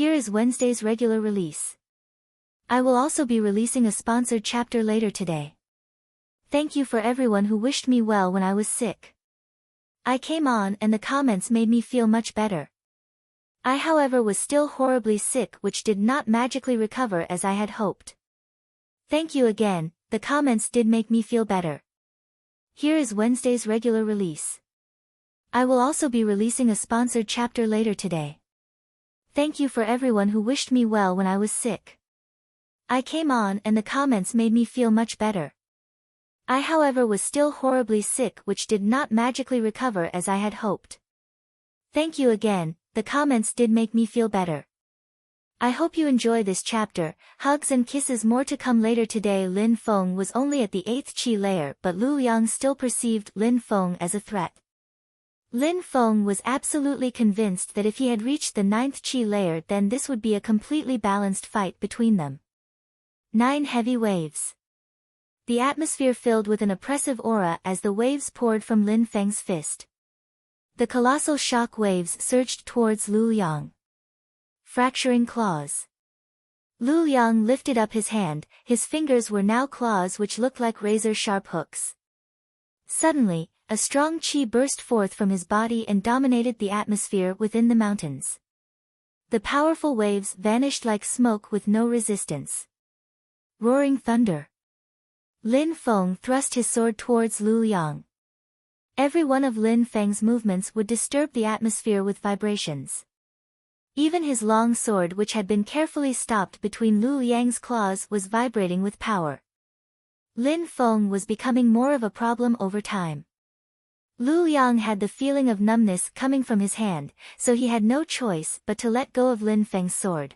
Here is Wednesday's regular release. I will also be releasing a sponsored chapter later today. Thank you for everyone who wished me well when I was sick. I came on and the comments made me feel much better. I however was still horribly sick, which did not magically recover as I had hoped. Thank you again, the comments did make me feel better. Here is Wednesday's regular release. I will also be releasing a sponsored chapter later today. Thank you for everyone who wished me well when I was sick. I came on and the comments made me feel much better. I however was still horribly sick, which did not magically recover as I had hoped. Thank you again, the comments did make me feel better. I hope you enjoy this chapter. Hugs and kisses. More to come later today. Lin Feng was only at the 8th Qi layer, but Lu Yang still perceived Lin Feng as a threat. Lin Feng was absolutely convinced that if he had reached the 9th Qi layer, then this would be a completely balanced fight between them. 9 heavy waves. The atmosphere filled with an oppressive aura as the waves poured from Lin Feng's fist. The colossal shock waves surged towards Lu Yang. Fracturing claws. Lu Yang lifted up his hand, his fingers were now claws which looked like razor-sharp hooks. Suddenly, a strong qi burst forth from his body and dominated the atmosphere within the mountains. The powerful waves vanished like smoke with no resistance. Roaring thunder. Lin Feng thrust his sword towards Lu Yang. Every one of Lin Feng's movements would disturb the atmosphere with vibrations. Even his long sword, which had been carefully stopped between Lu Yang's claws, was vibrating with power. Lin Feng was becoming more of a problem over time. Lu Yang had the feeling of numbness coming from his hand, so he had no choice but to let go of Lin Feng's sword.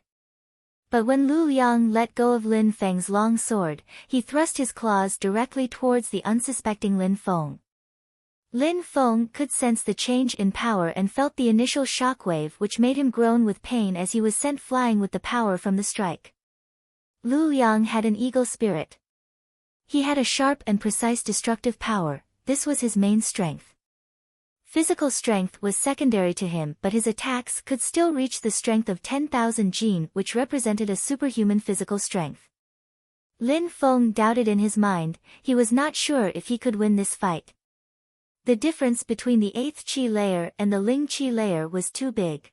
But when Lu Yang let go of Lin Feng's long sword, he thrust his claws directly towards the unsuspecting Lin Feng. Lin Feng could sense the change in power and felt the initial shockwave, which made him groan with pain as he was sent flying with the power from the strike. Lu Yang had an eagle spirit. He had a sharp and precise destructive power. This was his main strength. Physical strength was secondary to him, but his attacks could still reach the strength of 10,000 jin, which represented a superhuman physical strength. Lin Feng doubted in his mind. He was not sure if he could win this fight. The difference between the 8th Qi layer and the Ling Qi layer was too big.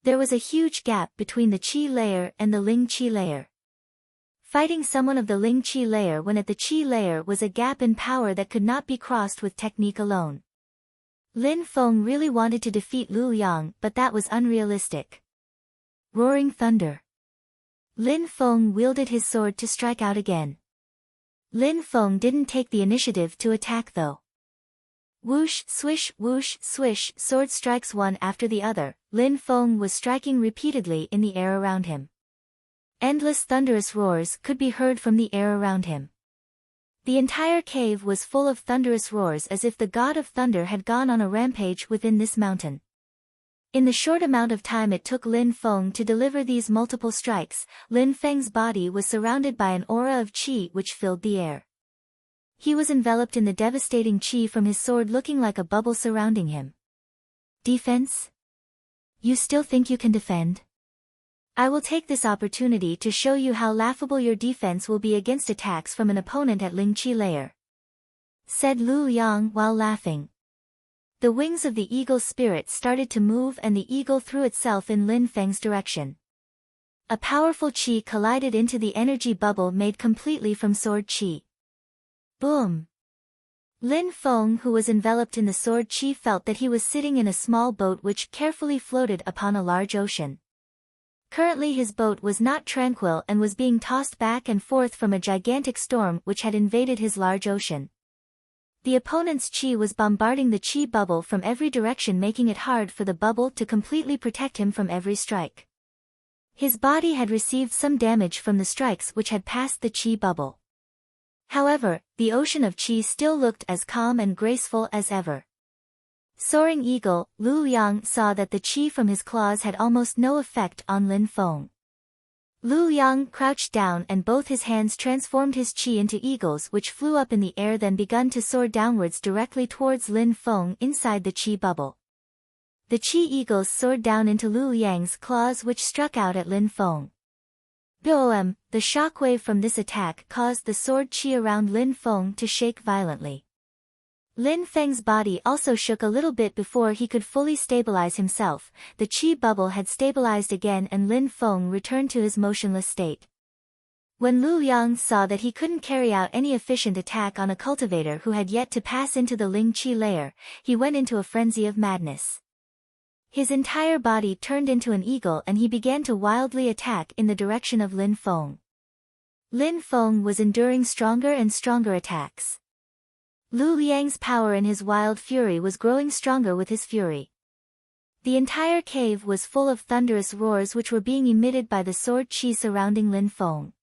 There was a huge gap between the Qi layer and the Ling Qi layer. Fighting someone of the Ling Qi layer when at the Qi layer was a gap in power that could not be crossed with technique alone. Lin Feng really wanted to defeat Lu Yang, but that was unrealistic. Roaring thunder. Lin Feng wielded his sword to strike out again. Lin Feng didn't take the initiative to attack though. Whoosh, swish, swoosh, sword strikes one after the other. Lin Feng was striking repeatedly in the air around him. Endless thunderous roars could be heard from the air around him. The entire cave was full of thunderous roars, as if the god of thunder had gone on a rampage within this mountain. In the short amount of time it took Lin Feng to deliver these multiple strikes, Lin Feng's body was surrounded by an aura of qi which filled the air. He was enveloped in the devastating qi from his sword, looking like a bubble surrounding him. Defense? You still think you can defend? I will take this opportunity to show you how laughable your defense will be against attacks from an opponent at Ling Qi layer, said Lu Yang while laughing. The wings of the eagle spirit started to move and the eagle threw itself in Lin Feng's direction. A powerful qi collided into the energy bubble made completely from sword qi. Boom! Lin Feng, who was enveloped in the sword qi, felt that he was sitting in a small boat which carefully floated upon a large ocean. Currently his boat was not tranquil and was being tossed back and forth from a gigantic storm which had invaded his large ocean. The opponent's qi was bombarding the qi bubble from every direction, making it hard for the bubble to completely protect him from every strike. His body had received some damage from the strikes which had passed the qi bubble. However, the ocean of qi still looked as calm and graceful as ever. Soaring eagle, Lu Yang saw that the qi from his claws had almost no effect on Lin Feng. Lu Yang crouched down and both his hands transformed his qi into eagles which flew up in the air, then begun to soar downwards directly towards Lin Feng inside the qi bubble. The Qi eagles soared down into Lu Yang's claws, which struck out at Lin Feng. Boom! The shockwave from this attack caused the sword Qi around Lin Feng to shake violently. Lin Feng's body also shook a little bit before he could fully stabilize himself. The Qi bubble had stabilized again and Lin Feng returned to his motionless state. When Lu Yang saw that he couldn't carry out any efficient attack on a cultivator who had yet to pass into the Ling Qi layer, he went into a frenzy of madness. His entire body turned into an eagle and he began to wildly attack in the direction of Lin Feng. Lin Feng was enduring stronger and stronger attacks. Lu Yang's power in his wild fury was growing stronger with his fury. The entire cave was full of thunderous roars which were being emitted by the sword Qi surrounding Lin Feng.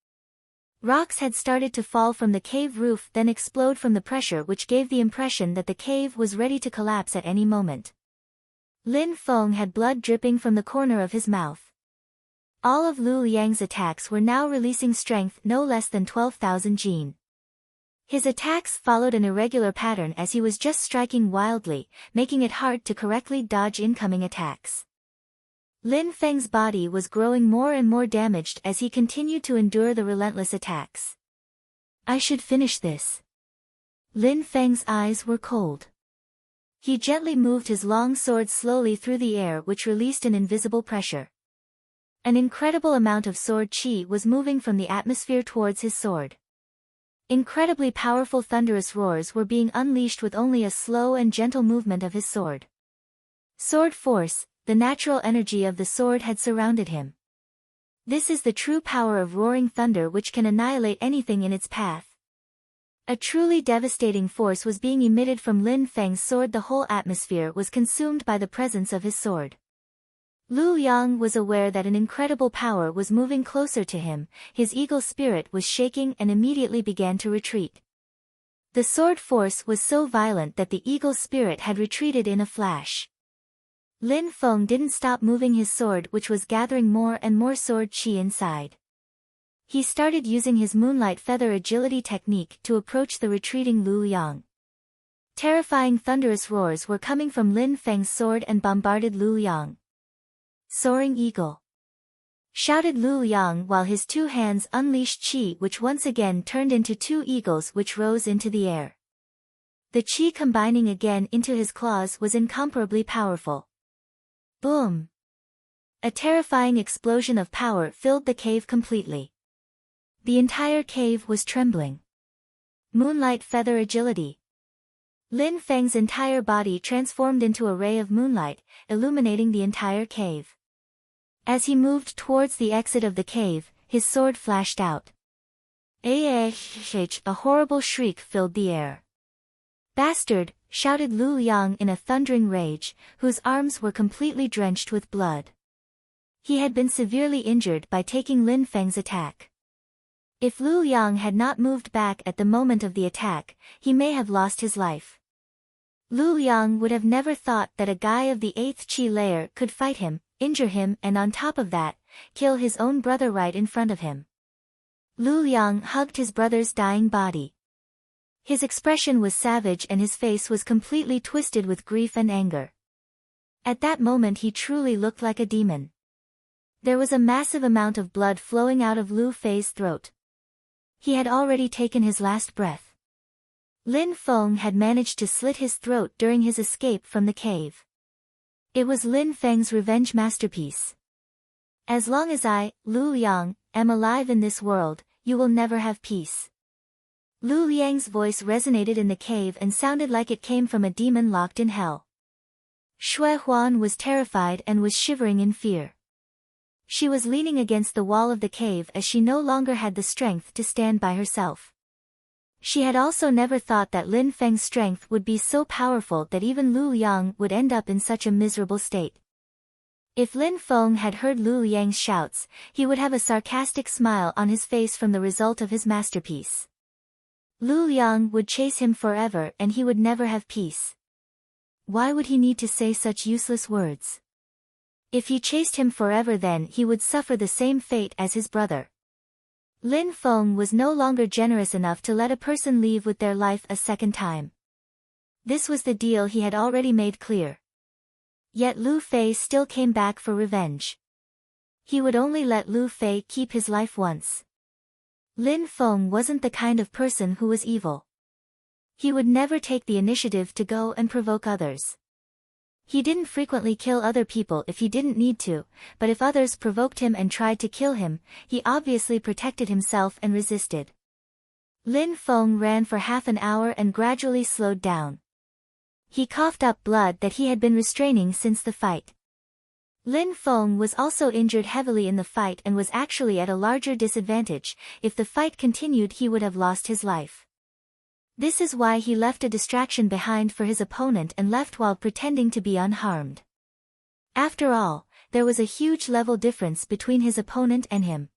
Rocks had started to fall from the cave roof, then explode from the pressure, which gave the impression that the cave was ready to collapse at any moment. Lin Feng had blood dripping from the corner of his mouth. All of Lu Yang's attacks were now releasing strength no less than 12,000 jin. His attacks followed an irregular pattern as he was just striking wildly, making it hard to correctly dodge incoming attacks. Lin Feng's body was growing more and more damaged as he continued to endure the relentless attacks. I should finish this. Lin Feng's eyes were cold. He gently moved his long sword slowly through the air, which released an invisible pressure. An incredible amount of sword Qi was moving from the atmosphere towards his sword. Incredibly powerful thunderous roars were being unleashed with only a slow and gentle movement of his sword. Sword force, the natural energy of the sword had surrounded him. This is the true power of roaring thunder which can annihilate anything in its path. A truly devastating force was being emitted from Lin Feng's sword. The whole atmosphere was consumed by the presence of his sword. Lu Yang was aware that an incredible power was moving closer to him, his eagle spirit was shaking and immediately began to retreat. The sword force was so violent that the eagle spirit had retreated in a flash. Lin Feng didn't stop moving his sword, which was gathering more and more sword Qi inside. He started using his moonlight feather agility technique to approach the retreating Lu Yang. Terrifying thunderous roars were coming from Lin Feng's sword and bombarded Lu Yang. Soaring eagle! Shouted Lu Yang while his two hands unleashed Qi, which once again turned into two eagles which rose into the air. The Qi combining again into his claws was incomparably powerful. Boom! A terrifying explosion of power filled the cave completely. The entire cave was trembling. Moonlight feather agility. Lin Feng's entire body transformed into a ray of moonlight, illuminating the entire cave. As he moved towards the exit of the cave, his sword flashed out. A horrible shriek filled the air. Bastard! Shouted Lu Yang in a thundering rage, whose arms were completely drenched with blood. He had been severely injured by taking Lin Feng's attack. If Lu Yang had not moved back at the moment of the attack, he may have lost his life. Lu Yang would have never thought that a guy of the 8th Qi layer could fight him, injure him, and on top of that, kill his own brother right in front of him. Lu Yang hugged his brother's dying body. His expression was savage and his face was completely twisted with grief and anger. At that moment he truly looked like a demon. There was a massive amount of blood flowing out of Lu Fei's throat. He had already taken his last breath. Lin Feng had managed to slit his throat during his escape from the cave. It was Lin Feng's revenge masterpiece. As long as I, Lu Yang, am alive in this world, you will never have peace. Lu Yang's voice resonated in the cave and sounded like it came from a demon locked in hell. Shui Huan was terrified and was shivering in fear. She was leaning against the wall of the cave as she no longer had the strength to stand by herself. She had also never thought that Lin Feng's strength would be so powerful that even Lu Yang would end up in such a miserable state. If Lin Feng had heard Lu Yang's shouts, he would have a sarcastic smile on his face from the result of his masterpiece. Lu Yang would chase him forever and he would never have peace. Why would he need to say such useless words? If he chased him forever, then he would suffer the same fate as his brother. Lin Feng was no longer generous enough to let a person leave with their life a second time. This was the deal he had already made clear. Yet Lu Fei still came back for revenge. He would only let Lu Fei keep his life once. Lin Feng wasn't the kind of person who was evil. He would never take the initiative to go and provoke others. He didn't frequently kill other people if he didn't need to, but if others provoked him and tried to kill him, he obviously protected himself and resisted. Lin Feng ran for half an hour and gradually slowed down. He coughed up blood that he had been restraining since the fight. Lin Feng was also injured heavily in the fight and was actually at a larger disadvantage. If the fight continued, he would have lost his life. This is why he left a distraction behind for his opponent and left while pretending to be unharmed. After all, there was a huge level difference between his opponent and him.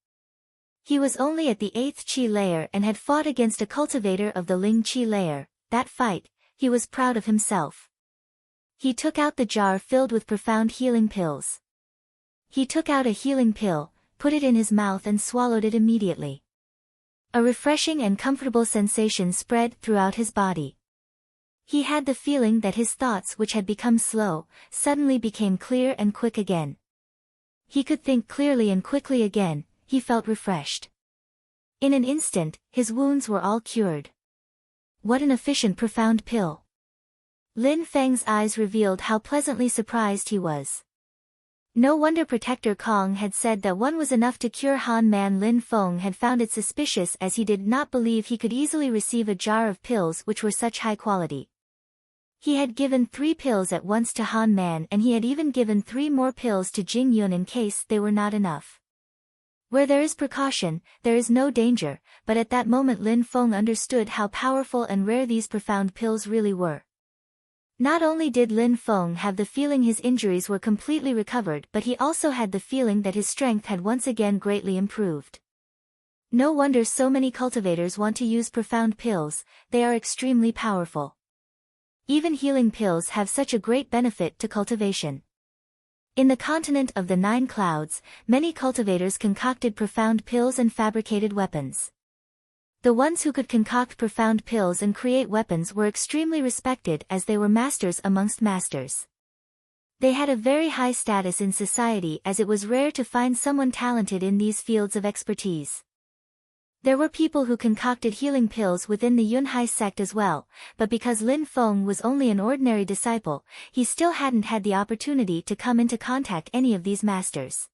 He was only at the 8th Qi layer and had fought against a cultivator of the Ling Qi layer. That fight, he was proud of himself. He took out the jar filled with profound healing pills. He took out a healing pill, put it in his mouth and swallowed it immediately. A refreshing and comfortable sensation spread throughout his body. He had the feeling that his thoughts, which had become slow, suddenly became clear and quick again. He could think clearly and quickly again. He felt refreshed. In an instant, his wounds were all cured. What an efficient profound pill. Lin Feng's eyes revealed how pleasantly surprised he was. No wonder Protector Kong had said that one was enough to cure Han Man. Lin Feng had found it suspicious, as he did not believe he could easily receive a jar of pills which were such high quality. He had given 3 pills at once to Han Man, and he had even given 3 more pills to Jing Yun in case they were not enough. Where there is precaution, there is no danger, but at that moment Lin Feng understood how powerful and rare these profound pills really were. Not only did Lin Feng have the feeling his injuries were completely recovered, but he also had the feeling that his strength had once again greatly improved. No wonder so many cultivators want to use profound pills. They are extremely powerful. Even healing pills have such a great benefit to cultivation. In the continent of the 9 clouds, many cultivators concocted profound pills and fabricated weapons. The ones who could concoct profound pills and create weapons were extremely respected, as they were masters amongst masters. They had a very high status in society, as it was rare to find someone talented in these fields of expertise. There were people who concocted healing pills within the Yunhai sect as well, but because Lin Feng was only an ordinary disciple, he still hadn't had the opportunity to come into contact any of these masters.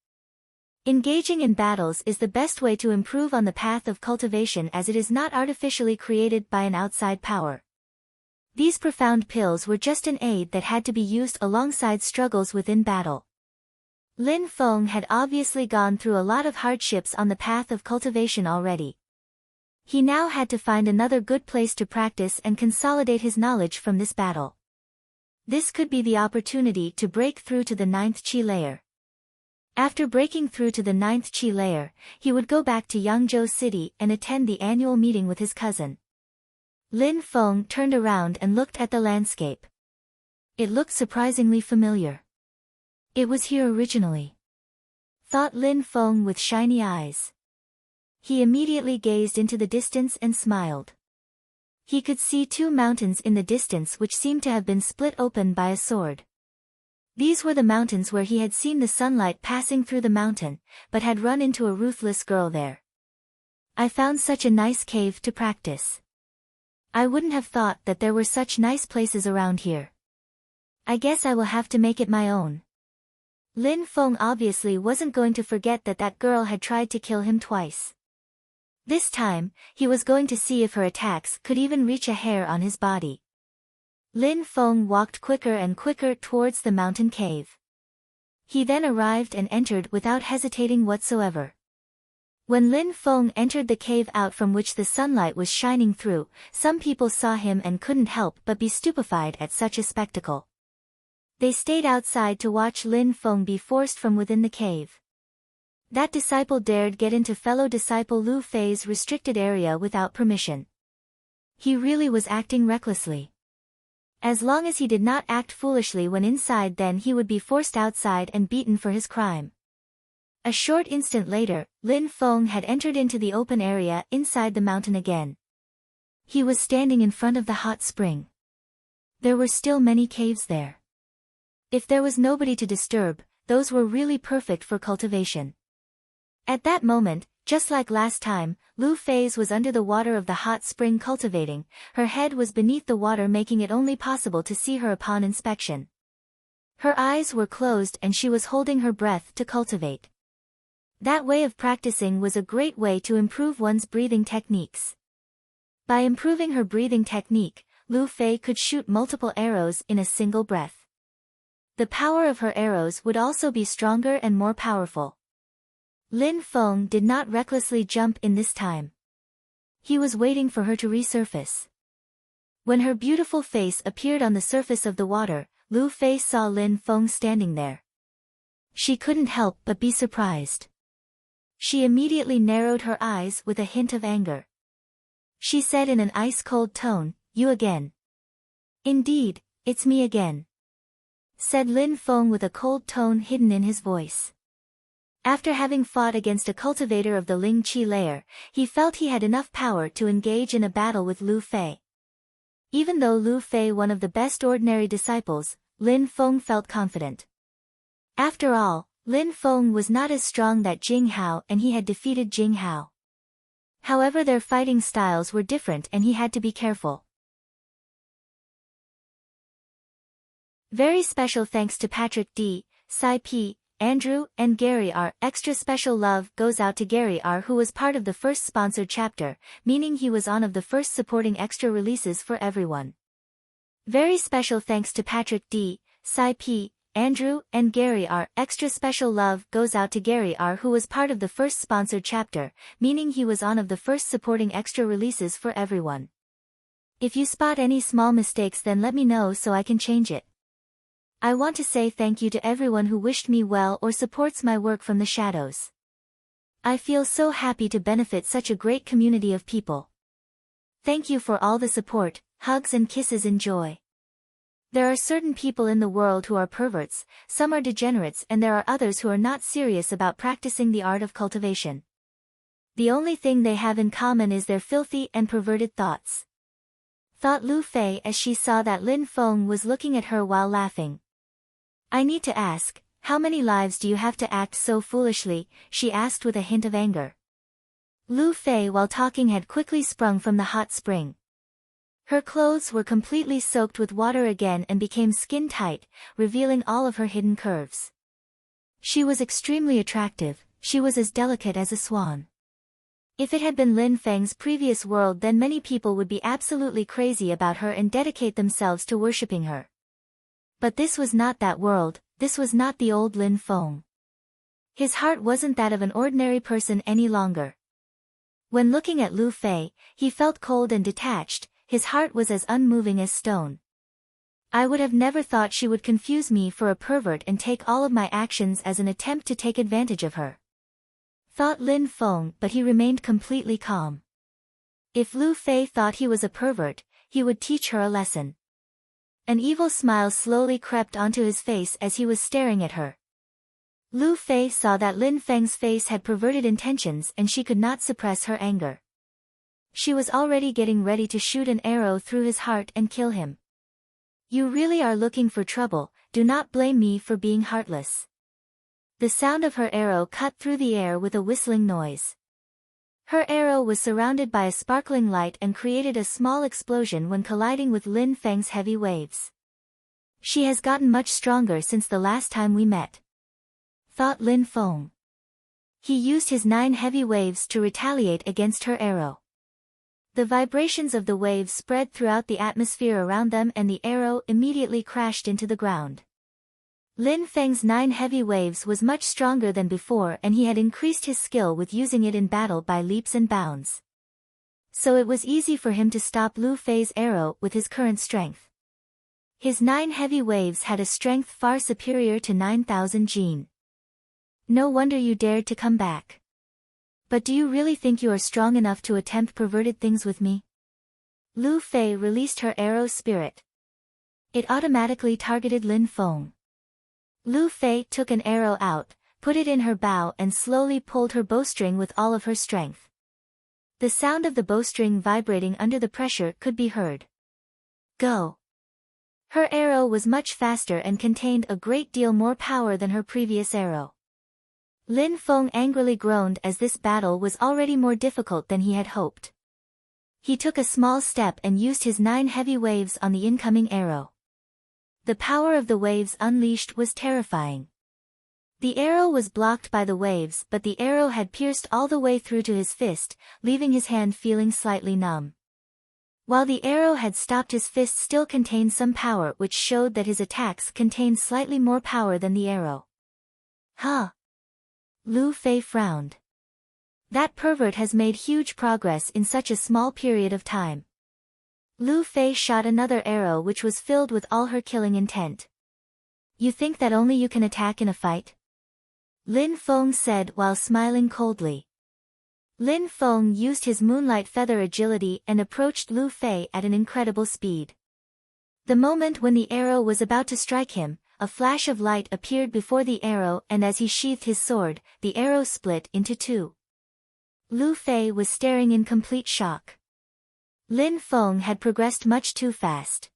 Engaging in battles is the best way to improve on the path of cultivation, as it is not artificially created by an outside power. These profound pills were just an aid that had to be used alongside struggles within battle. Lin Feng had obviously gone through a lot of hardships on the path of cultivation already. He now had to find another good place to practice and consolidate his knowledge from this battle. This could be the opportunity to break through to the 9th Qi layer. After breaking through to the 9th Qi layer, he would go back to Yangzhou City and attend the annual meeting with his cousin. Lin Feng turned around and looked at the landscape. It looked surprisingly familiar. It was here originally, thought Lin Feng with shiny eyes. He immediately gazed into the distance and smiled. He could see 2 mountains in the distance which seemed to have been split open by a sword. These were the mountains where he had seen the sunlight passing through the mountain, but had run into a ruthless girl there. I found such a nice cave to practice. I wouldn't have thought that there were such nice places around here. I guess I will have to make it my own. Lin Feng obviously wasn't going to forget that that girl had tried to kill him twice. This time, he was going to see if her attacks could even reach a hair on his body. Lin Feng walked quicker and quicker towards the mountain cave. He then arrived and entered without hesitating whatsoever. When Lin Feng entered the cave out from which the sunlight was shining through, some people saw him and couldn't help but be stupefied at such a spectacle. They stayed outside to watch Lin Feng be forced from within the cave. That disciple dared get into fellow disciple Lu Fei's restricted area without permission. He really was acting recklessly. As long as he did not act foolishly when inside, then he would be forced outside and beaten for his crime. A short instant later, Lin Feng had entered into the open area inside the mountain again. He was standing in front of the hot spring. There were still many caves there. If there was nobody to disturb, those were really perfect for cultivation. At that moment, just like last time, Lu Fei's was under the water of the hot spring cultivating, her head was beneath the water making it only possible to see her upon inspection. Her eyes were closed and she was holding her breath to cultivate. That way of practicing was a great way to improve one's breathing techniques. By improving her breathing technique, Lu Fei could shoot multiple arrows in a single breath. The power of her arrows would also be stronger and more powerful. Feng did not recklessly jump in this time. He was waiting for her to resurface. When her beautiful face appeared on the surface of the water, Lu Fei saw Feng standing there. She couldn't help but be surprised. She immediately narrowed her eyes with a hint of anger. She said in an ice-cold tone, "You again." "Indeed, it's me again," said Feng with a cold tone hidden in his voice. After having fought against a cultivator of the Ling Qi layer, he felt he had enough power to engage in a battle with Lu Fei. Even though Lu Fei one of the best ordinary disciples, Feng felt confident. After all, Feng was not as strong as Jing Hao and he had defeated Jing Hao. However, their fighting styles were different and he had to be careful. Very special thanks to Patrick D., Sai P., Andrew, and Gary R. Extra special love goes out to Gary R., who was part of the first sponsored chapter, meaning he was on of the first supporting extra releases for everyone. Very special thanks to Patrick D., Sai P., Andrew, and Gary R. Extra special love goes out to Gary R., who was part of the first sponsored chapter, meaning he was on of the first supporting extra releases for everyone. If you spot any small mistakes, then let me know so I can change it. I want to say thank you to everyone who wished me well or supports my work from the shadows. I feel so happy to benefit such a great community of people. Thank you for all the support, hugs and kisses and joy. There are certain people in the world who are perverts, some are degenerates, and there are others who are not serious about practicing the art of cultivation. The only thing they have in common is their filthy and perverted thoughts. Thought Lu Fei as she saw that Feng was looking at her while laughing. I need to ask, how many lives do you have to act so foolishly? She asked with a hint of anger. Lu Fei while talking had quickly sprung from the hot spring. Her clothes were completely soaked with water again and became skin-tight, revealing all of her hidden curves. She was extremely attractive, she was as delicate as a swan. If it had been Feng's previous world, then many people would be absolutely crazy about her and dedicate themselves to worshipping her. But this was not that world, this was not the old Feng. His heart wasn't that of an ordinary person any longer. When looking at Lu Fei, he felt cold and detached, his heart was as unmoving as stone. I would have never thought she would confuse me for a pervert and take all of my actions as an attempt to take advantage of her. Thought Feng, but he remained completely calm. If Lu Fei thought he was a pervert, he would teach her a lesson. An evil smile slowly crept onto his face as he was staring at her. Lu Fei saw that Feng's face had perverted intentions and she could not suppress her anger. She was already getting ready to shoot an arrow through his heart and kill him. You really are looking for trouble, do not blame me for being heartless. The sound of her arrow cut through the air with a whistling noise. Her arrow was surrounded by a sparkling light and created a small explosion when colliding with Feng's heavy waves. She has gotten much stronger since the last time we met. Thought Feng. He used his 9 heavy waves to retaliate against her arrow. The vibrations of the waves spread throughout the atmosphere around them and the arrow immediately crashed into the ground. Feng's 9 heavy waves was much stronger than before and he had increased his skill with using it in battle by leaps and bounds. So it was easy for him to stop Lu Fei's arrow with his current strength. His 9 heavy waves had a strength far superior to 9,000 Jin. No wonder you dared to come back. But do you really think you are strong enough to attempt perverted things with me? Lu Fei released her arrow spirit. It automatically targeted Feng. Lu Fei took an arrow out, put it in her bow and slowly pulled her bowstring with all of her strength. The sound of the bowstring vibrating under the pressure could be heard. Go! Her arrow was much faster and contained a great deal more power than her previous arrow. Lin Feng angrily groaned as this battle was already more difficult than he had hoped. He took a small step and used his 9 heavy waves on the incoming arrow. The power of the waves unleashed was terrifying. The arrow was blocked by the waves, but the arrow had pierced all the way through to his fist, leaving his hand feeling slightly numb. While the arrow had stopped, his fist still contained some power, which showed that his attacks contained slightly more power than the arrow. Huh? Lu Fei frowned. That pervert has made huge progress in such a small period of time. Lu Fei shot another arrow which was filled with all her killing intent. You think that only you can attack in a fight? Lin Feng said while smiling coldly. Lin Feng used his moonlight feather agility and approached Lu Fei at an incredible speed. The moment when the arrow was about to strike him, a flash of light appeared before the arrow, and as he sheathed his sword, the arrow split into 2. Lu Fei was staring in complete shock. Lin Feng had progressed much too fast.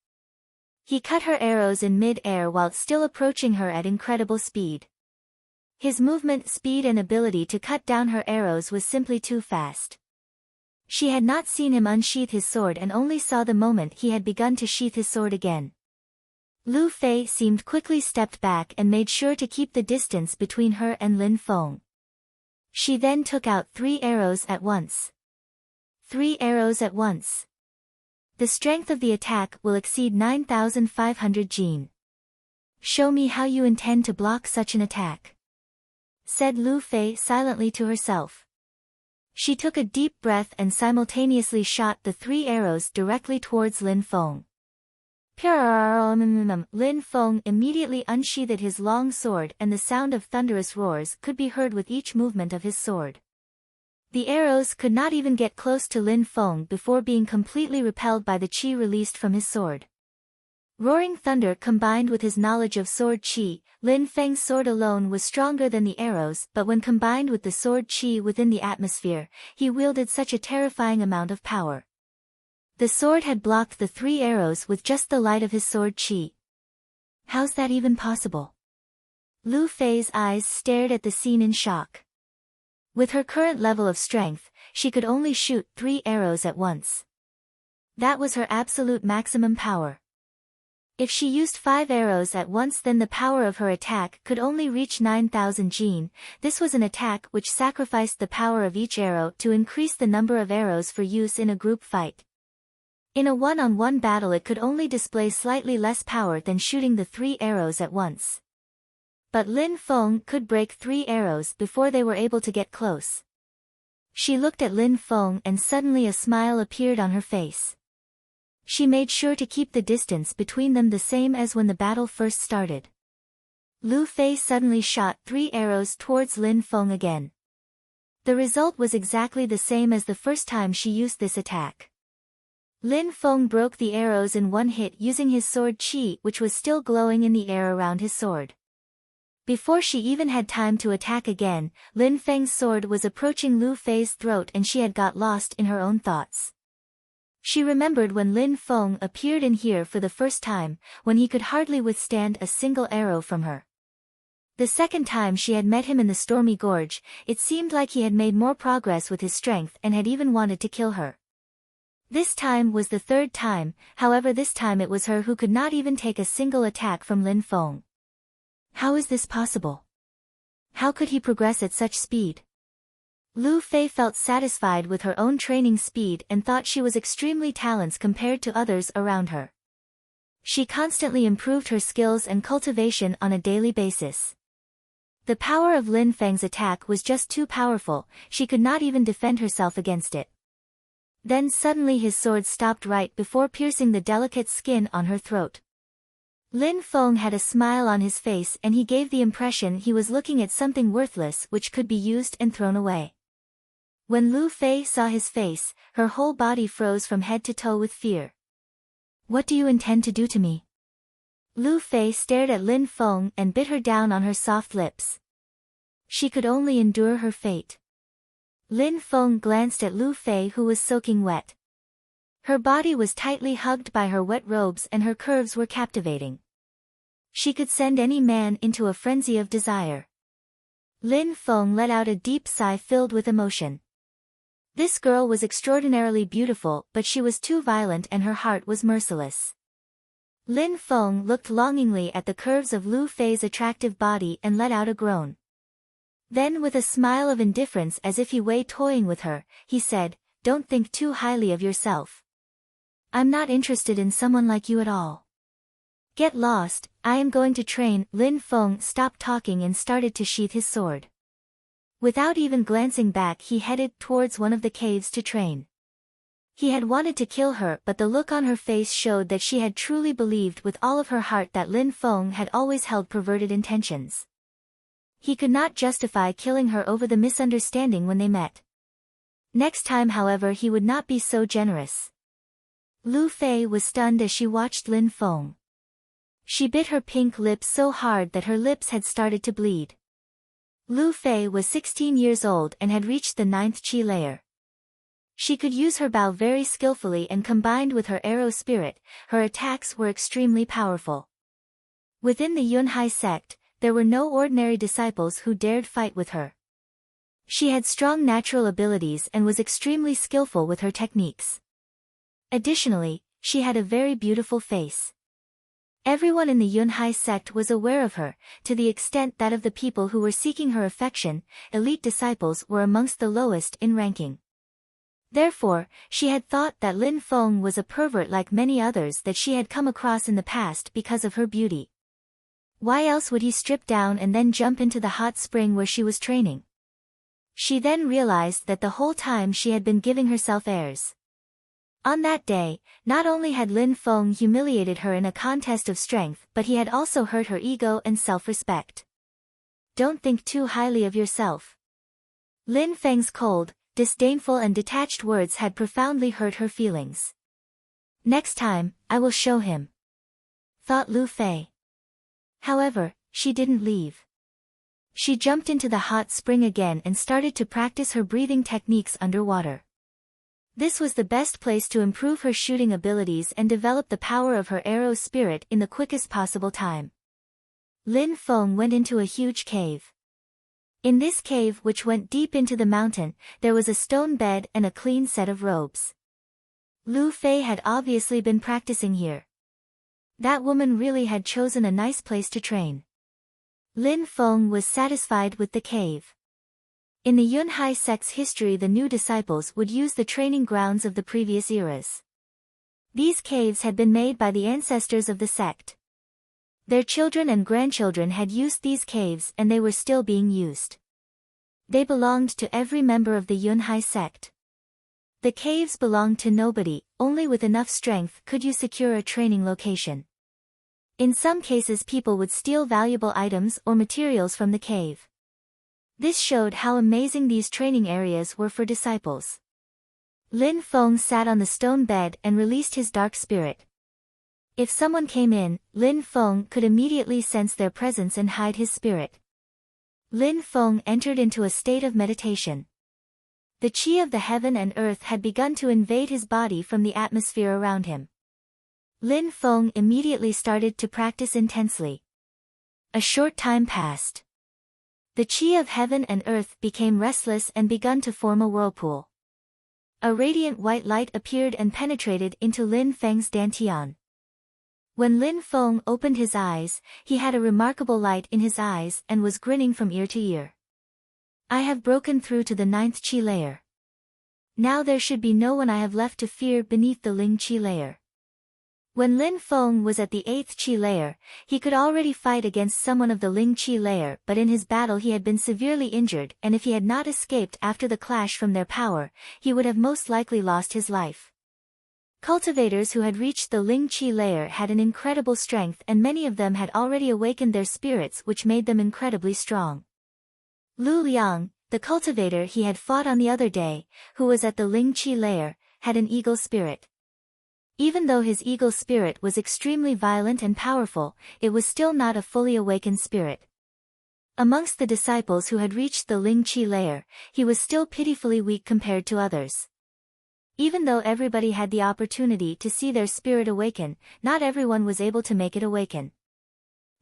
He cut her arrows in mid-air while still approaching her at incredible speed. His movement speed and ability to cut down her arrows was simply too fast. She had not seen him unsheath his sword and only saw the moment he had begun to sheath his sword again. Lu Fei seemed quickly stepped back and made sure to keep the distance between her and Lin Feng. She then took out 3 arrows at once. 3 arrows at once. The strength of the attack will exceed 9,500 Jin. Show me how you intend to block such an attack, said Lu Fei silently to herself. She took a deep breath and simultaneously shot the 3 arrows directly towards Lin Feng. Lin Feng immediately unsheathed his long sword, and the sound of thunderous roars could be heard with each movement of his sword. The arrows could not even get close to Lin Feng before being completely repelled by the qi released from his sword. Roaring thunder combined with his knowledge of sword qi, Lin Feng's sword alone was stronger than the arrows, but when combined with the sword qi within the atmosphere, he wielded such a terrifying amount of power. The sword had blocked the 3 arrows with just the light of his sword qi. How's that even possible? Lu Fei's eyes stared at the scene in shock. With her current level of strength, she could only shoot 3 arrows at once. That was her absolute maximum power. If she used 5 arrows at once, then the power of her attack could only reach 9,000 Jin. This was an attack which sacrificed the power of each arrow to increase the number of arrows for use in a group fight. In a one-on-one battle, it could only display slightly less power than shooting the 3 arrows at once. But Lin Feng could break 3 arrows before they were able to get close. She looked at Lin Feng and suddenly a smile appeared on her face. She made sure to keep the distance between them the same as when the battle first started. Lu Fei suddenly shot 3 arrows towards Lin Feng again. The result was exactly the same as the first time she used this attack. Lin Feng broke the arrows in one hit using his sword qi, which was still glowing in the air around his sword. Before she even had time to attack again, Lin Feng's sword was approaching Lu Fei's throat and she had got lost in her own thoughts. She remembered when Lin Feng appeared in here for the first time, when he could hardly withstand a single arrow from her. The second time she had met him in the stormy gorge, it seemed like he had made more progress with his strength and had even wanted to kill her. This time was the 3rd time, however this time it was her who could not even take a single attack from Lin Feng. How is this possible? How could he progress at such speed? Lu Fei felt satisfied with her own training speed and thought she was extremely talented compared to others around her. She constantly improved her skills and cultivation on a daily basis. The power of Lin Feng's attack was just too powerful, she could not even defend herself against it. Then suddenly his sword stopped right before piercing the delicate skin on her throat. Lin Feng had a smile on his face and he gave the impression he was looking at something worthless which could be used and thrown away. When Lu Fei saw his face, her whole body froze from head to toe with fear. What do you intend to do to me? Lu Fei stared at Lin Feng and bit her down on her soft lips. She could only endure her fate. Lin Feng glanced at Lu Fei, who was soaking wet. Her body was tightly hugged by her wet robes and her curves were captivating. She could send any man into a frenzy of desire. Lin Feng let out a deep sigh filled with emotion. This girl was extraordinarily beautiful, but she was too violent and her heart was merciless. Lin Feng looked longingly at the curves of Lu Fei's attractive body and let out a groan. Then with a smile of indifference as if he were toying with her, he said, "Don't think too highly of yourself. I'm not interested in someone like you at all. Get lost, I am going to train." Lin Feng stopped talking and started to sheath his sword. Without even glancing back he headed towards one of the caves to train. He had wanted to kill her but the look on her face showed that she had truly believed with all of her heart that Lin Feng had always held perverted intentions. He could not justify killing her over the misunderstanding when they met. Next time however he would not be so generous. Lu Fei was stunned as she watched Lin Feng. She bit her pink lips so hard that her lips had started to bleed. Lu Fei was 16 years old and had reached the 9th Qi layer. She could use her bow very skillfully and combined with her arrow spirit, her attacks were extremely powerful. Within the Yunhai sect, there were no ordinary disciples who dared fight with her. She had strong natural abilities and was extremely skillful with her techniques. Additionally, she had a very beautiful face. Everyone in the Yunhai sect was aware of her, to the extent that of the people who were seeking her affection, elite disciples were amongst the lowest in ranking. Therefore, she had thought that Lin Feng was a pervert like many others that she had come across in the past because of her beauty. Why else would he strip down and then jump into the hot spring where she was training? She then realized that the whole time she had been giving herself airs. On that day, not only had Lin Feng humiliated her in a contest of strength but he had also hurt her ego and self-respect. Don't think too highly of yourself. Lin Feng's cold, disdainful and detached words had profoundly hurt her feelings. Next time, I will show him, thought Lu Fei. However, she didn't leave. She jumped into the hot spring again and started to practice her breathing techniques underwater. This was the best place to improve her shooting abilities and develop the power of her arrow spirit in the quickest possible time. Lin Feng went into a huge cave. In this cave which went deep into the mountain, there was a stone bed and a clean set of robes. Lu Fei had obviously been practicing here. That woman really had chosen a nice place to train. Lin Feng was satisfied with the cave. In the Yunhai sect's history the new disciples would use the training grounds of the previous eras. These caves had been made by the ancestors of the sect. Their children and grandchildren had used these caves and they were still being used. They belonged to every member of the Yunhai sect. The caves belonged to nobody, only with enough strength could you secure a training location. In some cases people would steal valuable items or materials from the cave. This showed how amazing these training areas were for disciples. Lin Feng sat on the stone bed and released his dark spirit. If someone came in, Lin Feng could immediately sense their presence and hide his spirit. Lin Feng entered into a state of meditation. The qi of the heaven and earth had begun to invade his body from the atmosphere around him. Lin Feng immediately started to practice intensely. A short time passed. The qi of heaven and earth became restless and begun to form a whirlpool. A radiant white light appeared and penetrated into Lin Feng's dantian. When Lin Feng opened his eyes, he had a remarkable light in his eyes and was grinning from ear to ear. I have broken through to the 9th Qi layer. Now there should be no one I have left to fear beneath the Ling Qi layer. When Lin Feng was at the 8th Qi layer, he could already fight against someone of the Ling Qi layer but in his battle he had been severely injured and if he had not escaped after the clash from their power, he would have most likely lost his life. Cultivators who had reached the Ling Qi layer had an incredible strength and many of them had already awakened their spirits which made them incredibly strong. Lu Liang, the cultivator he had fought on the other day, who was at the Ling Qi layer, had an eagle spirit. Even though his eagle spirit was extremely violent and powerful, it was still not a fully awakened spirit. Amongst the disciples who had reached the Ling Qi layer, he was still pitifully weak compared to others. Even though everybody had the opportunity to see their spirit awaken, not everyone was able to make it awaken.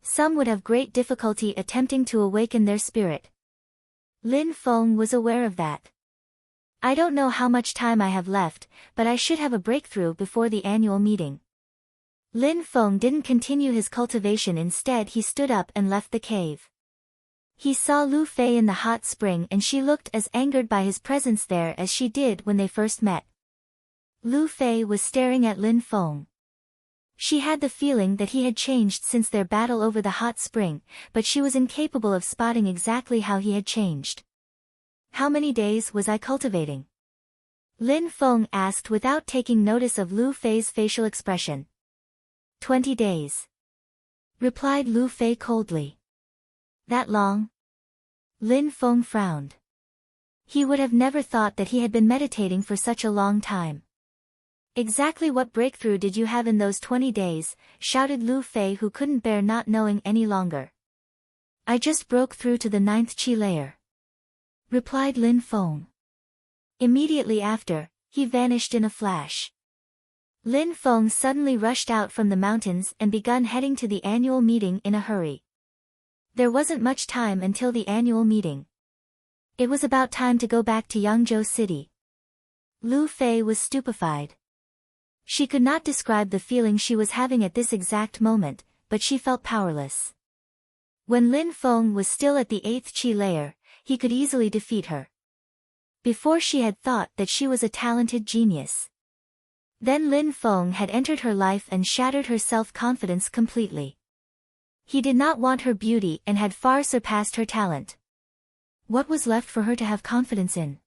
Some would have great difficulty attempting to awaken their spirit. Lin Feng was aware of that. I don't know how much time I have left, but I should have a breakthrough before the annual meeting. Lin Feng didn't continue his cultivation, instead he stood up and left the cave. He saw Lu Fei in the hot spring and she looked as angered by his presence there as she did when they first met. Lu Fei was staring at Lin Feng. She had the feeling that he had changed since their battle over the hot spring, but she was incapable of spotting exactly how he had changed. How many days was I cultivating? Lin Feng asked without taking notice of Lu Fei's facial expression. 20 days. Replied Lu Fei coldly. That long? Lin Feng frowned. He would have never thought that he had been meditating for such a long time. Exactly what breakthrough did you have in those 20 days? Shouted Lu Fei, who couldn't bear not knowing any longer. I just broke through to the 9th Qi layer. Replied Lin Feng. Immediately after, he vanished in a flash. Lin Feng suddenly rushed out from the mountains and begun heading to the annual meeting in a hurry. There wasn't much time until the annual meeting. It was about time to go back to Yangzhou City. Lu Fei was stupefied. She could not describe the feeling she was having at this exact moment, but she felt powerless. When Lin Feng was still at the 8th Qi layer, he could easily defeat her. Before she had thought that she was a talented genius. Then Lin Feng had entered her life and shattered her self-confidence completely. He did not want her beauty and had far surpassed her talent. What was left for her to have confidence in?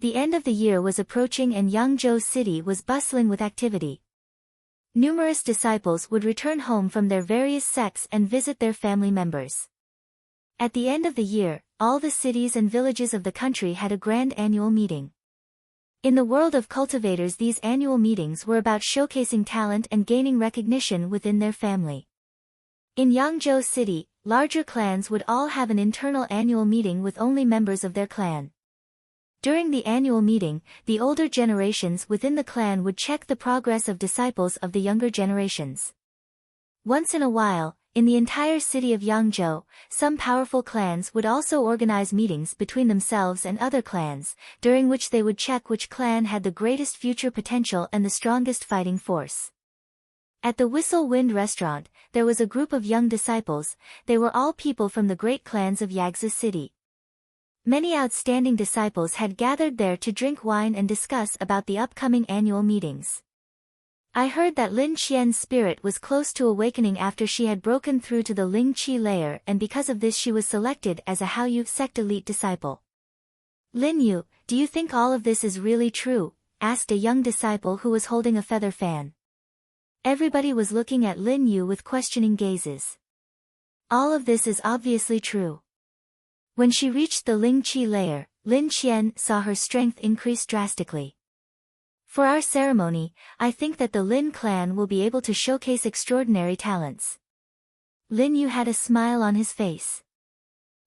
The end of the year was approaching and Yangzhou City was bustling with activity. Numerous disciples would return home from their various sects and visit their family members. At the end of the year, all the cities and villages of the country had a grand annual meeting. In the world of cultivators, these annual meetings were about showcasing talent and gaining recognition within their family. In Yangzhou City, larger clans would all have an internal annual meeting with only members of their clan. During the annual meeting, the older generations within the clan would check the progress of disciples of the younger generations. Once in a while, in the entire city of Yangzhou, some powerful clans would also organize meetings between themselves and other clans, during which they would check which clan had the greatest future potential and the strongest fighting force. At the Whistle Wind restaurant, there was a group of young disciples. They were all people from the great clans of Yangzhou City. Many outstanding disciples had gathered there to drink wine and discuss about the upcoming annual meetings. I heard that Lin Qian's spirit was close to awakening after she had broken through to the Ling Qi layer, and because of this she was selected as a Haoyu sect elite disciple. Lin Yu, do you think all of this is really true? Asked a young disciple who was holding a feather fan. Everybody was looking at Lin Yu with questioning gazes. All of this is obviously true. When she reached the Ling Qi layer, Lin Qian saw her strength increase drastically. For our ceremony, I think that the Lin clan will be able to showcase extraordinary talents. Lin Yu had a smile on his face.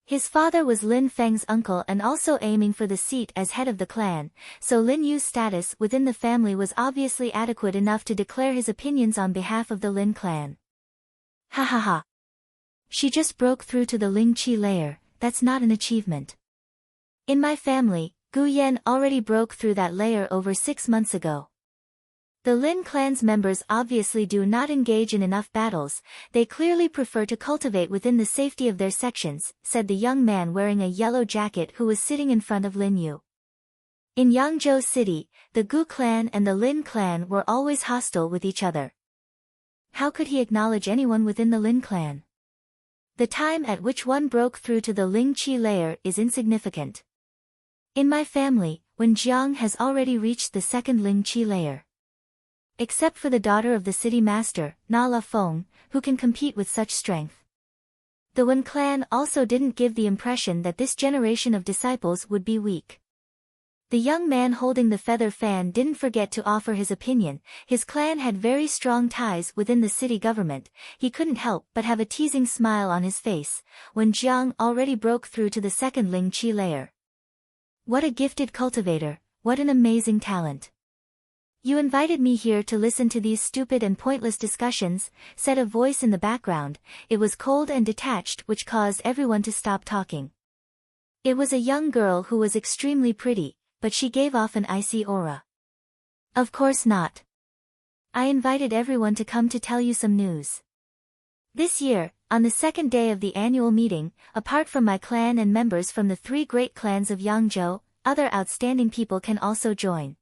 His father was Lin Feng's uncle and also aiming for the seat as head of the clan, so Lin Yu's status within the family was obviously adequate enough to declare his opinions on behalf of the Lin clan. Ha ha ha. She just broke through to the Ling Qi layer. That's not an achievement. In my family, Gu Yan already broke through that layer over 6 months ago. The Lin clan's members obviously do not engage in enough battles, they clearly prefer to cultivate within the safety of their sections, said the young man wearing a yellow jacket who was sitting in front of Lin Yu. In Yangzhou City, the Gu clan and the Lin clan were always hostile with each other. How could he acknowledge anyone within the Lin clan? The time at which one broke through to the Ling Qi layer is insignificant. In my family, Wen Jiang has already reached the 2nd Ling Qi layer. Except for the daughter of the city master, Na La Feng, who can compete with such strength. The Wen clan also didn't give the impression that this generation of disciples would be weak. The young man holding the feather fan didn't forget to offer his opinion. His clan had very strong ties within the city government. He couldn't help but have a teasing smile on his face. When Jiang already broke through to the 2nd Ling Qi layer. What a gifted cultivator, what an amazing talent. You invited me here to listen to these stupid and pointless discussions, said a voice in the background. It was cold and detached, which caused everyone to stop talking. It was a young girl who was extremely pretty, but she gave off an icy aura. Of course not. I invited everyone to come to tell you some news. This year, on the second day of the annual meeting, apart from my clan and members from the 3 great clans of Yangzhou, other outstanding people can also join.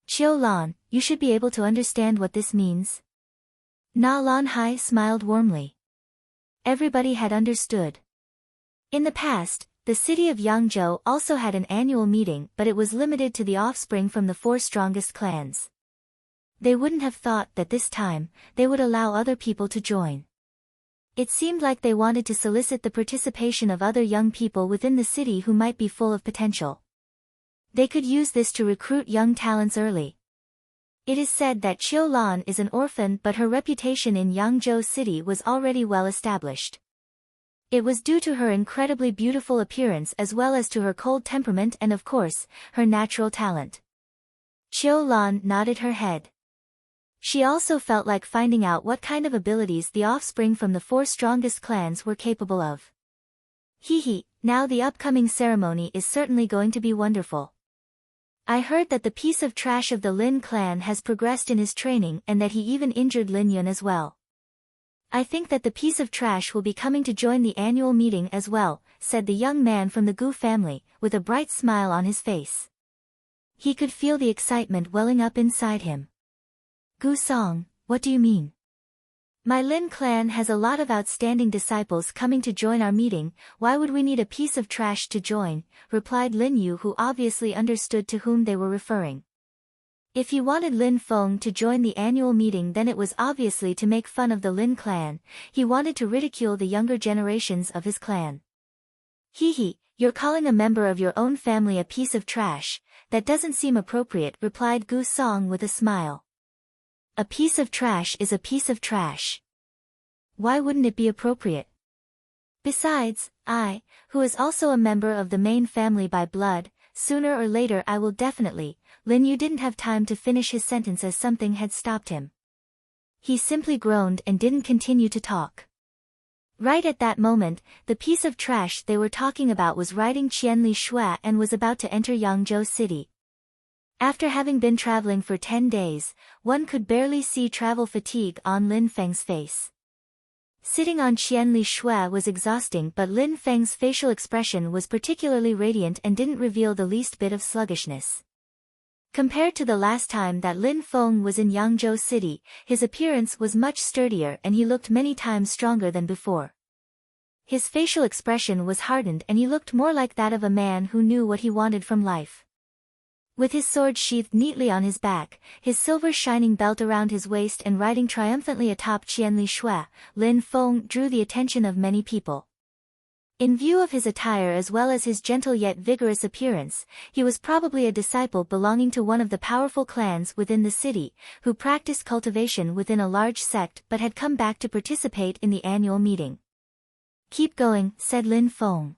Qiu Lan, you should be able to understand what this means. Na Lan Hai smiled warmly. Everybody had understood. In the past, the city of Yangzhou also had an annual meeting, but it was limited to the offspring from the 4 strongest clans. They wouldn't have thought that this time, they would allow other people to join. It seemed like they wanted to solicit the participation of other young people within the city who might be full of potential. They could use this to recruit young talents early. It is said that Qiu Lan is an orphan, but her reputation in Yangzhou city was already well established. It was due to her incredibly beautiful appearance as well as to her cold temperament and of course, her natural talent. Qiu Lan nodded her head. She also felt like finding out what kind of abilities the offspring from the 4 strongest clans were capable of. Hee, now the upcoming ceremony is certainly going to be wonderful. I heard that the piece of trash of the Lin clan has progressed in his training and that he even injured Lin Yun as well. I think that the piece of trash will be coming to join the annual meeting as well, said the young man from the Gu family, with a bright smile on his face. He could feel the excitement welling up inside him. Gu Song, what do you mean? My Lin clan has a lot of outstanding disciples coming to join our meeting, why would we need a piece of trash to join, replied Lin Yu, who obviously understood to whom they were referring. If he wanted Lin Feng to join the annual meeting, then it was obviously to make fun of the Lin clan. He wanted to ridicule the younger generations of his clan. Hee, you're calling a member of your own family a piece of trash, that doesn't seem appropriate, replied Gu Song with a smile. A piece of trash is a piece of trash. Why wouldn't it be appropriate? Besides, I, who is also a member of the main family by blood, sooner or later I will definitely. Lin Yu didn't have time to finish his sentence as something had stopped him. He simply groaned and didn't continue to talk. Right at that moment, the piece of trash they were talking about was riding Qian Shui and was about to enter Yangzhou city. After having been traveling for 10 days, one could barely see travel fatigue on Lin Feng's face. Sitting on Qian Shui was exhausting, but Lin Feng's facial expression was particularly radiant and didn't reveal the least bit of sluggishness. Compared to the last time that Lin Feng was in Yangzhou city, his appearance was much sturdier and he looked many times stronger than before. His facial expression was hardened and he looked more like that of a man who knew what he wanted from life. With his sword sheathed neatly on his back, his silver shining belt around his waist and riding triumphantly atop Qian Shui, Lin Feng drew the attention of many people. In view of his attire as well as his gentle yet vigorous appearance, he was probably a disciple belonging to one of the powerful clans within the city, who practiced cultivation within a large sect but had come back to participate in the annual meeting. Keep going, said Lin Feng.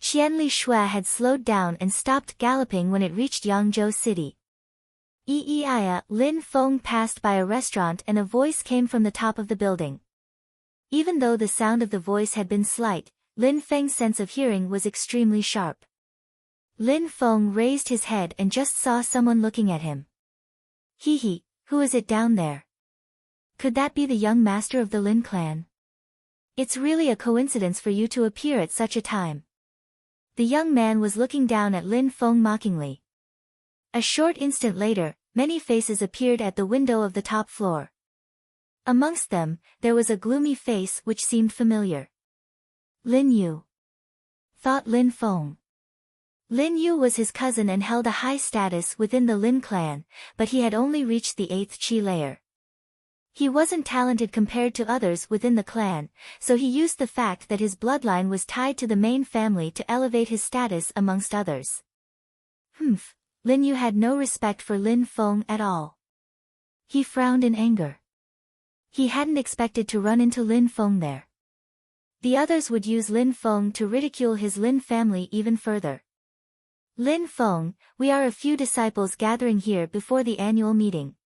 Qian Shui had slowed down and stopped galloping when it reached Yangzhou city. Lin Feng passed by a restaurant and a voice came from the top of the building. Even though the sound of the voice had been slight, Lin Feng's sense of hearing was extremely sharp. Lin Feng raised his head and just saw someone looking at him. Hee, who is it down there? Could that be the young master of the Lin clan? It's really a coincidence for you to appear at such a time. The young man was looking down at Lin Feng mockingly. A short instant later, many faces appeared at the window of the top floor. Amongst them, there was a gloomy face which seemed familiar. Lin Yu, thought Lin Feng. Lin Yu was his cousin and held a high status within the Lin clan, but he had only reached the 8th Qi layer. He wasn't talented compared to others within the clan, so he used the fact that his bloodline was tied to the main family to elevate his status amongst others. Lin Yu had no respect for Lin Feng at all. He frowned in anger. He hadn't expected to run into Lin Feng there. The others would use Lin Feng to ridicule his Lin family even further. Lin Feng, we are a few disciples gathering here before the annual meeting.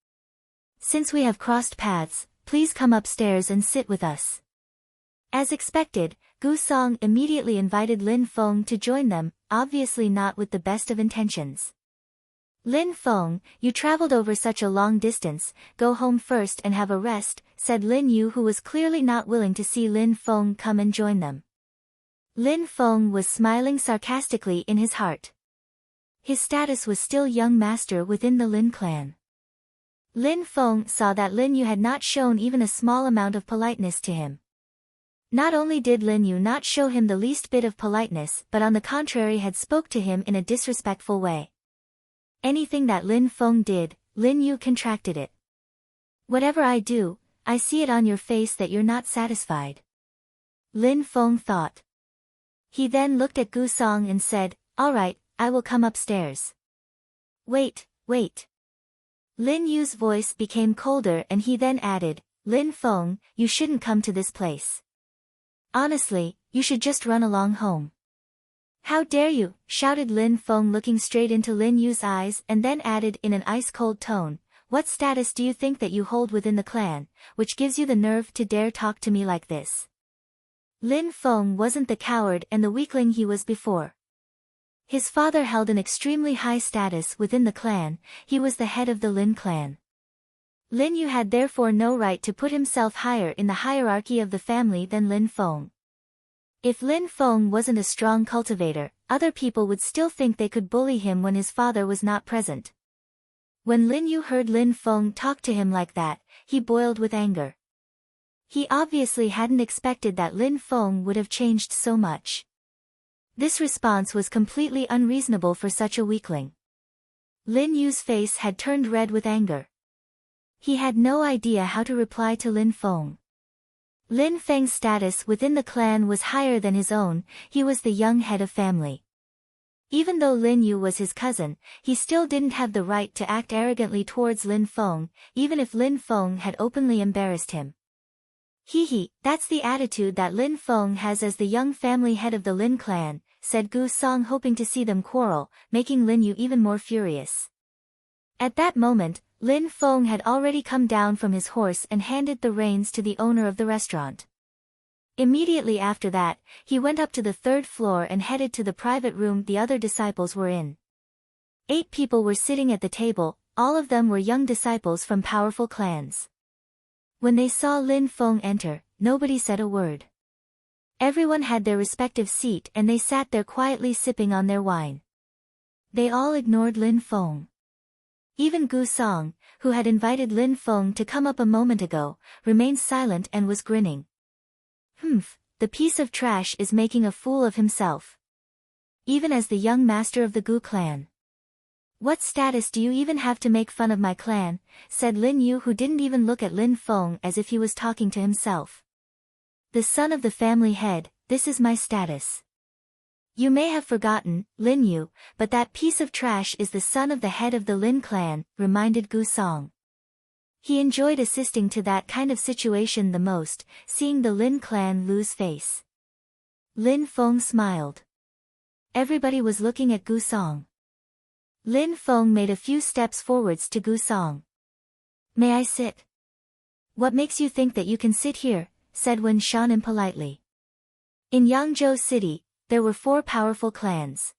Since we have crossed paths, please come upstairs and sit with us. As expected, Gu Song immediately invited Lin Feng to join them, obviously not with the best of intentions. Lin Feng, you traveled over such a long distance, go home first and have a rest, said Lin Yu, who was clearly not willing to see Lin Feng come and join them. Lin Feng was smiling sarcastically in his heart. His status was still young master within the Lin clan. Lin Feng saw that Lin Yu had not shown even a small amount of politeness to him. Not only did Lin Yu not show him the least bit of politeness, but on the contrary had spoke to him in a disrespectful way. Anything that Lin Feng did, Lin Yu contracted it. Whatever I do, I see it on your face that you're not satisfied. Lin Feng thought. He then looked at Gu Song and said, all right, I will come upstairs. Wait. Lin Yu's voice became colder and he then added, Lin Feng, you shouldn't come to this place. Honestly, you should just run along home. How dare you, shouted Lin Feng looking straight into Lin Yu's eyes and then added in an ice-cold tone, what status do you think that you hold within the clan, which gives you the nerve to dare talk to me like this? Lin Feng wasn't the coward and the weakling he was before. His father held an extremely high status within the clan, he was the head of the Lin clan. Lin Yu had therefore no right to put himself higher in the hierarchy of the family than Lin Feng. If Lin Feng wasn't a strong cultivator, other people would still think they could bully him when his father was not present. When Lin Yu heard Lin Feng talk to him like that, he boiled with anger. He obviously hadn't expected that Lin Feng would have changed so much. This response was completely unreasonable for such a weakling. Lin Yu's face had turned red with anger. He had no idea how to reply to Lin Feng. Lin Feng's status within the clan was higher than his own, he was the young head of family. Even though Lin Yu was his cousin, he still didn't have the right to act arrogantly towards Lin Feng, even if Lin Feng had openly embarrassed him. That's the attitude that Lin Feng has as the young family head of the Lin clan, said Gu Song, hoping to see them quarrel, making Lin Yu even more furious. At that moment, Lin Feng had already come down from his horse and handed the reins to the owner of the restaurant. Immediately after that, he went up to the third floor and headed to the private room the other disciples were in. 8 people were sitting at the table, all of them were young disciples from powerful clans. When they saw Lin Feng enter, nobody said a word. Everyone had their respective seat and they sat there quietly sipping on their wine. They all ignored Lin Feng. Even Gu Song, who had invited Lin Feng to come up a moment ago, remained silent and was grinning. The piece of trash is making a fool of himself. Even as the young master of the Gu clan. What status do you even have to make fun of my clan, said Lin Yu, who didn't even look at Lin Feng as if he was talking to himself. The son of the family head, this is my status. You may have forgotten, Lin Yu, but that piece of trash is the son of the head of the Lin clan, reminded Gu Song. He enjoyed assisting to that kind of situation the most, seeing the Lin clan lose face. Lin Feng smiled. Everybody was looking at Gu Song. Lin Feng made a few steps forwards to Gu Song. May I sit? What makes you think that you can sit here, said Wen Shan impolitely. In Yangzhou City, there were 4 powerful clans.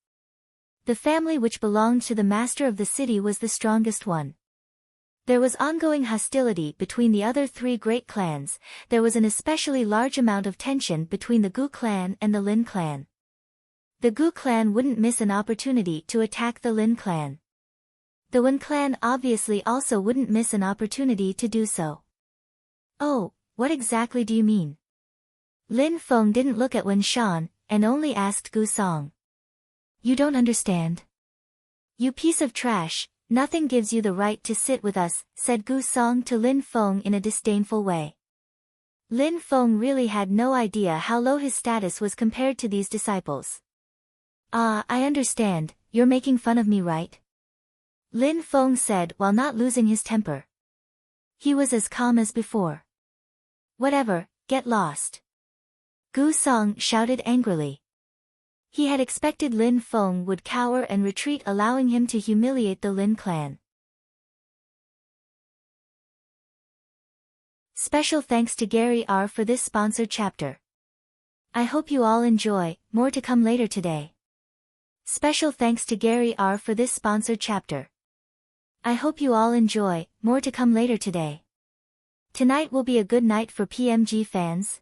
The family which belonged to the master of the city was the strongest one. There was ongoing hostility between the other 3 great clans, there was an especially large amount of tension between the Gu clan and the Lin clan. The Gu clan wouldn't miss an opportunity to attack the Lin clan. The Wen clan obviously also wouldn't miss an opportunity to do so. Oh, what exactly do you mean? Lin Feng didn't look at Wen Shan, and only asked Gu Song. You don't understand. You piece of trash, nothing gives you the right to sit with us, said Gu Song to Lin Feng in a disdainful way. Lin Feng really had no idea how low his status was compared to these disciples. I understand, you're making fun of me, right? Lin Feng said while not losing his temper. He was as calm as before. Whatever, get lost. Gu Song shouted angrily. He had expected Lin Feng would cower and retreat, allowing him to humiliate the Lin clan. Special thanks to Gary R for this sponsored chapter. I hope you all enjoy, more to come later today. Special thanks to Gary R for this sponsored chapter. I hope you all enjoy, more to come later today. Tonight will be a good night for PMG fans.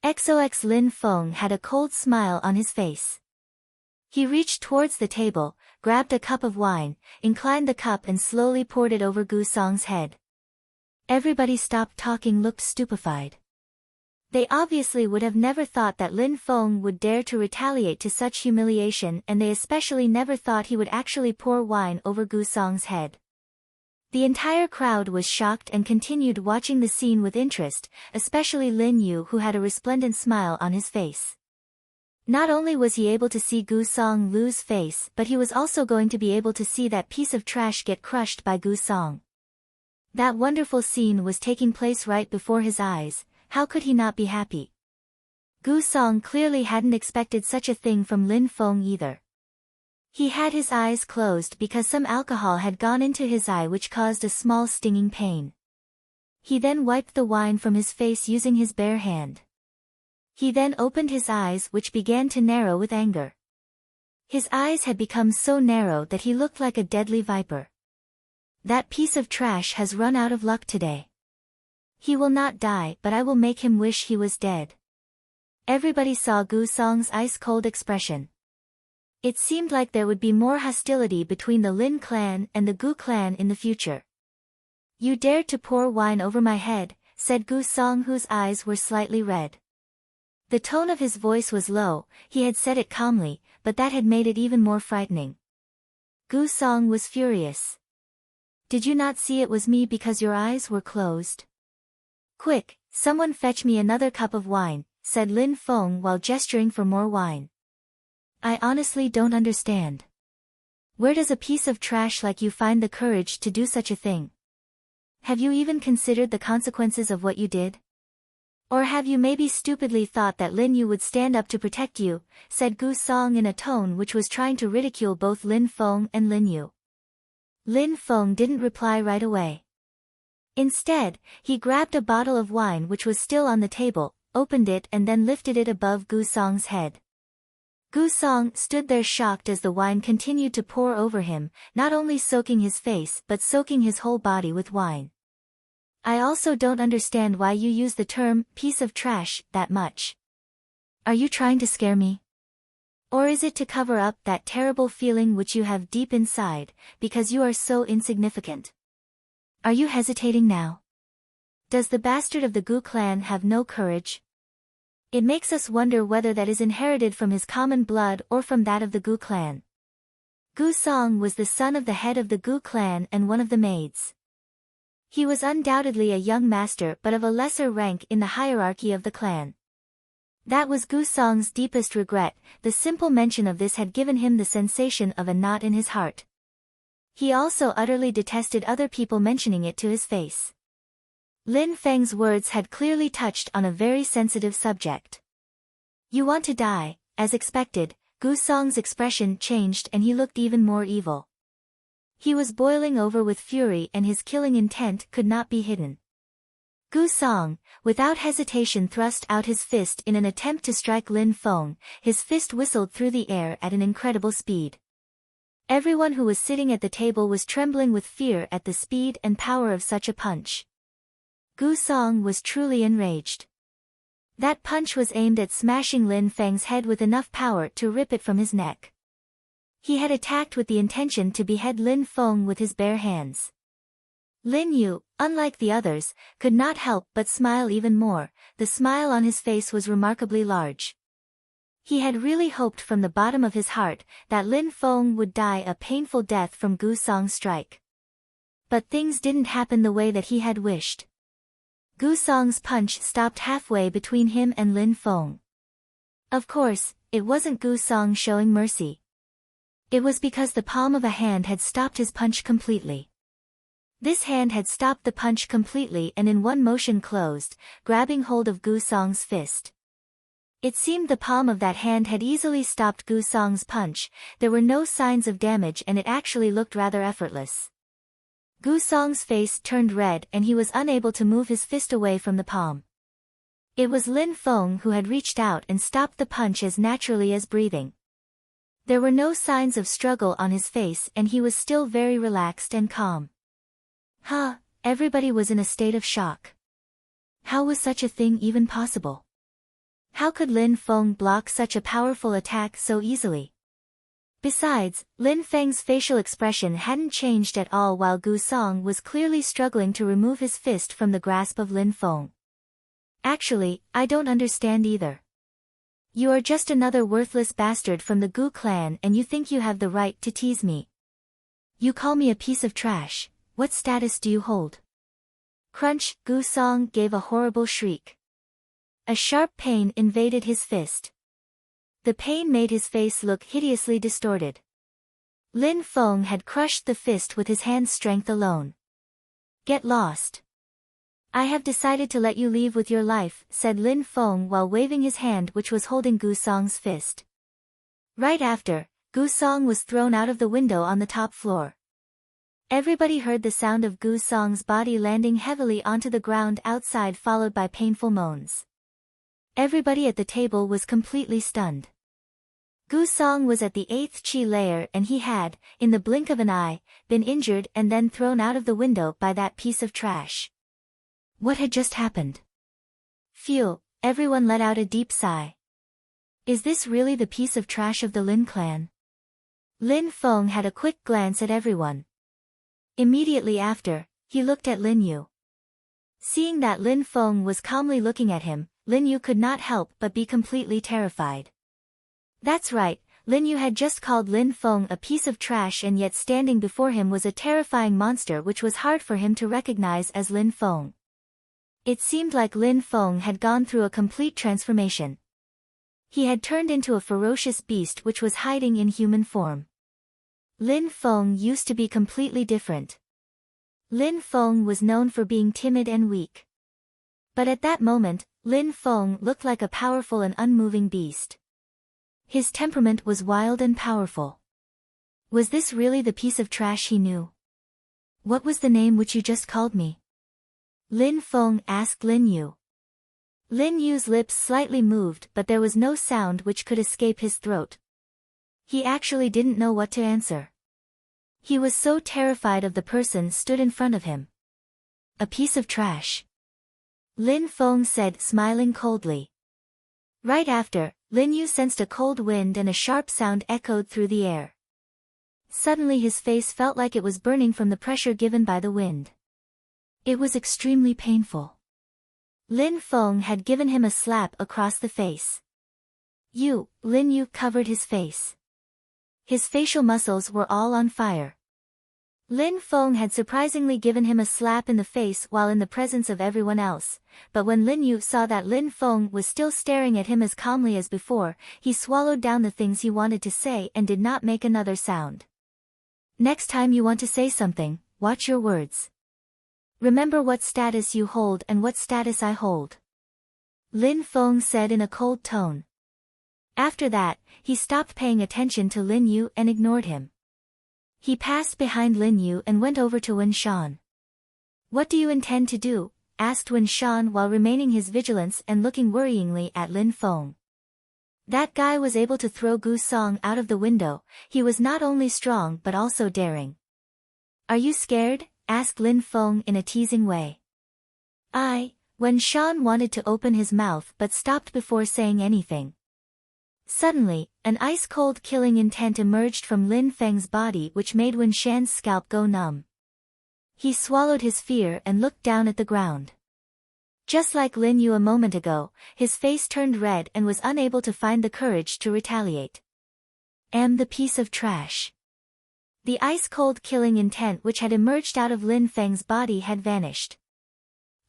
XOX Lin Feng had a cold smile on his face. He reached towards the table, grabbed a cup of wine, inclined the cup and slowly poured it over Gu Song's head. Everybody stopped talking, looked stupefied. They obviously would have never thought that Lin Feng would dare to retaliate to such humiliation, and they especially never thought he would actually pour wine over Gu Song's head. The entire crowd was shocked and continued watching the scene with interest, especially Lin Yu, who had a resplendent smile on his face. Not only was he able to see Gu Song lose face, but he was also going to be able to see that piece of trash get crushed by Gu Song. That wonderful scene was taking place right before his eyes. How could he not be happy? Gu Song clearly hadn't expected such a thing from Lin Feng either. He had his eyes closed because some alcohol had gone into his eye, which caused a small stinging pain. He then wiped the wine from his face using his bare hand. He then opened his eyes, which began to narrow with anger. His eyes had become so narrow that he looked like a deadly viper. That piece of trash has run out of luck today. He will not die, but I will make him wish he was dead. Everybody saw Gu Song's ice-cold expression. It seemed like there would be more hostility between the Lin clan and the Gu clan in the future. You dared to pour wine over my head, said Gu Song, whose eyes were slightly red. The tone of his voice was low. He had said it calmly, but that had made it even more frightening. Gu Song was furious. Did you not see it was me because your eyes were closed? Quick, someone fetch me another cup of wine, said Lin Feng while gesturing for more wine. I honestly don't understand. Where does a piece of trash like you find the courage to do such a thing? Have you even considered the consequences of what you did? Or have you maybe stupidly thought that Lin Yu would stand up to protect you, said Gu Song in a tone which was trying to ridicule both Lin Feng and Lin Yu. Lin Feng didn't reply right away. Instead, he grabbed a bottle of wine which was still on the table, opened it and then lifted it above Gu Song's head. Gu Song stood there shocked as the wine continued to pour over him, not only soaking his face but soaking his whole body with wine. I also don't understand why you use the term, piece of trash, that much. Are you trying to scare me? Or is it to cover up that terrible feeling which you have deep inside, because you are so insignificant? Are you hesitating now? Does the bastard of the Gu clan have no courage? It makes us wonder whether that is inherited from his common blood or from that of the Gu clan. Gu Song was the son of the head of the Gu clan and one of the maids. He was undoubtedly a young master but of a lesser rank in the hierarchy of the clan. That was Gu Song's deepest regret. The simple mention of this had given him the sensation of a knot in his heart. He also utterly detested other people mentioning it to his face. Lin Feng's words had clearly touched on a very sensitive subject. You want to die, as expected. Gu Song's expression changed and he looked even more evil. He was boiling over with fury and his killing intent could not be hidden. Gu Song, without hesitation, thrust out his fist in an attempt to strike Lin Feng. His fist whistled through the air at an incredible speed. Everyone who was sitting at the table was trembling with fear at the speed and power of such a punch. Gu Song was truly enraged. That punch was aimed at smashing Lin Feng's head with enough power to rip it from his neck. He had attacked with the intention to behead Lin Feng with his bare hands. Lin Yu, unlike the others, could not help but smile even more. The smile on his face was remarkably large. He had really hoped from the bottom of his heart that Lin Feng would die a painful death from Gu Song's strike. But things didn't happen the way that he had wished. Gu Song's punch stopped halfway between him and Lin Feng. Of course, it wasn't Gu Song showing mercy. It was because the palm of a hand had stopped his punch completely. This hand had stopped the punch completely and in one motion closed, grabbing hold of Gu Song's fist. It seemed the palm of that hand had easily stopped Gu Song's punch. There were no signs of damage and it actually looked rather effortless. Gu Song's face turned red and he was unable to move his fist away from the palm. It was Lin Feng who had reached out and stopped the punch as naturally as breathing. There were no signs of struggle on his face and he was still very relaxed and calm. Everybody was in a state of shock. How was such a thing even possible? How could Lin Feng block such a powerful attack so easily? Besides, Lin Feng's facial expression hadn't changed at all while Gu Song was clearly struggling to remove his fist from the grasp of Lin Feng. Actually, I don't understand either. You are just another worthless bastard from the Gu clan and you think you have the right to tease me. You call me a piece of trash. What status do you hold? Crunch, Gu Song gave a horrible shriek. A sharp pain invaded his fist. The pain made his face look hideously distorted. Lin Feng had crushed the fist with his hand's strength alone. Get lost. I have decided to let you leave with your life, said Lin Feng while waving his hand which was holding Gu Song's fist. Right after, Gu Song was thrown out of the window on the top floor. Everybody heard the sound of Gu Song's body landing heavily onto the ground outside followed by painful moans. Everybody at the table was completely stunned. Gu Song was at the 8th Qi layer and he had, in the blink of an eye, been injured and then thrown out of the window by that piece of trash. What had just happened? Phew, everyone let out a deep sigh. Is this really the piece of trash of the Lin clan? Lin Feng had a quick glance at everyone. Immediately after, he looked at Lin Yu. Seeing that Lin Feng was calmly looking at him, Lin Yu could not help but be completely terrified. That's right, Lin Yu had just called Lin Feng a piece of trash and yet standing before him was a terrifying monster which was hard for him to recognize as Lin Feng. It seemed like Lin Feng had gone through a complete transformation. He had turned into a ferocious beast which was hiding in human form. Lin Feng used to be completely different. Lin Feng was known for being timid and weak. But at that moment, Lin Feng looked like a powerful and unmoving beast. His temperament was wild and powerful. Was this really the piece of trash he knew? What was the name which you just called me? Lin Feng asked Lin Yu. Lin Yu's lips slightly moved but there was no sound which could escape his throat. He actually didn't know what to answer. He was so terrified of the person stood in front of him. A piece of trash. Lin Feng said, smiling coldly. Right after, Lin Yu sensed a cold wind and a sharp sound echoed through the air. Suddenly his face felt like it was burning from the pressure given by the wind. It was extremely painful. Lin Feng had given him a slap across the face. Lin Yu covered his face. His facial muscles were all on fire. Lin Feng had surprisingly given him a slap in the face while in the presence of everyone else, but when Lin Yu saw that Lin Feng was still staring at him as calmly as before, he swallowed down the things he wanted to say and did not make another sound. Next time you want to say something, watch your words. Remember what status you hold and what status I hold. Lin Feng said in a cold tone. After that, he stopped paying attention to Lin Yu and ignored him. He passed behind Lin Yu and went over to Wen Shan. What do you intend to do? Asked Wen Shan while remaining his vigilance and looking worryingly at Lin Feng. That guy was able to throw Gu Song out of the window. He was not only strong but also daring. Are you scared? Asked Lin Feng in a teasing way. Wen Shan wanted to open his mouth but stopped before saying anything. Suddenly, an ice-cold killing intent emerged from Lin Feng's body which made Wen Shan's scalp go numb. He swallowed his fear and looked down at the ground. Just like Lin Yu a moment ago, his face turned red and was unable to find the courage to retaliate. Am the piece of trash. The ice-cold killing intent which had emerged out of Lin Feng's body had vanished.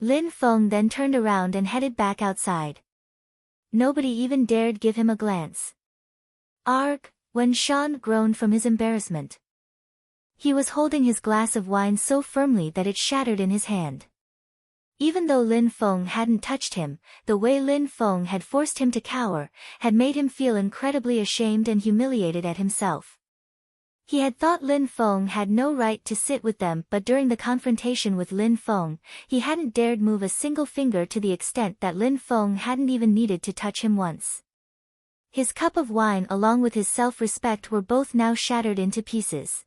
Lin Feng then turned around and headed back outside. Nobody even dared give him a glance. Arg! Wen Shan groaned from his embarrassment. He was holding his glass of wine so firmly that it shattered in his hand. Even though Lin Feng hadn't touched him, the way Lin Feng had forced him to cower, had made him feel incredibly ashamed and humiliated at himself. He had thought Lin Feng had no right to sit with them, but during the confrontation with Lin Feng, he hadn't dared move a single finger to the extent that Lin Feng hadn't even needed to touch him once. His cup of wine along with his self-respect were both now shattered into pieces.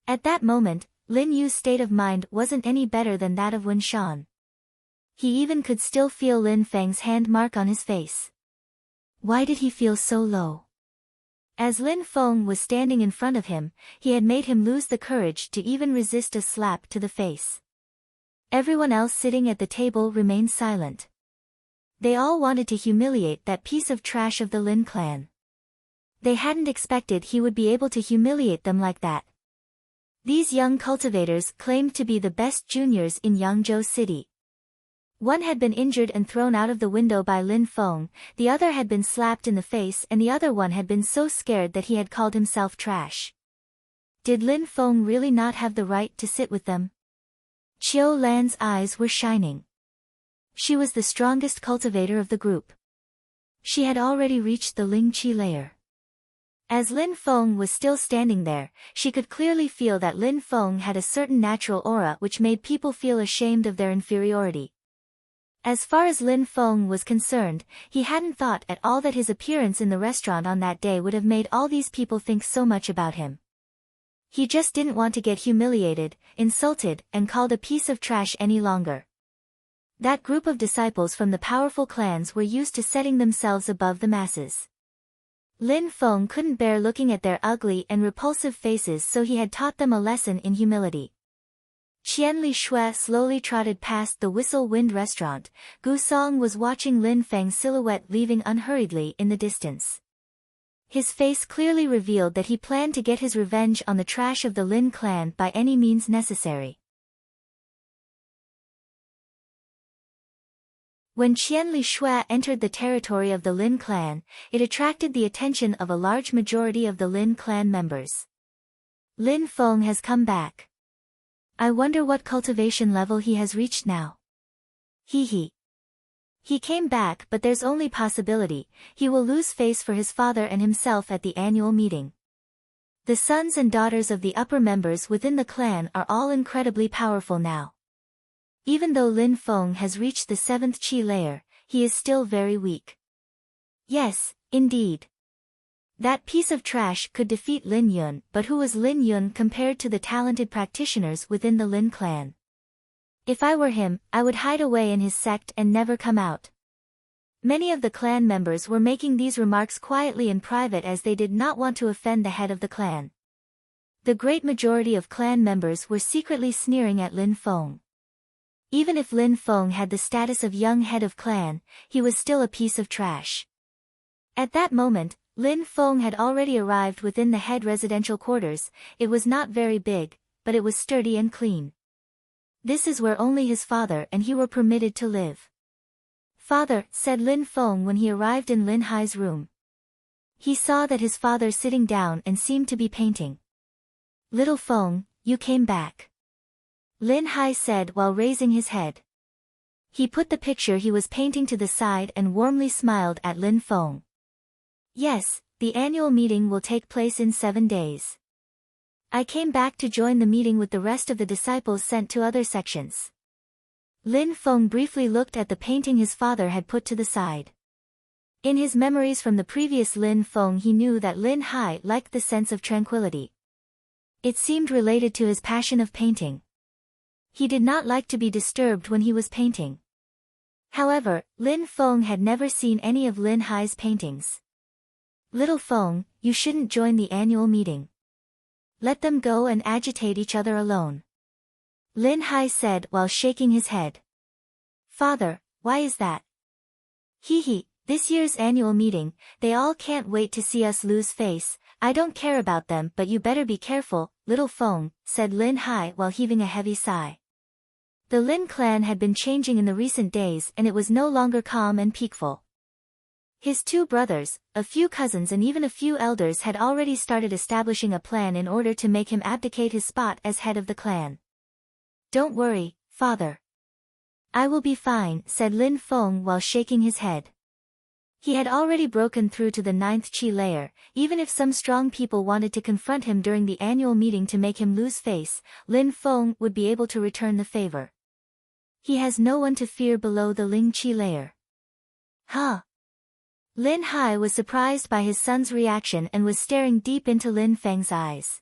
At that moment, Lin Yu's state of mind wasn't any better than that of Wen Shan. He even could still feel Lin Feng's hand mark on his face. Why did he feel so low? As Lin Feng was standing in front of him, he had made him lose the courage to even resist a slap to the face. Everyone else sitting at the table remained silent. They all wanted to humiliate that piece of trash of the Lin clan. They hadn't expected he would be able to humiliate them like that. These young cultivators claimed to be the best juniors in Yangzhou City. One had been injured and thrown out of the window by Lin Feng, the other had been slapped in the face, and the other one had been so scared that he had called himself trash. Did Lin Feng really not have the right to sit with them? Qiu Lan's eyes were shining. She was the strongest cultivator of the group. She had already reached the Ling Qi layer. As Lin Feng was still standing there, she could clearly feel that Lin Feng had a certain natural aura which made people feel ashamed of their inferiority. As far as Lin Feng was concerned, he hadn't thought at all that his appearance in the restaurant on that day would have made all these people think so much about him. He just didn't want to get humiliated, insulted, and called a piece of trash any longer. That group of disciples from the powerful clans were used to setting themselves above the masses. Lin Feng couldn't bear looking at their ugly and repulsive faces, so he had taught them a lesson in humility. Qian Li Shui slowly trotted past the Whistle Wind restaurant. Gu Song was watching Lin Feng's silhouette leaving unhurriedly in the distance. His face clearly revealed that he planned to get his revenge on the trash of the Lin clan by any means necessary. When Qian Li Shui entered the territory of the Lin clan, it attracted the attention of a large majority of the Lin clan members. Lin Feng has come back. I wonder what cultivation level he has reached now. He came back, but there's only possibility, he will lose face for his father and himself at the annual meeting. The sons and daughters of the upper members within the clan are all incredibly powerful now. Even though Lin Feng has reached the 7th Qi layer, he is still very weak. Yes, indeed. That piece of trash could defeat Lin Yun, but who was Lin Yun compared to the talented practitioners within the Lin clan? If I were him, I would hide away in his sect and never come out. Many of the clan members were making these remarks quietly in private as they did not want to offend the head of the clan. The great majority of clan members were secretly sneering at Lin Feng. Even if Lin Feng had the status of young head of clan, he was still a piece of trash. At that moment, Lin Feng had already arrived within the head residential quarters. It was not very big, but it was sturdy and clean. This is where only his father and he were permitted to live. Father, said Lin Feng when he arrived in Lin Hai's room. He saw that his father sitting down and seemed to be painting. Little Feng, you came back. Lin Hai said while raising his head. He put the picture he was painting to the side and warmly smiled at Lin Feng. Yes, the annual meeting will take place in 7 days. I came back to join the meeting with the rest of the disciples sent to other sections. Lin Feng briefly looked at the painting his father had put to the side. In his memories from the previous Lin Feng, he knew that Lin Hai liked the sense of tranquility. It seemed related to his passion of painting. He did not like to be disturbed when he was painting. However, Lin Feng had never seen any of Lin Hai's paintings. Little Feng, you shouldn't join the annual meeting. Let them go and agitate each other alone. Lin Hai said while shaking his head. Father, why is that? This year's annual meeting, they all can't wait to see us lose face. I don't care about them, but you better be careful, little Feng, said Lin Hai while heaving a heavy sigh. The Lin clan had been changing in the recent days and it was no longer calm and peaceful. His 2 brothers, a few cousins and even a few elders had already started establishing a plan in order to make him abdicate his spot as head of the clan. Don't worry, father. I will be fine, said Lin Feng while shaking his head. He had already broken through to the 9th Qi layer. Even if some strong people wanted to confront him during the annual meeting to make him lose face, Lin Feng would be able to return the favor. He has no one to fear below the Ling Qi layer. Huh? Lin Hai was surprised by his son's reaction and was staring deep into Lin Feng's eyes.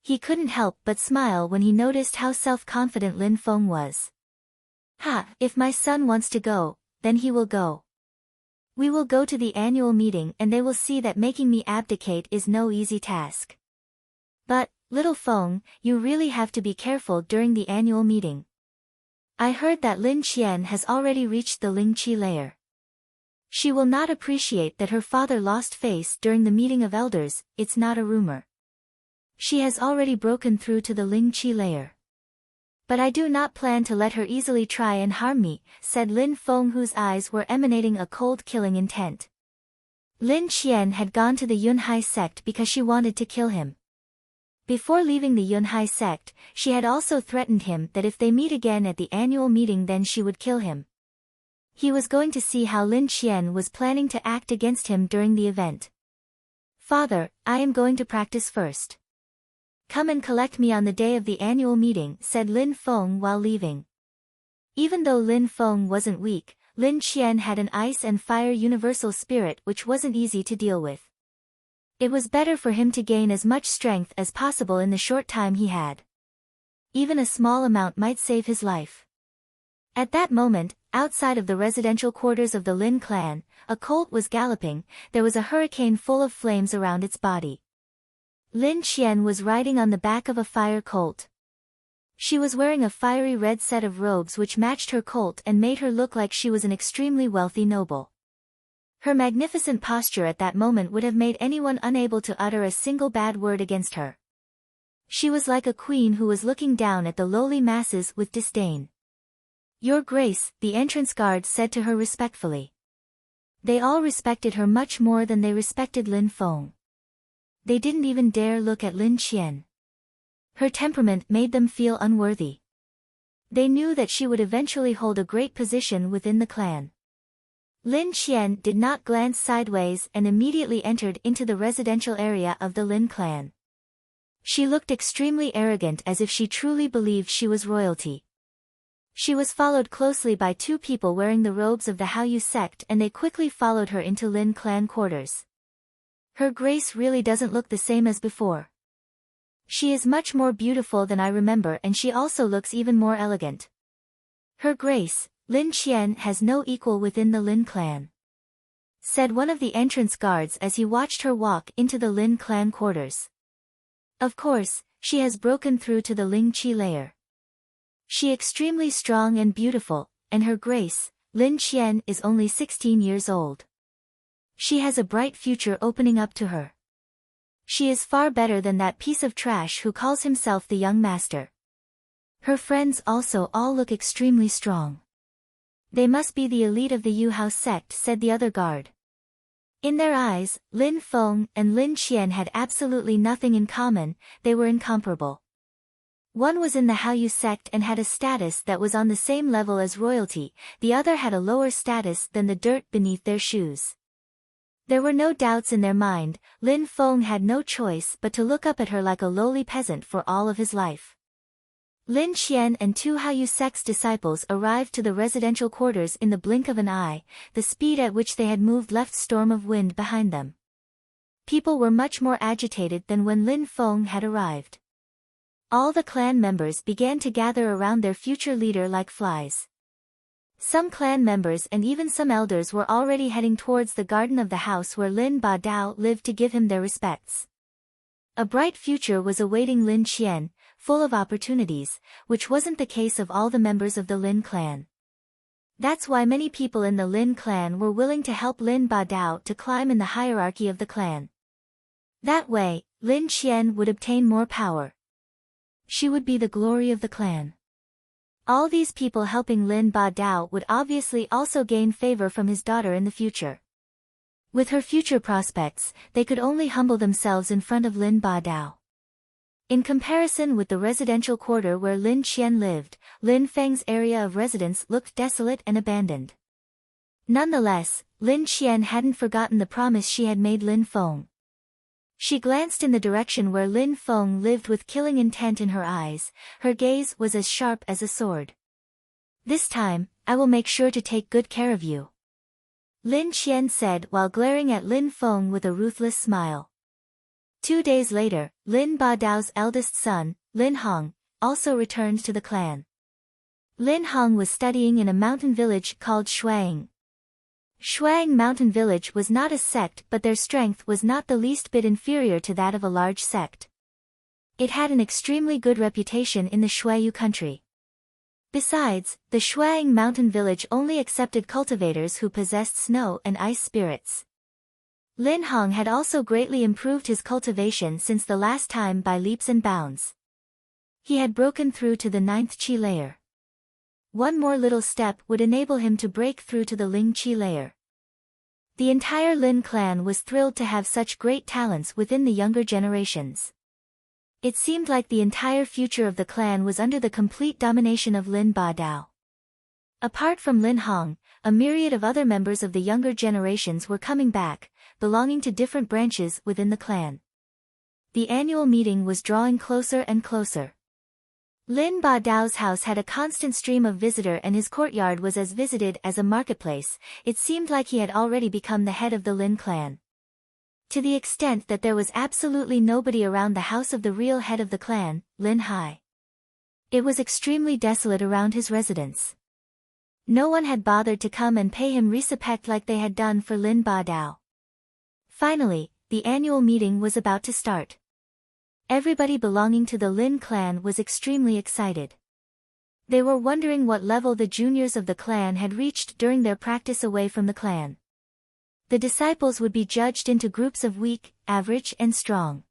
He couldn't help but smile when he noticed how self-confident Lin Feng was. Ha, if my son wants to go, then he will go. We will go to the annual meeting and they will see that making me abdicate is no easy task. But, little Feng, you really have to be careful during the annual meeting. I heard that Lin Qian has already reached the Ling Qi layer. She will not appreciate that her father lost face during the meeting of elders. It's not a rumor. She has already broken through to the Ling Qi layer. But I do not plan to let her easily try and harm me, said Lin Feng, whose eyes were emanating a cold killing intent. Lin Qian had gone to the Yunhai sect because she wanted to kill him. Before leaving the Yunhai sect, she had also threatened him that if they meet again at the annual meeting then she would kill him. He was going to see how Lin Qian was planning to act against him during the event. Father, I am going to practice first. Come and collect me on the day of the annual meeting, said Lin Feng while leaving. Even though Lin Feng wasn't weak, Lin Qian had an ice and fire universal spirit which wasn't easy to deal with. It was better for him to gain as much strength as possible in the short time he had. Even a small amount might save his life. At that moment, outside of the residential quarters of the Lin clan, a colt was galloping. There was a hurricane full of flames around its body. Lin Qian was riding on the back of a fire colt. She was wearing a fiery red set of robes which matched her colt and made her look like she was an extremely wealthy noble. Her magnificent posture at that moment would have made anyone unable to utter a single bad word against her. She was like a queen who was looking down at the lowly masses with disdain. Your Grace, the entrance guard said to her respectfully. They all respected her much more than they respected Lin Feng. They didn't even dare look at Lin Qian. Her temperament made them feel unworthy. They knew that she would eventually hold a great position within the clan. Lin Qian did not glance sideways and immediately entered into the residential area of the Lin clan. She looked extremely arrogant as if she truly believed she was royalty. She was followed closely by two people wearing the robes of the Haoyu sect and they quickly followed her into Lin clan quarters. Her Grace really doesn't look the same as before. She is much more beautiful than I remember and she also looks even more elegant. Her Grace, Lin Qian has no equal within the Lin clan, said one of the entrance guards as he watched her walk into the Lin clan quarters. Of course, she has broken through to the Ling Qi layer. She extremely strong and beautiful, and her Grace, Lin Qian is only 16 years old. She has a bright future opening up to her. She is far better than that piece of trash who calls himself the young master. Her friends also all look extremely strong. They must be the elite of the Yu Hao sect, said the other guard. In their eyes, Lin Feng and Lin Qian had absolutely nothing in common. They were incomparable. One was in the Haoyu sect and had a status that was on the same level as royalty, the other had a lower status than the dirt beneath their shoes. There were no doubts in their mind. Lin Feng had no choice but to look up at her like a lowly peasant for all of his life. Lin Qian and two Haoyu sect's disciples arrived to the residential quarters in the blink of an eye. The speed at which they had moved left storm of wind behind them. People were much more agitated than when Lin Feng had arrived. All the clan members began to gather around their future leader like flies. Some clan members and even some elders were already heading towards the garden of the house where Lin Ba Dao lived to give him their respects. A bright future was awaiting Lin Qian, full of opportunities, which wasn't the case of all the members of the Lin clan. That's why many people in the Lin clan were willing to help Lin Ba Dao to climb in the hierarchy of the clan. That way, Lin Qian would obtain more power. She would be the glory of the clan. All these people helping Lin Ba Dao would obviously also gain favor from his daughter in the future. With her future prospects, they could only humble themselves in front of Lin Ba Dao. In comparison with the residential quarter where Lin Qian lived, Lin Feng's area of residence looked desolate and abandoned. Nonetheless, Lin Qian hadn't forgotten the promise she had made Lin Feng. She glanced in the direction where Lin Feng lived with killing intent in her eyes. Her gaze was as sharp as a sword. "This time, I will make sure to take good care of you," Lin Qian said while glaring at Lin Feng with a ruthless smile. 2 days later, Lin Badao's eldest son, Lin Hong, also returned to the clan. Lin Hong was studying in a mountain village called Shuang. Shuang Mountain Village was not a sect, but their strength was not the least bit inferior to that of a large sect. It had an extremely good reputation in the Shuayu country. Besides, the Shuang Mountain Village only accepted cultivators who possessed snow and ice spirits. Lin Hong had also greatly improved his cultivation since the last time by leaps and bounds. He had broken through to the 9th Qi layer. One more little step would enable him to break through to the Ling Qi layer. The entire Lin clan was thrilled to have such great talents within the younger generations. It seemed like the entire future of the clan was under the complete domination of Lin Badao. Apart from Lin Hong, a myriad of other members of the younger generations were coming back, belonging to different branches within the clan. The annual meeting was drawing closer and closer. Lin Badao's house had a constant stream of visitor and his courtyard was as visited as a marketplace. It seemed like he had already become the head of the Lin clan. To the extent that there was absolutely nobody around the house of the real head of the clan, Lin Hai. It was extremely desolate around his residence. No one had bothered to come and pay him respect like they had done for Lin Badao. Finally, the annual meeting was about to start. Everybody belonging to the Lin clan was extremely excited. They were wondering what level the juniors of the clan had reached during their practice away from the clan. The disciples would be judged into groups of weak, average and strong.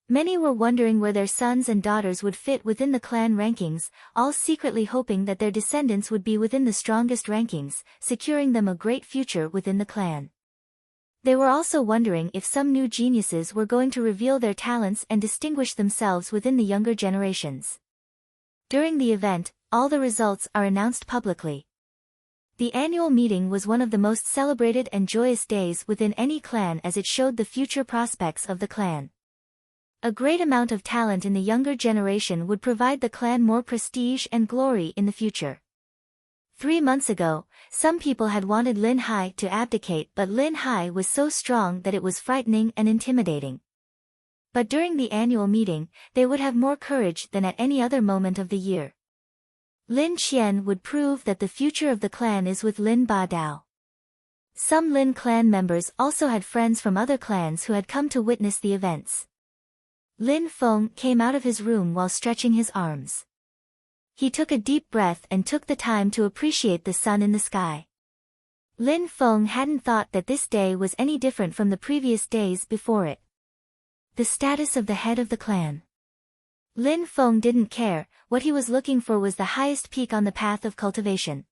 Many were wondering where their sons and daughters would fit within the clan rankings, all secretly hoping that their descendants would be within the strongest rankings, securing them a great future within the clan. They were also wondering if some new geniuses were going to reveal their talents and distinguish themselves within the younger generations. During the event, all the results are announced publicly. The annual meeting was one of the most celebrated and joyous days within any clan as it showed the future prospects of the clan. A great amount of talent in the younger generation would provide the clan more prestige and glory in the future. 3 months ago, some people had wanted Lin Hai to abdicate, but Lin Hai was so strong that it was frightening and intimidating. But during the annual meeting, they would have more courage than at any other moment of the year. Lin Qian would prove that the future of the clan is with Lin Badao. Some Lin clan members also had friends from other clans who had come to witness the events. Lin Feng came out of his room while stretching his arms. He took a deep breath and took the time to appreciate the sun in the sky. Lin Feng hadn't thought that this day was any different from the previous days before it. The status of the head of the clan. Lin Feng didn't care, what he was looking for was the highest peak on the path of cultivation.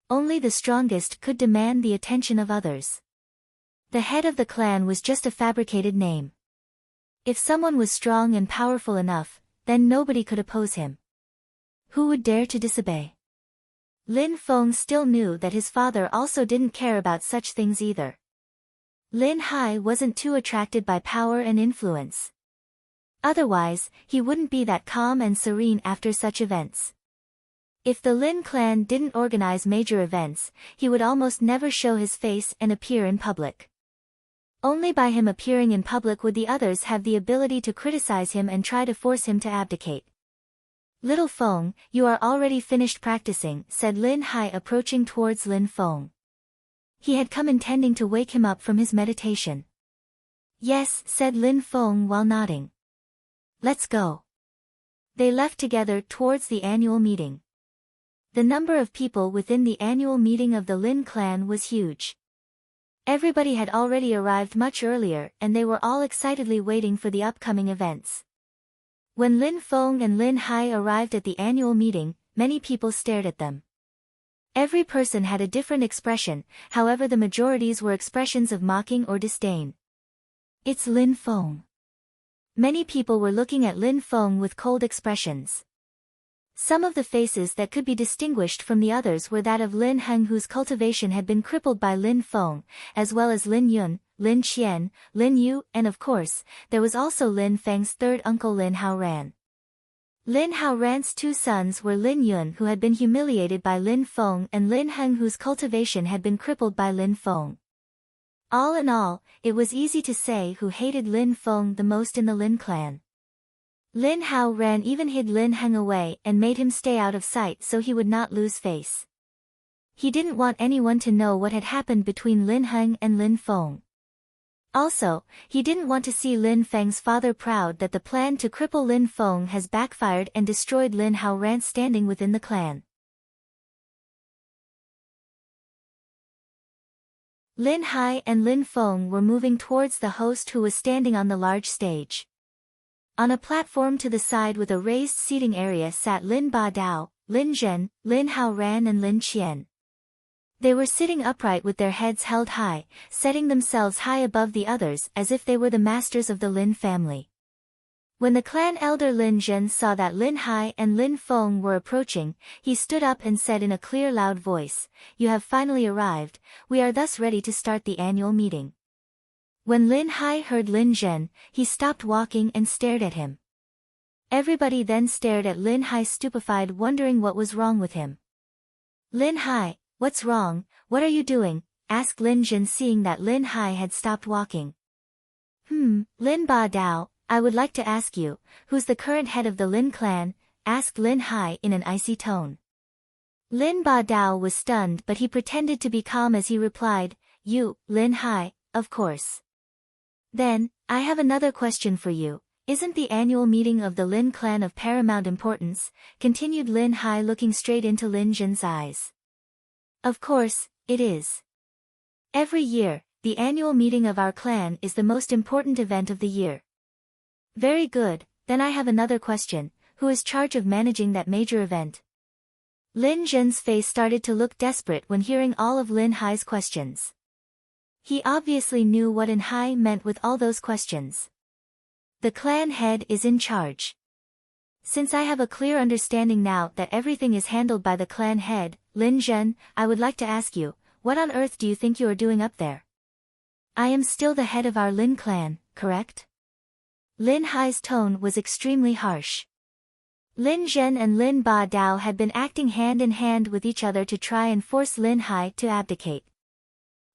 Only the strongest could demand the attention of others. The head of the clan was just a fabricated name. If someone was strong and powerful enough, then nobody could oppose him. Who would dare to disobey? Lin Feng still knew that his father also didn't care about such things either. Lin Hai wasn't too attracted by power and influence. Otherwise, he wouldn't be that calm and serene after such events. If the Lin clan didn't organize major events, he would almost never show his face and appear in public. Only by him appearing in public would the others have the ability to criticize him and try to force him to abdicate. "Little Feng, you are already finished practicing," said Lin Hai approaching towards Lin Feng. He had come intending to wake him up from his meditation. "Yes," said Lin Feng while nodding. "Let's go." They left together towards the annual meeting. The number of people within the annual meeting of the Lin clan was huge. Everybody had already arrived much earlier and they were all excitedly waiting for the upcoming events. When Lin Feng and Lin Hai arrived at the annual meeting, many people stared at them. Every person had a different expression, however the majorities were expressions of mocking or disdain. "It's Lin Feng. Many people were looking at Lin Feng with cold expressions. Some of the faces that could be distinguished from the others were that of Lin Heng, whose cultivation had been crippled by Lin Feng, as well as Lin Yun, Lin Qian, Lin Yu, and of course, there was also Lin Feng's third uncle Lin Haoran. Lin Haoran's two sons were Lin Yun, who had been humiliated by Lin Feng, and Lin Heng, whose cultivation had been crippled by Lin Feng. All in all, it was easy to say who hated Lin Feng the most in the Lin clan. Lin Haoran even hid Lin Heng away and made him stay out of sight so he would not lose face. He didn't want anyone to know what had happened between Lin Heng and Lin Feng. Also, he didn't want to see Lin Feng's father proud that the plan to cripple Lin Feng has backfired and destroyed Lin Haoran's standing within the clan. Lin Hai and Lin Feng were moving towards the host, who was standing on the large stage. On a platform to the side with a raised seating area sat Lin Ba Dao, Lin Zhen, Lin Haoran and Lin Qian. They were sitting upright with their heads held high, setting themselves high above the others as if they were the masters of the Lin family. When the clan elder Lin Zhen saw that Lin Hai and Lin Feng were approaching, he stood up and said in a clear loud voice, "You have finally arrived, we are thus ready to start the annual meeting." When Lin Hai heard Lin Zhen, he stopped walking and stared at him. Everybody then stared at Lin Hai stupefied, wondering what was wrong with him. "Lin Hai, what's wrong, what are you doing?" asked Lin Zhen, seeing that Lin Hai had stopped walking. Lin Ba Dao, I would like to ask you, who's the current head of the Lin clan?" asked Lin Hai in an icy tone. Lin Ba Dao was stunned, but he pretended to be calm as he replied, "You, Lin Hai, of course." "Then, I have another question for you. Isn't the annual meeting of the Lin clan of paramount importance?" continued Lin Hai, looking straight into Lin Zhen's eyes. "Of course, it is. Every year, the annual meeting of our clan is the most important event of the year." "Very good, then I have another question. Who is charge of managing that major event?" Lin Zhen's face started to look desperate when hearing all of Lin Hai's questions. He obviously knew what Lin Hai meant with all those questions. "The clan head is in charge. Since I have a clear understanding now that everything is handled by the clan head, Lin Zhen, I would like to ask you, what on earth do you think you are doing up there?" "I am still the head of our Lin clan, correct?" Lin Hai's tone was extremely harsh. Lin Zhen and Lin Ba Dao had been acting hand in hand with each other to try and force Lin Hai to abdicate.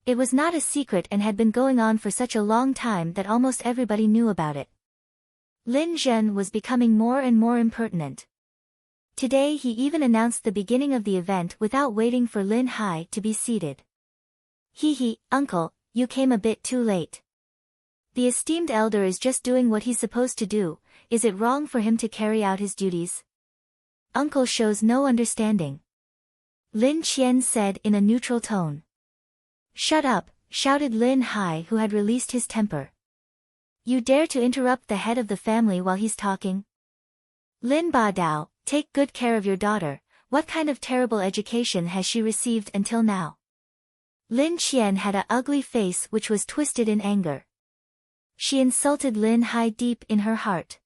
It was not a secret and had been going on for such a long time that almost everybody knew about it. Lin Zhen was becoming more and more impertinent. Today he even announced the beginning of the event without waiting for Lin Hai to be seated. "Hee, uncle, you came a bit too late. The esteemed elder is just doing what he's supposed to do. Is it wrong for him to carry out his duties?" "Uncle shows no understanding," Lin Qian said in a neutral tone. "Shut up," shouted Lin Hai, who had released his temper. "You dare to interrupt the head of the family while he's talking? Lin Ba Dao, take good care of your daughter. What kind of terrible education has she received until now?" Lin Qian had an ugly face which was twisted in anger. She insulted Lin Hai deep in her heart.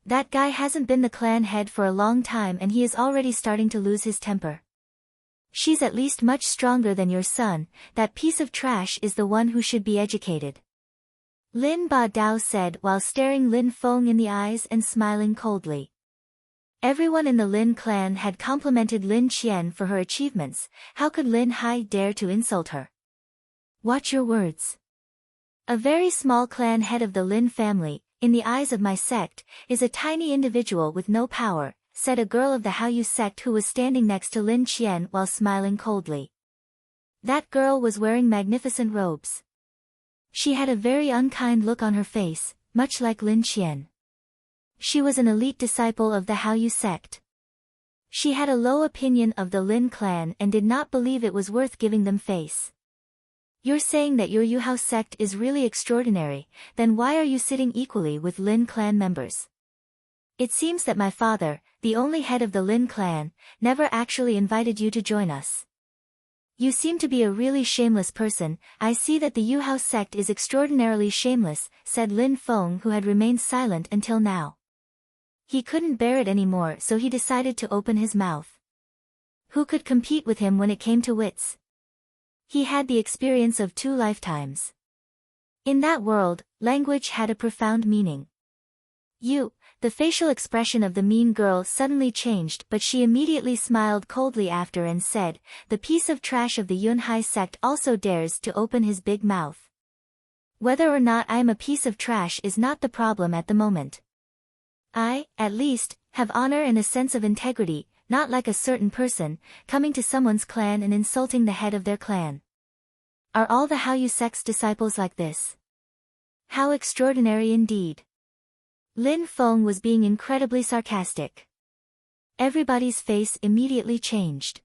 That guy hasn't been the clan head for a long time and he is already starting to lose his temper. "She's at least much stronger than your son. That piece of trash is the one who should be educated," Lin Ba Dao said while staring Lin Feng in the eyes and smiling coldly. Everyone in the Lin clan had complimented Lin Qian for her achievements. How could Lin Hai dare to insult her? "Watch your words. A very small clan head of the Lin family, in the eyes of my sect, is a tiny individual with no power," said a girl of the Haoyu sect who was standing next to Lin Qian while smiling coldly. That girl was wearing magnificent robes. She had a very unkind look on her face, much like Lin Qian. She was an elite disciple of the Haoyu sect. She had a low opinion of the Lin clan and did not believe it was worth giving them face. "You're saying that your Yuhao sect is really extraordinary, then why are you sitting equally with Lin clan members? It seems that my father, the only head of the Lin clan, never actually invited you to join us." You seem to be a really shameless person. I see that the Yu Hao sect is extraordinarily shameless, said Feng, who had remained silent until now. He couldn't bear it anymore, so he decided to open his mouth. Who could compete with him when it came to wits? He had the experience of 2 lifetimes. In that world, language had a profound meaning. The facial expression of the mean girl suddenly changed, but she immediately smiled coldly after and said, the piece of trash of the Yunhai sect also dares to open his big mouth. Whether or not I am a piece of trash is not the problem at the moment. I, at least, have honor and a sense of integrity, not like a certain person, coming to someone's clan and insulting the head of their clan. Are all the Haoyu sect's disciples like this? How extraordinary indeed. Feng was being incredibly sarcastic. Everybody's face immediately changed.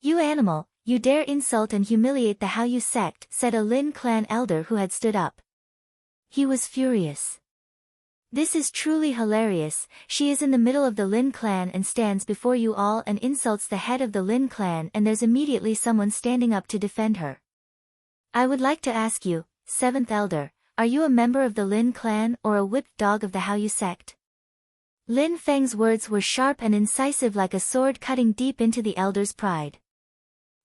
You animal, you dare insult and humiliate the Haoyu sect, said a Lin clan elder who had stood up. He was furious. This is truly hilarious. She is in the middle of the Lin clan and stands before you all and insults the head of the Lin clan, and there's immediately someone standing up to defend her. I would like to ask you, 7th elder, are you a member of the Lin clan or a whipped dog of the Haoyu sect? Lin Feng's words were sharp and incisive like a sword cutting deep into the elder's pride.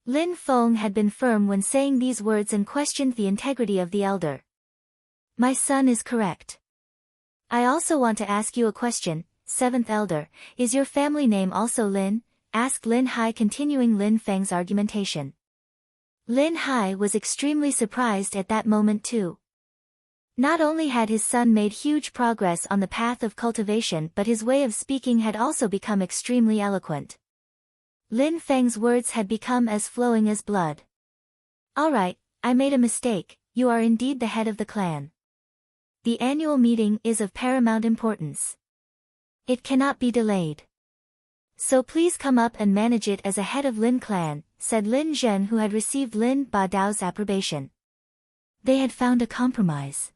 Lin Feng had been firm when saying these words and questioned the integrity of the elder. My son is correct. I also want to ask you a question, 7th elder, is your family name also Lin? Asked Lin Hai, continuing Lin Feng's argumentation. Lin Hai was extremely surprised at that moment too. Not only had his son made huge progress on the path of cultivation, but his way of speaking had also become extremely eloquent. Lin Feng's words had become as flowing as blood. Alright, I made a mistake, you are indeed the head of the clan. The annual meeting is of paramount importance. It cannot be delayed. So please come up and manage it as a head of Lin clan, said Lin Zhen, who had received Lin Ba Dao's approbation. They had found a compromise.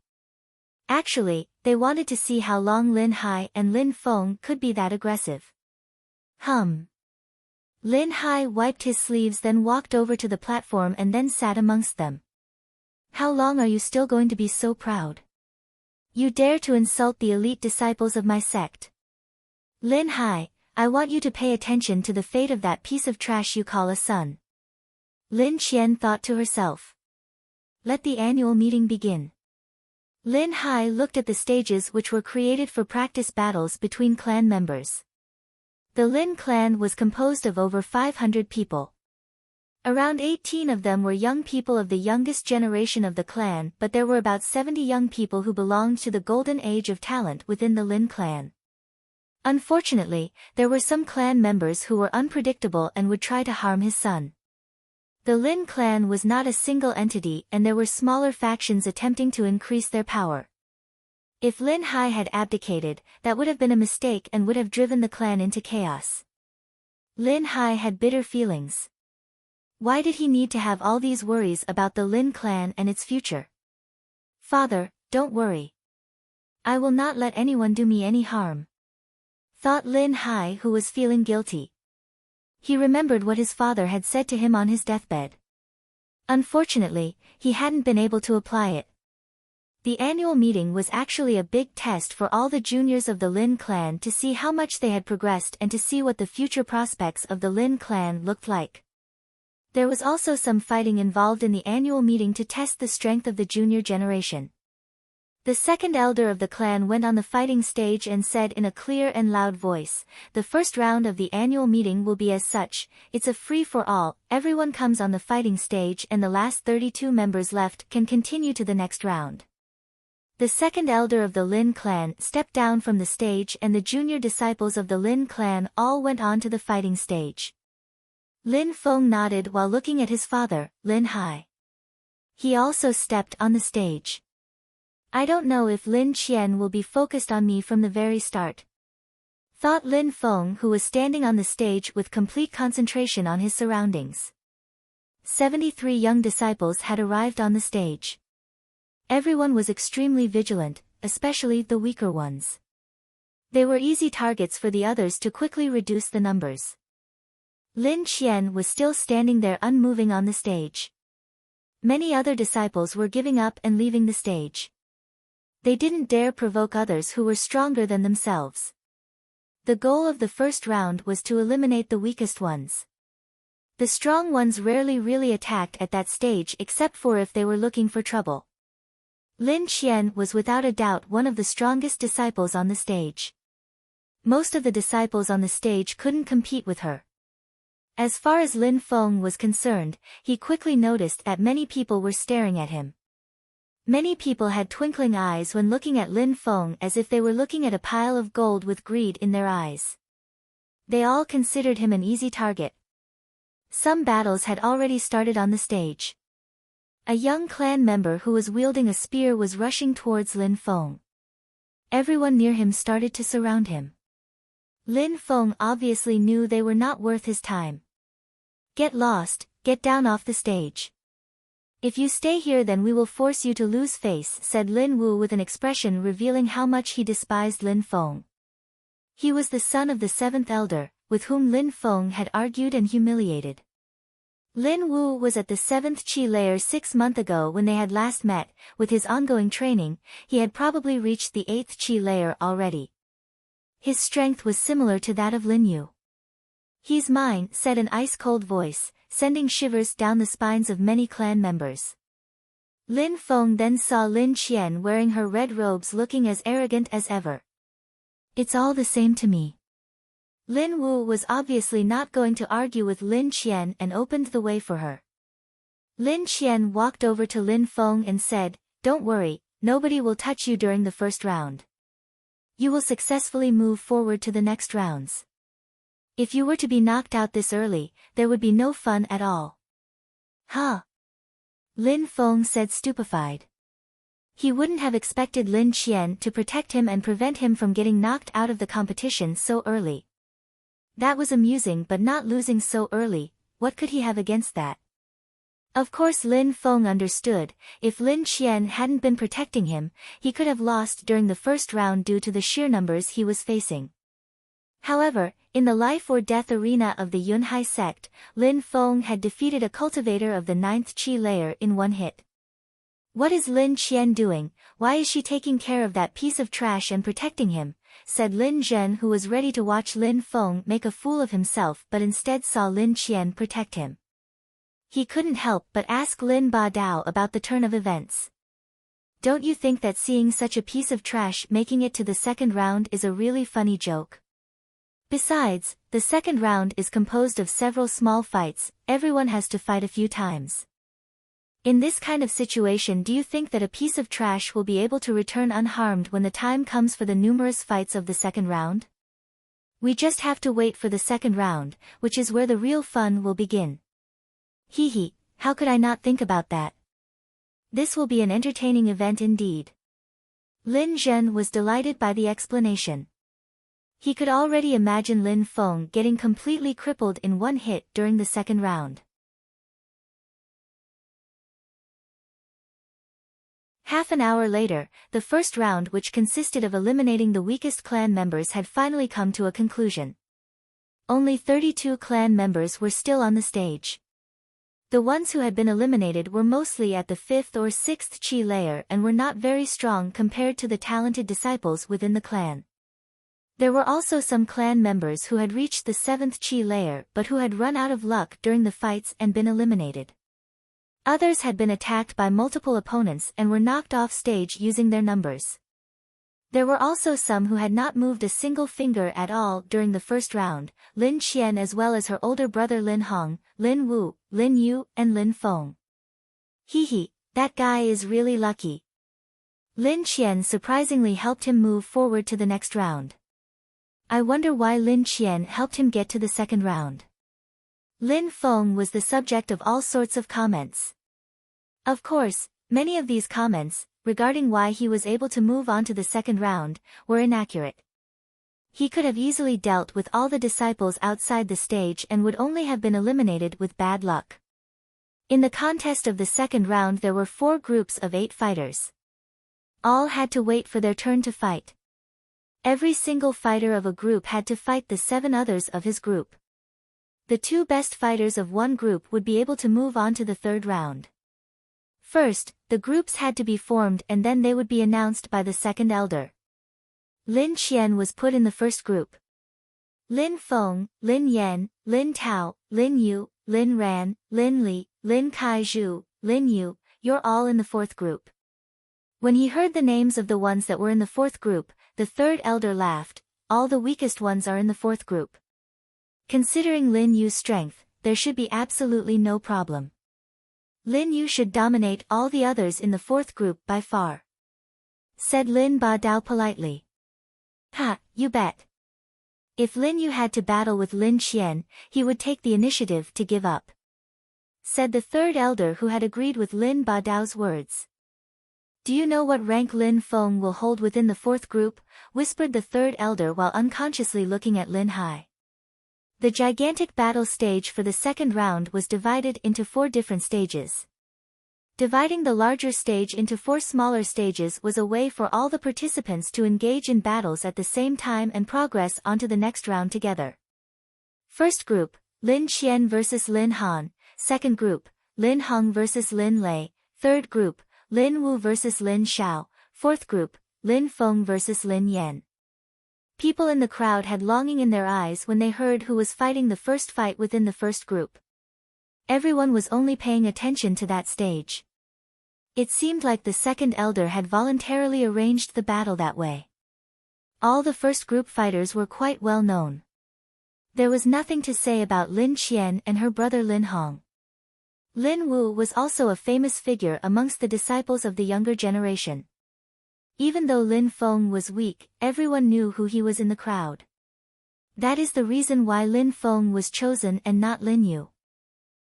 Actually, they wanted to see how long Lin Hai and Lin Feng could be that aggressive. Lin Hai wiped his sleeves, then walked over to the platform and then sat amongst them. How long are you still going to be so proud? You dare to insult the elite disciples of my sect. Lin Hai, I want you to pay attention to the fate of that piece of trash you call a son. Lin Qian thought to herself. Let the annual meeting begin. Lin Hai looked at the stages which were created for practice battles between clan members. The Lin clan was composed of over 500 people. Around 18 of them were young people of the youngest generation of the clan, but there were about 70 young people who belonged to the golden age of talent within the Lin clan. Unfortunately, there were some clan members who were unpredictable and would try to harm his son. The Lin clan was not a single entity, and there were smaller factions attempting to increase their power. If Lin Hai had abdicated, that would have been a mistake and would have driven the clan into chaos. Lin Hai had bitter feelings. Why did he need to have all these worries about the Lin clan and its future? Father, don't worry. I will not let anyone do me any harm, thought Lin Hai, who was feeling guilty. He remembered what his father had said to him on his deathbed. Unfortunately, he hadn't been able to apply it. The annual meeting was actually a big test for all the juniors of the Lin clan to see how much they had progressed and to see what the future prospects of the Lin clan looked like. There was also some fighting involved in the annual meeting to test the strength of the junior generation. The second elder of the clan went on the fighting stage and said in a clear and loud voice, the first round of the annual meeting will be as such, it's a free-for-all, everyone comes on the fighting stage and the last 32 members left can continue to the next round. The second elder of the Lin clan stepped down from the stage and the junior disciples of the Lin clan all went on to the fighting stage. Lin Feng nodded while looking at his father, Lin Hai. He also stepped on the stage. I don't know if Lin Qian will be focused on me from the very start, thought Lin Feng, who was standing on the stage with complete concentration on his surroundings. 73 young disciples had arrived on the stage. Everyone was extremely vigilant, especially the weaker ones. They were easy targets for the others to quickly reduce the numbers. Lin Qian was still standing there unmoving on the stage. Many other disciples were giving up and leaving the stage. They didn't dare provoke others who were stronger than themselves. The goal of the first round was to eliminate the weakest ones. The strong ones rarely really attacked at that stage except for if they were looking for trouble. Lin Qian was without a doubt one of the strongest disciples on the stage. Most of the disciples on the stage couldn't compete with her. As far as Lin Feng was concerned, he quickly noticed that many people were staring at him. Many people had twinkling eyes when looking at Lin Feng as if they were looking at a pile of gold with greed in their eyes. They all considered him an easy target. Some battles had already started on the stage. A young clan member who was wielding a spear was rushing towards Lin Feng. Everyone near him started to surround him. Lin Feng obviously knew they were not worth his time. "Get lost, get down off the stage. If you stay here then we will force you to lose face," said Lin Wu with an expression revealing how much he despised Lin Feng. He was the son of the seventh elder, with whom Lin Feng had argued and humiliated. Lin Wu was at the 7th Qi layer 6 months ago when they had last met. With his ongoing training, he had probably reached the 8th Qi layer already. His strength was similar to that of Lin Yu. "He's mine," said an ice-cold voice, sending shivers down the spines of many clan members. Lin Feng then saw Lin Qian wearing her red robes looking as arrogant as ever. "It's all the same to me." Lin Wu was obviously not going to argue with Lin Qian and opened the way for her. Lin Qian walked over to Lin Feng and said, "Don't worry, nobody will touch you during the first round. You will successfully move forward to the next rounds. If you were to be knocked out this early, there would be no fun at all." "Huh?" Lin Feng said stupefied. He wouldn't have expected Lin Qian to protect him and prevent him from getting knocked out of the competition so early. That was amusing, but not losing so early, what could he have against that? Of course Lin Feng understood, if Lin Qian hadn't been protecting him, he could have lost during the first round due to the sheer numbers he was facing. However, in the life or death arena of the Yunhai sect, Lin Feng had defeated a cultivator of the 9th Qi layer in one hit. "What is Lin Qian doing? Why is she taking care of that piece of trash and protecting him?" said Lin Zhen, who was ready to watch Lin Feng make a fool of himself but instead saw Lin Qian protect him. He couldn't help but ask Lin Ba Dao about the turn of events. "Don't you think that seeing such a piece of trash making it to the second round is a really funny joke? Besides, the second round is composed of several small fights, everyone has to fight a few times. In this kind of situation, do you think that a piece of trash will be able to return unharmed when the time comes for the numerous fights of the second round? We just have to wait for the second round, which is where the real fun will begin." "Hee, how could I not think about that? This will be an entertaining event indeed." Lin Zhen was delighted by the explanation. He could already imagine Lin Feng getting completely crippled in one hit during the second round. Half an hour later, the first round, which consisted of eliminating the weakest clan members, had finally come to a conclusion. Only 32 clan members were still on the stage. The ones who had been eliminated were mostly at the 5th or 6th Qi layer and were not very strong compared to the talented disciples within the clan. There were also some clan members who had reached the 7th Qi layer but who had run out of luck during the fights and been eliminated. Others had been attacked by multiple opponents and were knocked off stage using their numbers. There were also some who had not moved a single finger at all during the first round, Lin Qian as well as her older brother Lin Hong, Lin Wu, Lin Yu, and Lin Feng. "Hee, that guy is really lucky." Lin Qian surprisingly helped him move forward to the next round. "I wonder why Lin Qian helped him get to the second round." Lin Feng was the subject of all sorts of comments. Of course, many of these comments, regarding why he was able to move on to the second round, were inaccurate. He could have easily dealt with all the disciples outside the stage and would only have been eliminated with bad luck. In the contest of the second round there were 4 groups of 8 fighters. All had to wait for their turn to fight. Every single fighter of a group had to fight the 7 others of his group. The two best fighters of one group would be able to move on to the third round. First, the groups had to be formed and then they would be announced by the second elder. Lin Qian was put in the first group. Lin Feng, Lin Yan, Lin Tao, Lin Yu, Lin Ran, Lin Li, Lin Kai Zhu, Lin Yu, you're all in the fourth group. When he heard the names of the ones that were in the fourth group, the third elder laughed. All the weakest ones are in the fourth group. Considering Lin Yu's strength, there should be absolutely no problem. Lin Yu should dominate all the others in the fourth group by far. Said Lin Ba Dao politely. Ha, you bet. If Lin Yu had to battle with Lin Qian, he would take the initiative to give up. Said the third elder who had agreed with Lin Ba Dao's words. Do you know what rank Lin Feng will hold within the fourth group? Whispered the third elder while unconsciously looking at Lin Hai. The gigantic battle stage for the second round was divided into 4 different stages. Dividing the larger stage into 4 smaller stages was a way for all the participants to engage in battles at the same time and progress onto the next round together. First group, Lin Qian vs Lin Han. Second group, Lin Hong vs Lin Lei. Third group, Lin Wu vs Lin Xiao. Fourth group, Lin Feng vs Lin Yan. People in the crowd had longing in their eyes when they heard who was fighting the first fight within the first group. Everyone was only paying attention to that stage. It seemed like the second elder had voluntarily arranged the battle that way. All the first group fighters were quite well known. There was nothing to say about Lin Qian and her brother Lin Hong. Lin Wu was also a famous figure amongst the disciples of the younger generation. Even though Lin Feng was weak, everyone knew who he was in the crowd. That is the reason why Lin Feng was chosen and not Lin Yu.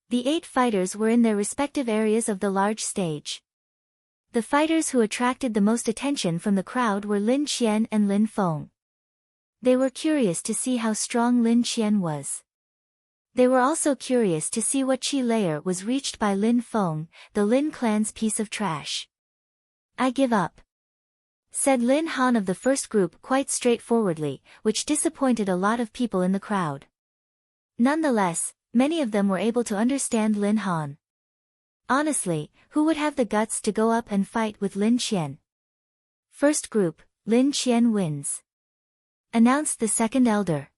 The 8 fighters were in their respective areas of the large stage. The fighters who attracted the most attention from the crowd were Lin Qian and Lin Feng. They were curious to see how strong Lin Qian was. They were also curious to see what chi layer was reached by Lin Feng, the Lin clan's piece of trash. I give up. Said Lin Han of the first group quite straightforwardly, which disappointed a lot of people in the crowd. Nonetheless, many of them were able to understand Lin Han. Honestly, who would have the guts to go up and fight with Lin Qian? First group, Lin Qian wins. Announced the second elder.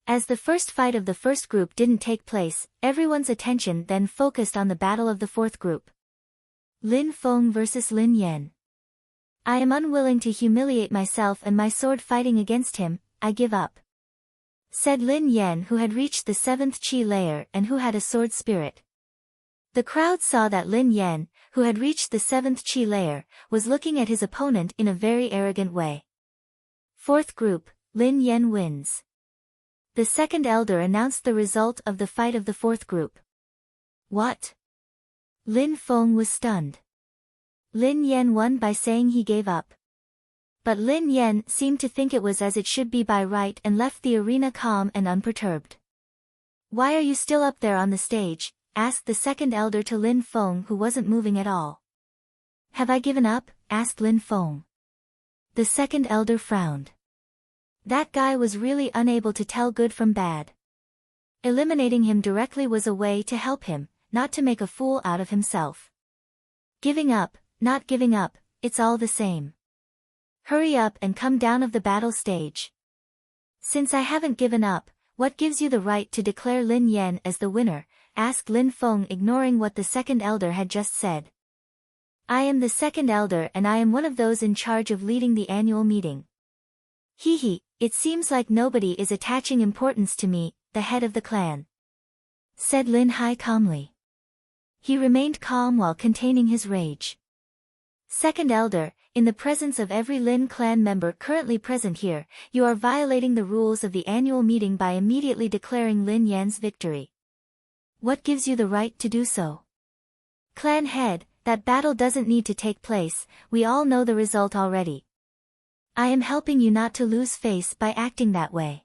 As the first fight of the first group didn't take place, everyone's attention then focused on the battle of the fourth group. Lin Feng vs Lin Yan. I am unwilling to humiliate myself and my sword fighting against him, I give up. Said Lin Yan who had reached the 7th chi layer and who had a sword spirit. The crowd saw that Lin Yan, who had reached the 7th chi layer, was looking at his opponent in a very arrogant way. Fourth group, Lin Yan wins. The second elder announced the result of the fight of the fourth group. What? Lin Feng was stunned. Lin Yan won by saying he gave up. But Lin Yan seemed to think it was as it should be by right and left the arena calm and unperturbed. Why are you still up there on the stage? Asked the second elder to Lin Feng who wasn't moving at all. Have I given up? Asked Lin Feng. The second elder frowned. That guy was really unable to tell good from bad. Eliminating him directly was a way to help him, not to make a fool out of himself. Giving up, not giving up, it's all the same. Hurry up and come down of the battle stage. Since I haven't given up, what gives you the right to declare Lin Yan as the winner? Asked Lin Feng ignoring what the second elder had just said. I am the second elder and I am one of those in charge of leading the annual meeting. Hee, it seems like nobody is attaching importance to me, the head of the clan. Said Lin Hai calmly. He remained calm while containing his rage. Second elder, in the presence of every Lin clan member currently present here, you are violating the rules of the annual meeting by immediately declaring Lin Yan's victory. What gives you the right to do so? Clan head, that battle doesn't need to take place, we all know the result already. I am helping you not to lose face by acting that way.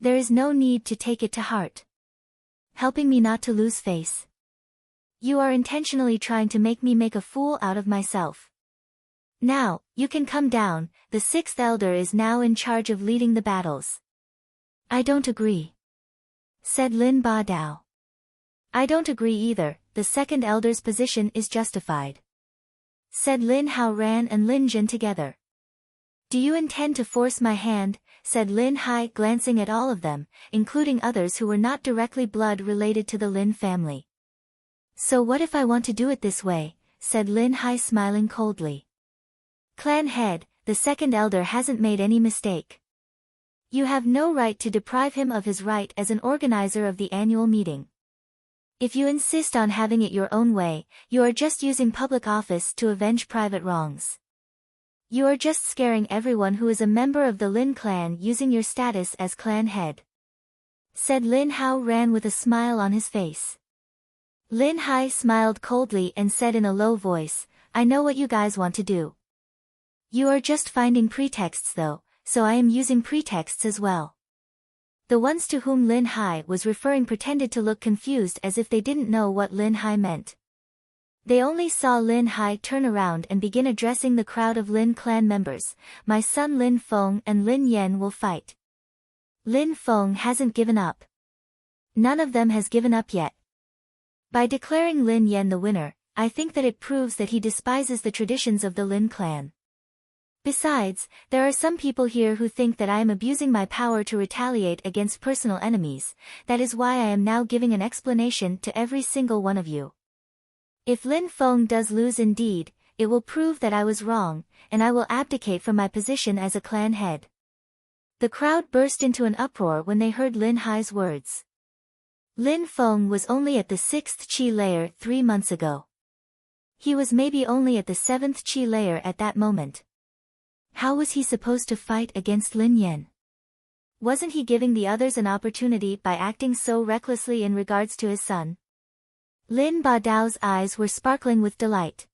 There is no need to take it to heart. Helping me not to lose face. You are intentionally trying to make me make a fool out of myself. Now, you can come down, the sixth elder is now in charge of leading the battles. I don't agree. said Lin Ba Dao. I don't agree either, the second elder's position is justified, said Lin Hao Ran and Lin Zhen together. Do you intend to force my hand, said Lin Hai glancing at all of them, including others who were not directly blood related to the Lin family. So what if I want to do it this way, said Lin Hai smiling coldly. Clan head, the second elder hasn't made any mistake. You have no right to deprive him of his right as an organizer of the annual meeting. If you insist on having it your own way, you are just using public office to avenge private wrongs. You are just scaring everyone who is a member of the Lin clan using your status as clan head, said Lin Hao Ran with a smile on his face. Lin Hai smiled coldly and said in a low voice, I know what you guys want to do. You are just finding pretexts though, so I am using pretexts as well. The ones to whom Lin Hai was referring pretended to look confused as if they didn't know what Lin Hai meant. They only saw Lin Hai turn around and begin addressing the crowd of Lin clan members. My son Lin Feng and Lin Yan will fight. Lin Feng hasn't given up. None of them has given up yet. By declaring Lin Yan the winner, I think that it proves that he despises the traditions of the Lin clan. Besides, there are some people here who think that I am abusing my power to retaliate against personal enemies. That is why I am now giving an explanation to every single one of you. If Lin Feng does lose indeed, it will prove that I was wrong, and I will abdicate from my position as a clan head. The crowd burst into an uproar when they heard Lin Hai's words. Lin Feng was only at the 6th Qi layer 3 months ago. He was maybe only at the 7th Qi layer at that moment. How was he supposed to fight against Lin Yan? Wasn't he giving the others an opportunity by acting so recklessly in regards to his son? Lin Ba Dao's eyes were sparkling with delight.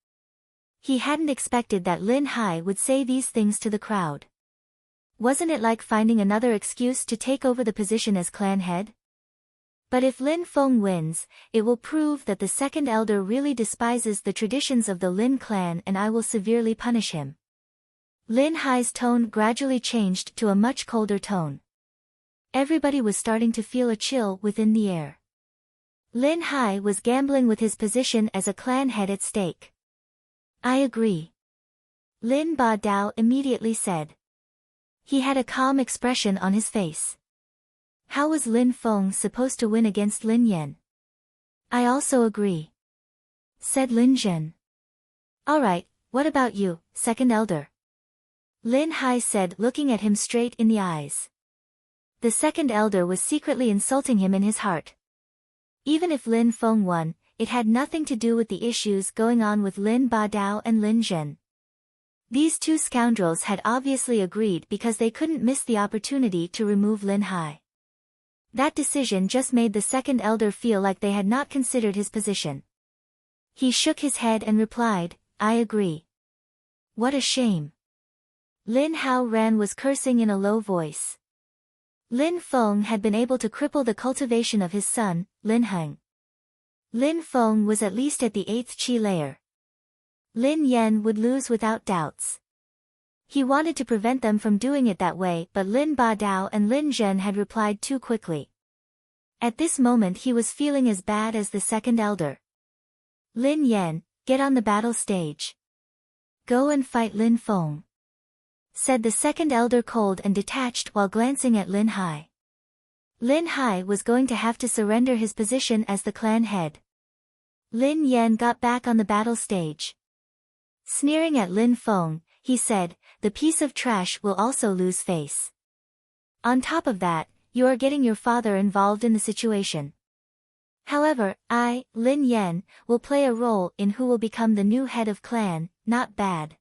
He hadn't expected that Lin Hai would say these things to the crowd. Wasn't it like finding another excuse to take over the position as clan head? But if Lin Feng wins, it will prove that the second elder really despises the traditions of the Lin clan and I will severely punish him. Lin Hai's tone gradually changed to a much colder tone. Everybody was starting to feel a chill within the air. Lin Hai was gambling with his position as a clan head at stake. I agree, Lin Ba Dao immediately said. He had a calm expression on his face. How was Lin Feng supposed to win against Lin Yan? I also agree, said Lin Zhen. Alright, what about you, second elder? Lin Hai said, looking at him straight in the eyes. The second elder was secretly insulting him in his heart. Even if Lin Feng won, it had nothing to do with the issues going on with Lin Ba Dao and Lin Zhen. These two scoundrels had obviously agreed because they couldn't miss the opportunity to remove Lin Hai. That decision just made the second elder feel like they had not considered his position. He shook his head and replied, I agree. What a shame. Lin Hao Ran was cursing in a low voice. Lin Feng had been able to cripple the cultivation of his son, Lin Heng. Lin Feng was at least at the 8th Qi layer. Lin Yan would lose without doubts. He wanted to prevent them from doing it that way, but Lin Ba Dao and Lin Zhen had replied too quickly. At this moment he was feeling as bad as the second elder. Lin Yan, get on the battle stage. Go and fight Lin Feng, said the second elder cold and detached while glancing at Lin Hai. Lin Hai was going to have to surrender his position as the clan head. Lin Yan got back on the battle stage. Sneering at Lin Feng, he said, the piece of trash will also lose face. On top of that, you are getting your father involved in the situation. However, I, Lin Yan, will play a role in who will become the new head of clan, not bad.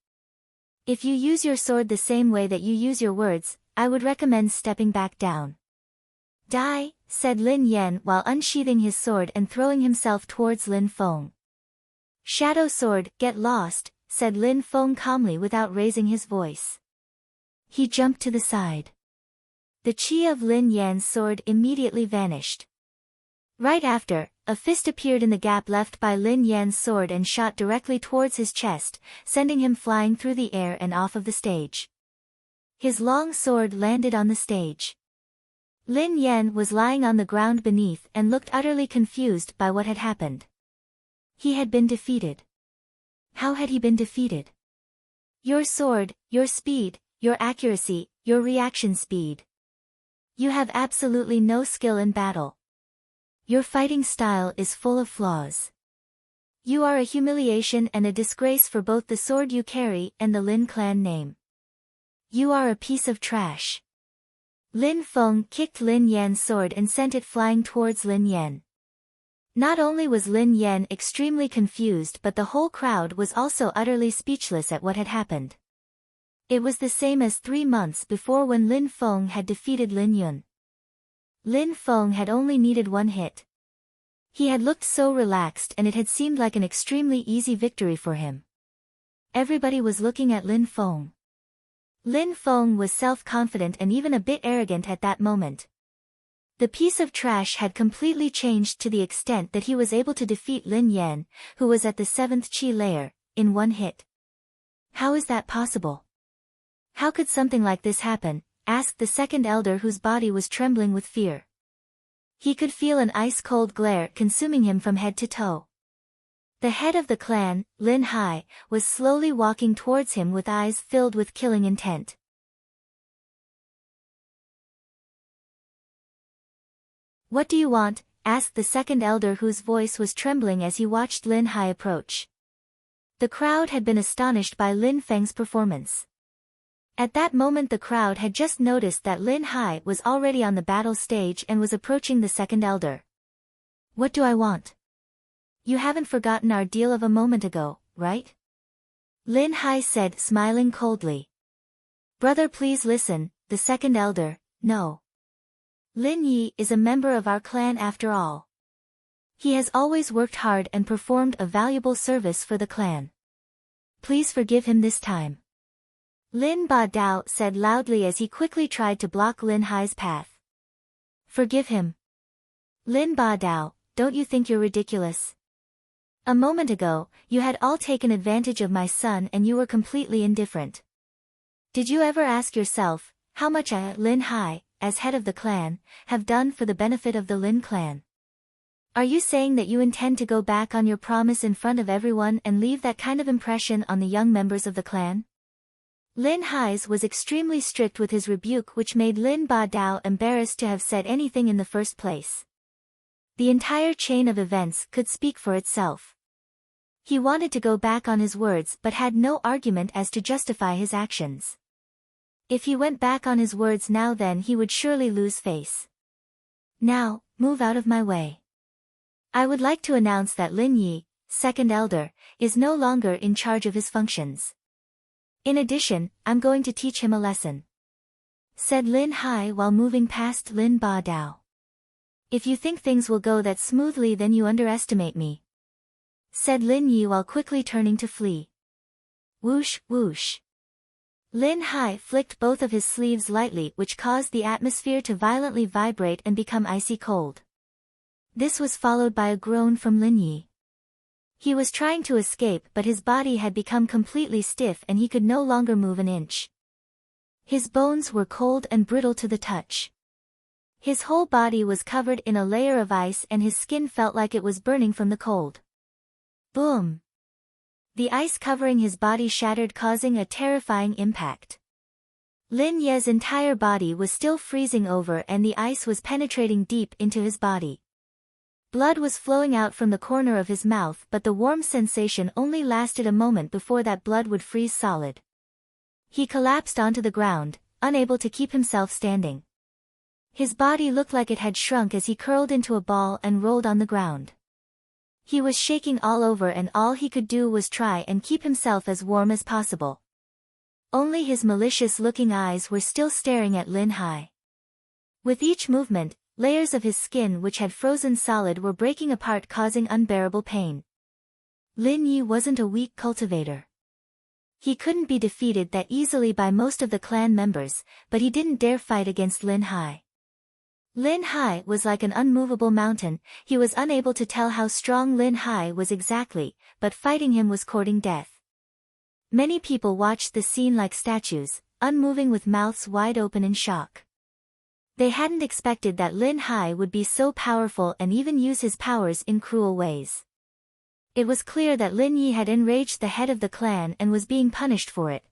If you use your sword the same way that you use your words, I would recommend stepping back down. Die, said Lin Yan while unsheathing his sword and throwing himself towards Lin Feng. Shadow sword, get lost, said Lin Feng calmly without raising his voice. He jumped to the side. The chi of Lin Yan's sword immediately vanished. Right after, a fist appeared in the gap left by Lin Yan's sword and shot directly towards his chest, sending him flying through the air and off of the stage. His long sword landed on the stage. Lin Yan was lying on the ground beneath and looked utterly confused by what had happened. He had been defeated. How had he been defeated? Your sword, your speed, your accuracy, your reaction speed. You have absolutely no skill in battle. Your fighting style is full of flaws. You are a humiliation and a disgrace for both the sword you carry and the Lin clan name. You are a piece of trash. Lin Feng kicked Lin Yan's sword and sent it flying towards Lin Yan. Not only was Lin Yan extremely confused, but the whole crowd was also utterly speechless at what had happened. It was the same as 3 months before when Lin Feng had defeated Lin Yun. Lin Feng had only needed 1 hit. He had looked so relaxed and it had seemed like an extremely easy victory for him. Everybody was looking at Lin Feng. Lin Feng was self-confident and even a bit arrogant at that moment. The piece of trash had completely changed to the extent that he was able to defeat Lin Yan, who was at the 7th Qi layer, in 1 hit. How is that possible? How could something like this happen? Asked the second elder, whose body was trembling with fear. He could feel an ice-cold glare consuming him from head to toe. The head of the clan, Lin Hai, was slowly walking towards him with eyes filled with killing intent. What do you want? Asked the second elder, whose voice was trembling as he watched Lin Hai approach. The crowd had been astonished by Lin Feng's performance. At that moment the crowd had just noticed that Lin Hai was already on the battle stage and was approaching the second elder. What do I want? You haven't forgotten our deal of a moment ago, right? Lin Hai said, smiling coldly. Brother, please listen, the second elder. No. Lin Yi is a member of our clan after all. He has always worked hard and performed a valuable service for the clan. Please forgive him this time. Lin Ba Dao said loudly as he quickly tried to block Lin Hai's path. Forgive him. Lin Ba Dao, don't you think you're ridiculous? A moment ago, you had all taken advantage of my son and you were completely indifferent. Did you ever ask yourself, how much I, Lin Hai, as head of the clan, have done for the benefit of the Lin clan? Are you saying that you intend to go back on your promise in front of everyone and leave that kind of impression on the young members of the clan? Lin Hai's was extremely strict with his rebuke, which made Lin Ba Dao embarrassed to have said anything in the first place. The entire chain of events could speak for itself. He wanted to go back on his words but had no argument as to justify his actions. If he went back on his words now, then he would surely lose face. Now, move out of my way. I would like to announce that Lin Yi, second elder, is no longer in charge of his functions. In addition, I'm going to teach him a lesson, said Lin Hai while moving past Lin Ba Dao. If you think things will go that smoothly, then you underestimate me, said Lin Yi while quickly turning to flee. Whoosh, whoosh. Lin Hai flicked both of his sleeves lightly, which caused the atmosphere to violently vibrate and become icy cold. This was followed by a groan from Lin Yi. He was trying to escape, but his body had become completely stiff and he could no longer move an inch. His bones were cold and brittle to the touch. His whole body was covered in a layer of ice and his skin felt like it was burning from the cold. Boom! The ice covering his body shattered, causing a terrifying impact. Lin Ye's entire body was still freezing over and the ice was penetrating deep into his body. Blood was flowing out from the corner of his mouth, but the warm sensation only lasted a moment before that blood would freeze solid. He collapsed onto the ground, unable to keep himself standing. His body looked like it had shrunk as he curled into a ball and rolled on the ground. He was shaking all over and all he could do was try and keep himself as warm as possible. Only his malicious-looking eyes were still staring at Lin Hai. With each movement, layers of his skin which had frozen solid were breaking apart, causing unbearable pain. Lin Yi wasn't a weak cultivator. He couldn't be defeated that easily by most of the clan members, but he didn't dare fight against Lin Hai. Lin Hai was like an unmovable mountain. He was unable to tell how strong Lin Hai was exactly, but fighting him was courting death. Many people watched the scene like statues, unmoving with mouths wide open in shock. They hadn't expected that Lin Hai would be so powerful and even use his powers in cruel ways. It was clear that Lin Yi had enraged the head of the clan and was being punished for it.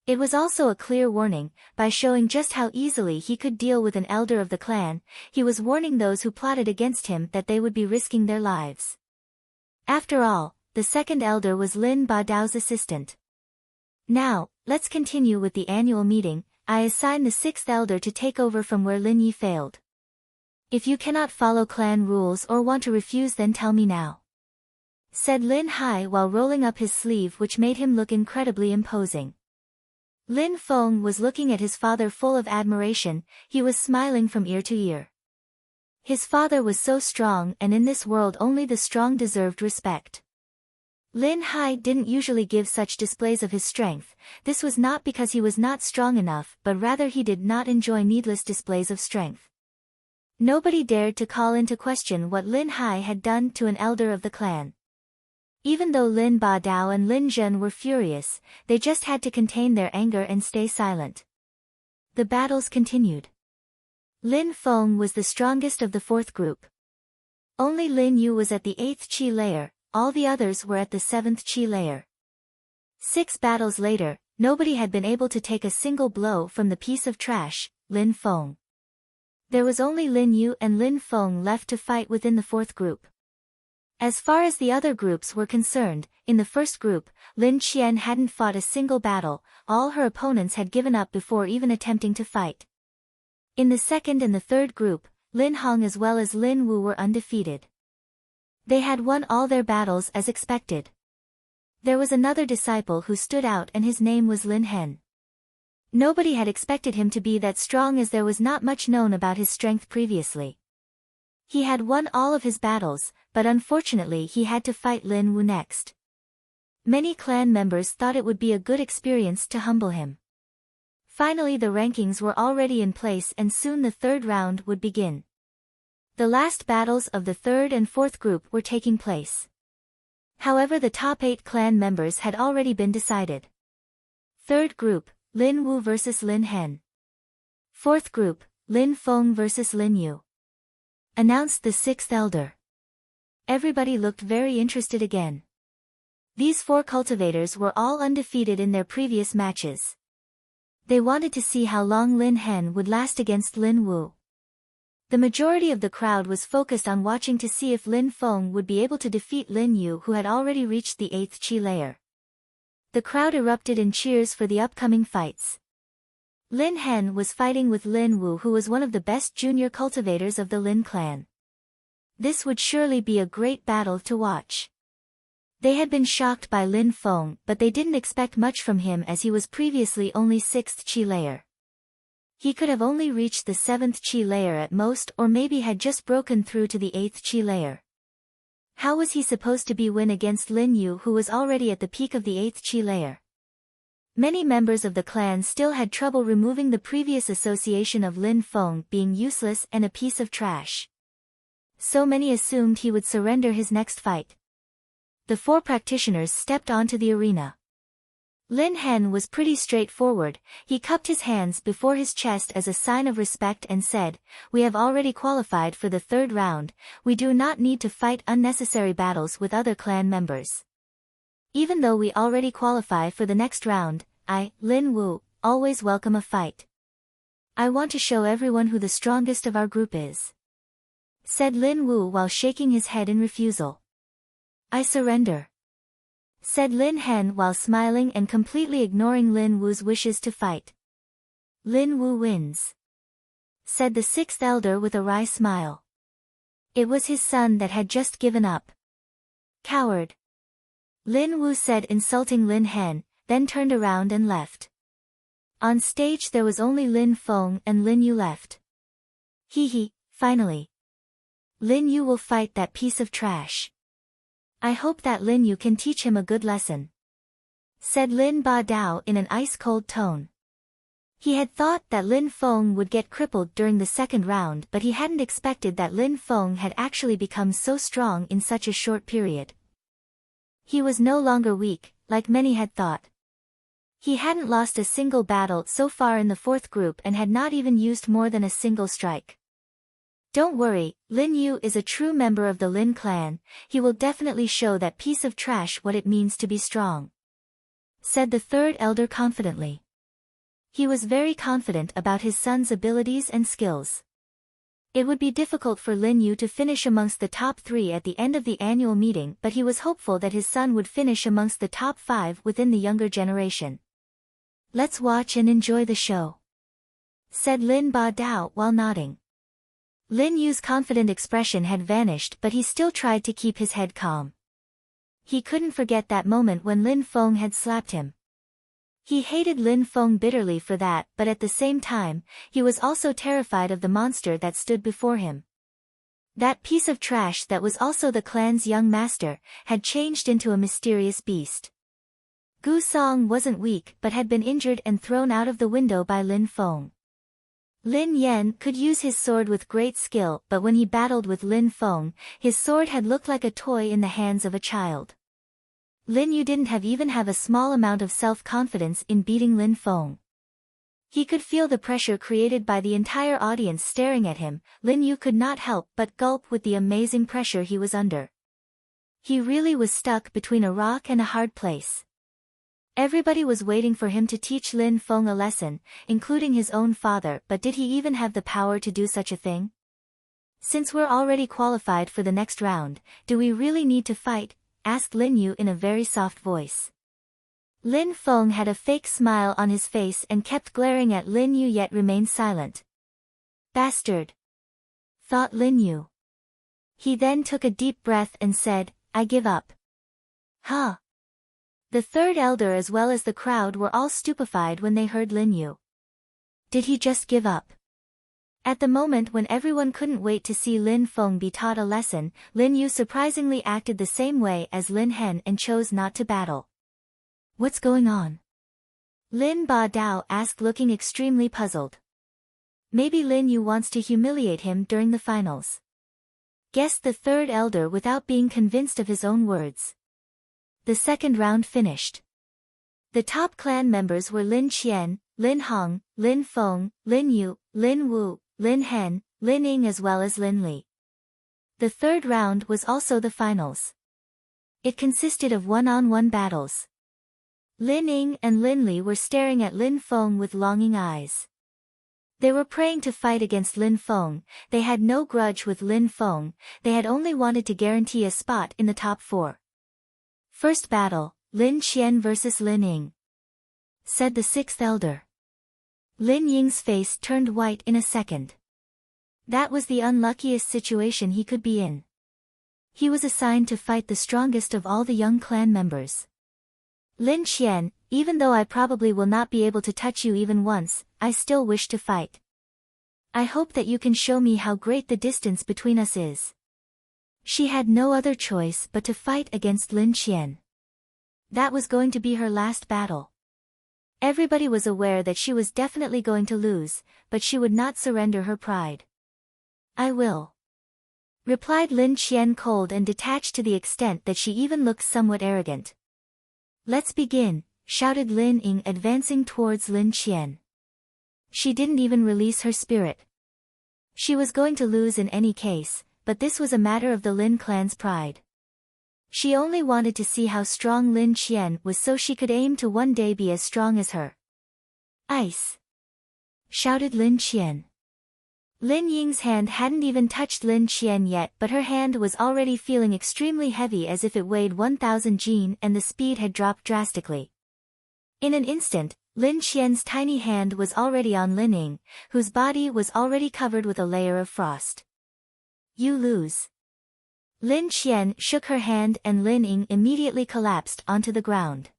It was also a clear warning. By showing just how easily he could deal with an elder of the clan, he was warning those who plotted against him that they would be risking their lives. After all, the second elder was Lin Ba Dao's assistant. Now, let's continue with the annual meeting. I assign the sixth elder to take over from where Lin Yi failed. If you cannot follow clan rules or want to refuse, then tell me now," said Lin Hai while rolling up his sleeve, which made him look incredibly imposing. Lin Feng was looking at his father full of admiration. He was smiling from ear to ear. His father was so strong, and in this world only the strong deserved respect. Lin Hai didn't usually give such displays of his strength. This was not because he was not strong enough, but rather he did not enjoy needless displays of strength. Nobody dared to call into question what Lin Hai had done to an elder of the clan. Even though Lin Ba Dao and Lin Zhen were furious, they just had to contain their anger and stay silent. The battles continued. Lin Feng was the strongest of the fourth group. Only Lin Yu was at the 8th Qi layer, all the others were at the 7th Qi layer. 6 battles later, nobody had been able to take a single blow from the piece of trash, Lin Feng. There was only Lin Yu and Lin Feng left to fight within the fourth group. As far as the other groups were concerned, in the first group, Lin Qian hadn't fought a single battle. All her opponents had given up before even attempting to fight. In the second and the third group, Lin Hong as well as Lin Wu were undefeated. They had won all their battles as expected. There was another disciple who stood out, and his name was Lin Hen. Nobody had expected him to be that strong, as there was not much known about his strength previously. He had won all of his battles, but unfortunately he had to fight Lin Wu next. Many clan members thought it would be a good experience to humble him. Finally, the rankings were already in place, and soon the third round would begin. The last battles of the third and fourth group were taking place. However, the top 8 clan members had already been decided. Third group, Lin Wu vs Lin Hen. Fourth group, Lin Feng vs Lin Yu. Announced the 6th elder. Everybody looked very interested again. These 4 cultivators were all undefeated in their previous matches. They wanted to see how long Lin Hen would last against Lin Wu. The majority of the crowd was focused on watching to see if Lin Feng would be able to defeat Lin Yu, who had already reached the 8th Qi layer. The crowd erupted in cheers for the upcoming fights. Lin Hen was fighting with Lin Wu, who was one of the best junior cultivators of the Lin clan. This would surely be a great battle to watch. They had been shocked by Lin Feng, but they didn't expect much from him, as he was previously only 6th Qi layer. He could have only reached the 7th Qi layer at most, or maybe had just broken through to the 8th Qi layer. How was he supposed to win against Lin Yu, who was already at the peak of the 8th Qi layer? Many members of the clan still had trouble removing the previous association of Lin Feng being useless and a piece of trash. So many assumed he would surrender his next fight. The 4 practitioners stepped onto the arena. Lin Hen was pretty straightforward. He cupped his hands before his chest as a sign of respect and said, "We have already qualified for the third round. We do not need to fight unnecessary battles with other clan members. Even though we already qualify for the next round, I, Lin Wu, always welcome a fight. I want to show everyone who the strongest of our group is," said Lin Wu while shaking his head in refusal. "I surrender," said Lin Hen while smiling and completely ignoring Lin Wu's wishes to fight. "Lin Wu wins," said the 6th elder with a wry smile. It was his son that had just given up. "Coward," Lin Wu said, insulting Lin Hen, then turned around and left. On stage there was only Lin Feng and Lin Yu left. Hee, finally. Lin Yu will fight that piece of trash. I hope that Lin Yu can teach him a good lesson," said Lin Ba Dao in an ice-cold tone. He had thought that Lin Feng would get crippled during the second round, but he hadn't expected that Lin Feng had actually become so strong in such a short period. He was no longer weak, like many had thought. He hadn't lost a single battle so far in the fourth group and had not even used more than a single strike. Don't worry, Lin Yu is a true member of the Lin clan, he will definitely show that piece of trash what it means to be strong, said the third elder confidently. He was very confident about his son's abilities and skills. It would be difficult for Lin Yu to finish amongst the top 3 at the end of the annual meeting, but he was hopeful that his son would finish amongst the top 5 within the younger generation. Let's watch and enjoy the show, said Lin Ba Dao while nodding. Lin Yu's confident expression had vanished, but he still tried to keep his head calm. He couldn't forget that moment when Lin Feng had slapped him. He hated Lin Feng bitterly for that, but at the same time, he was also terrified of the monster that stood before him. That piece of trash that was also the clan's young master, had changed into a mysterious beast. Gu Song wasn't weak but had been injured and thrown out of the window by Lin Feng. Lin Yan could use his sword with great skill, but when he battled with Lin Feng, his sword had looked like a toy in the hands of a child. Lin Yu didn't even have a small amount of self-confidence in beating Lin Feng. He could feel the pressure created by the entire audience staring at him. Lin Yu could not help but gulp with the amazing pressure he was under. He really was stuck between a rock and a hard place. Everybody was waiting for him to teach Lin Feng a lesson, including his own father, but did he even have the power to do such a thing? Since we're already qualified for the next round, do we really need to fight? Asked Lin Yu in a very soft voice. Lin Feng had a fake smile on his face and kept glaring at Lin Yu yet remained silent. Bastard, thought Lin Yu. He then took a deep breath and said, I give up. Huh? The third elder as well as the crowd were all stupefied when they heard Lin Yu. Did he just give up? At the moment when everyone couldn't wait to see Lin Feng be taught a lesson, Lin Yu surprisingly acted the same way as Lin Hen and chose not to battle. What's going on? Lin Ba Dao asked, looking extremely puzzled. Maybe Lin Yu wants to humiliate him during the finals, guessed the third elder without being convinced of his own words. The second round finished. The top clan members were Lin Qian, Lin Hong, Lin Feng, Lin Yu, Lin Wu, Lin Hen, Lin Ying as well as Lin Li. The third round was also the finals. It consisted of one-on-one battles. Lin Ying and Lin Li were staring at Lin Feng with longing eyes. They were praying to fight against Lin Feng. They had no grudge with Lin Feng, they had only wanted to guarantee a spot in the top 4. First battle, Lin Qian versus Lin Ying, said the sixth elder. Lin Ying's face turned white in a second. That was the unluckiest situation he could be in. He was assigned to fight the strongest of all the young clan members. Lin Qian, even though I probably will not be able to touch you even once, I still wish to fight. I hope that you can show me how great the distance between us is. She had no other choice but to fight against Lin Qian. That was going to be her last battle. Everybody was aware that she was definitely going to lose, but she would not surrender her pride. I will, replied Lin Qian, cold and detached to the extent that she even looked somewhat arrogant. Let's begin, shouted Lin Ying, advancing towards Lin Qian. She didn't even release her spirit. She was going to lose in any case, but this was a matter of the Lin clan's pride. She only wanted to see how strong Lin Qian was so she could aim to one day be as strong as her. Ice! Shouted Lin Qian. Lin Ying's hand hadn't even touched Lin Qian yet, but her hand was already feeling extremely heavy as if it weighed 1,000 jin and the speed had dropped drastically. In an instant, Lin Qian's tiny hand was already on Lin Ying, whose body was already covered with a layer of frost. You lose. Lin Qian shook her hand and Lin Ying immediately collapsed onto the ground.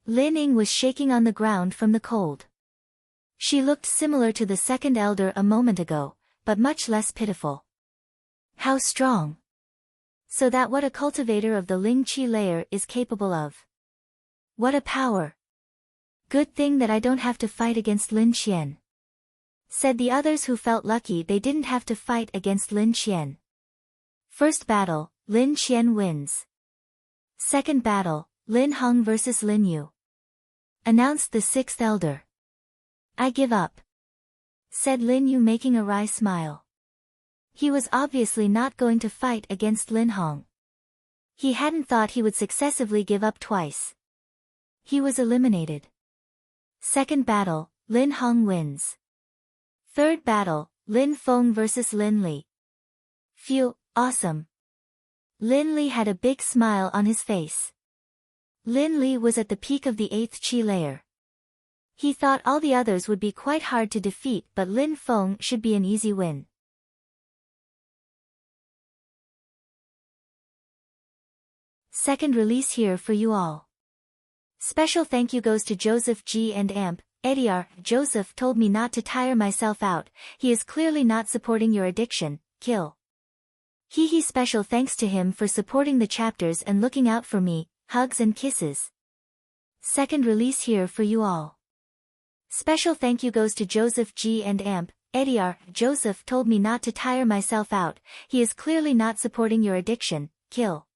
Lin Ying was shaking on the ground from the cold. She looked similar to the second elder a moment ago, but much less pitiful. How strong! So that what a cultivator of the Ling Qi layer is capable of. What a power! Good thing that I don't have to fight against Lin Qian, said the others, who felt lucky they didn't have to fight against Lin Qian. First battle, Lin Qian wins. Second battle, Lin Hong versus Lin Yu. announced the sixth elder. I give up, said Lin Yu, making a wry smile. He was obviously not going to fight against Lin Hong. He hadn't thought he would successively give up twice. He was eliminated. Second battle, Lin Hong wins. Third battle, Lin Feng versus Lin Li. Phew, awesome. Lin Li had a big smile on his face. Lin Li was at the peak of the 8th Qi layer. He thought all the others would be quite hard to defeat, but Lin Feng should be an easy win. Second release here for you all. Special thank you goes to Joseph G and Amp. Ediar, Joseph told me not to tire myself out, he is clearly not supporting your addiction, kill. He special thanks to him for supporting the chapters and looking out for me, hugs and kisses. Second release here for you all. Special thank you goes to Joseph G and Amp. Ediar, Joseph told me not to tire myself out, he is clearly not supporting your addiction, kill.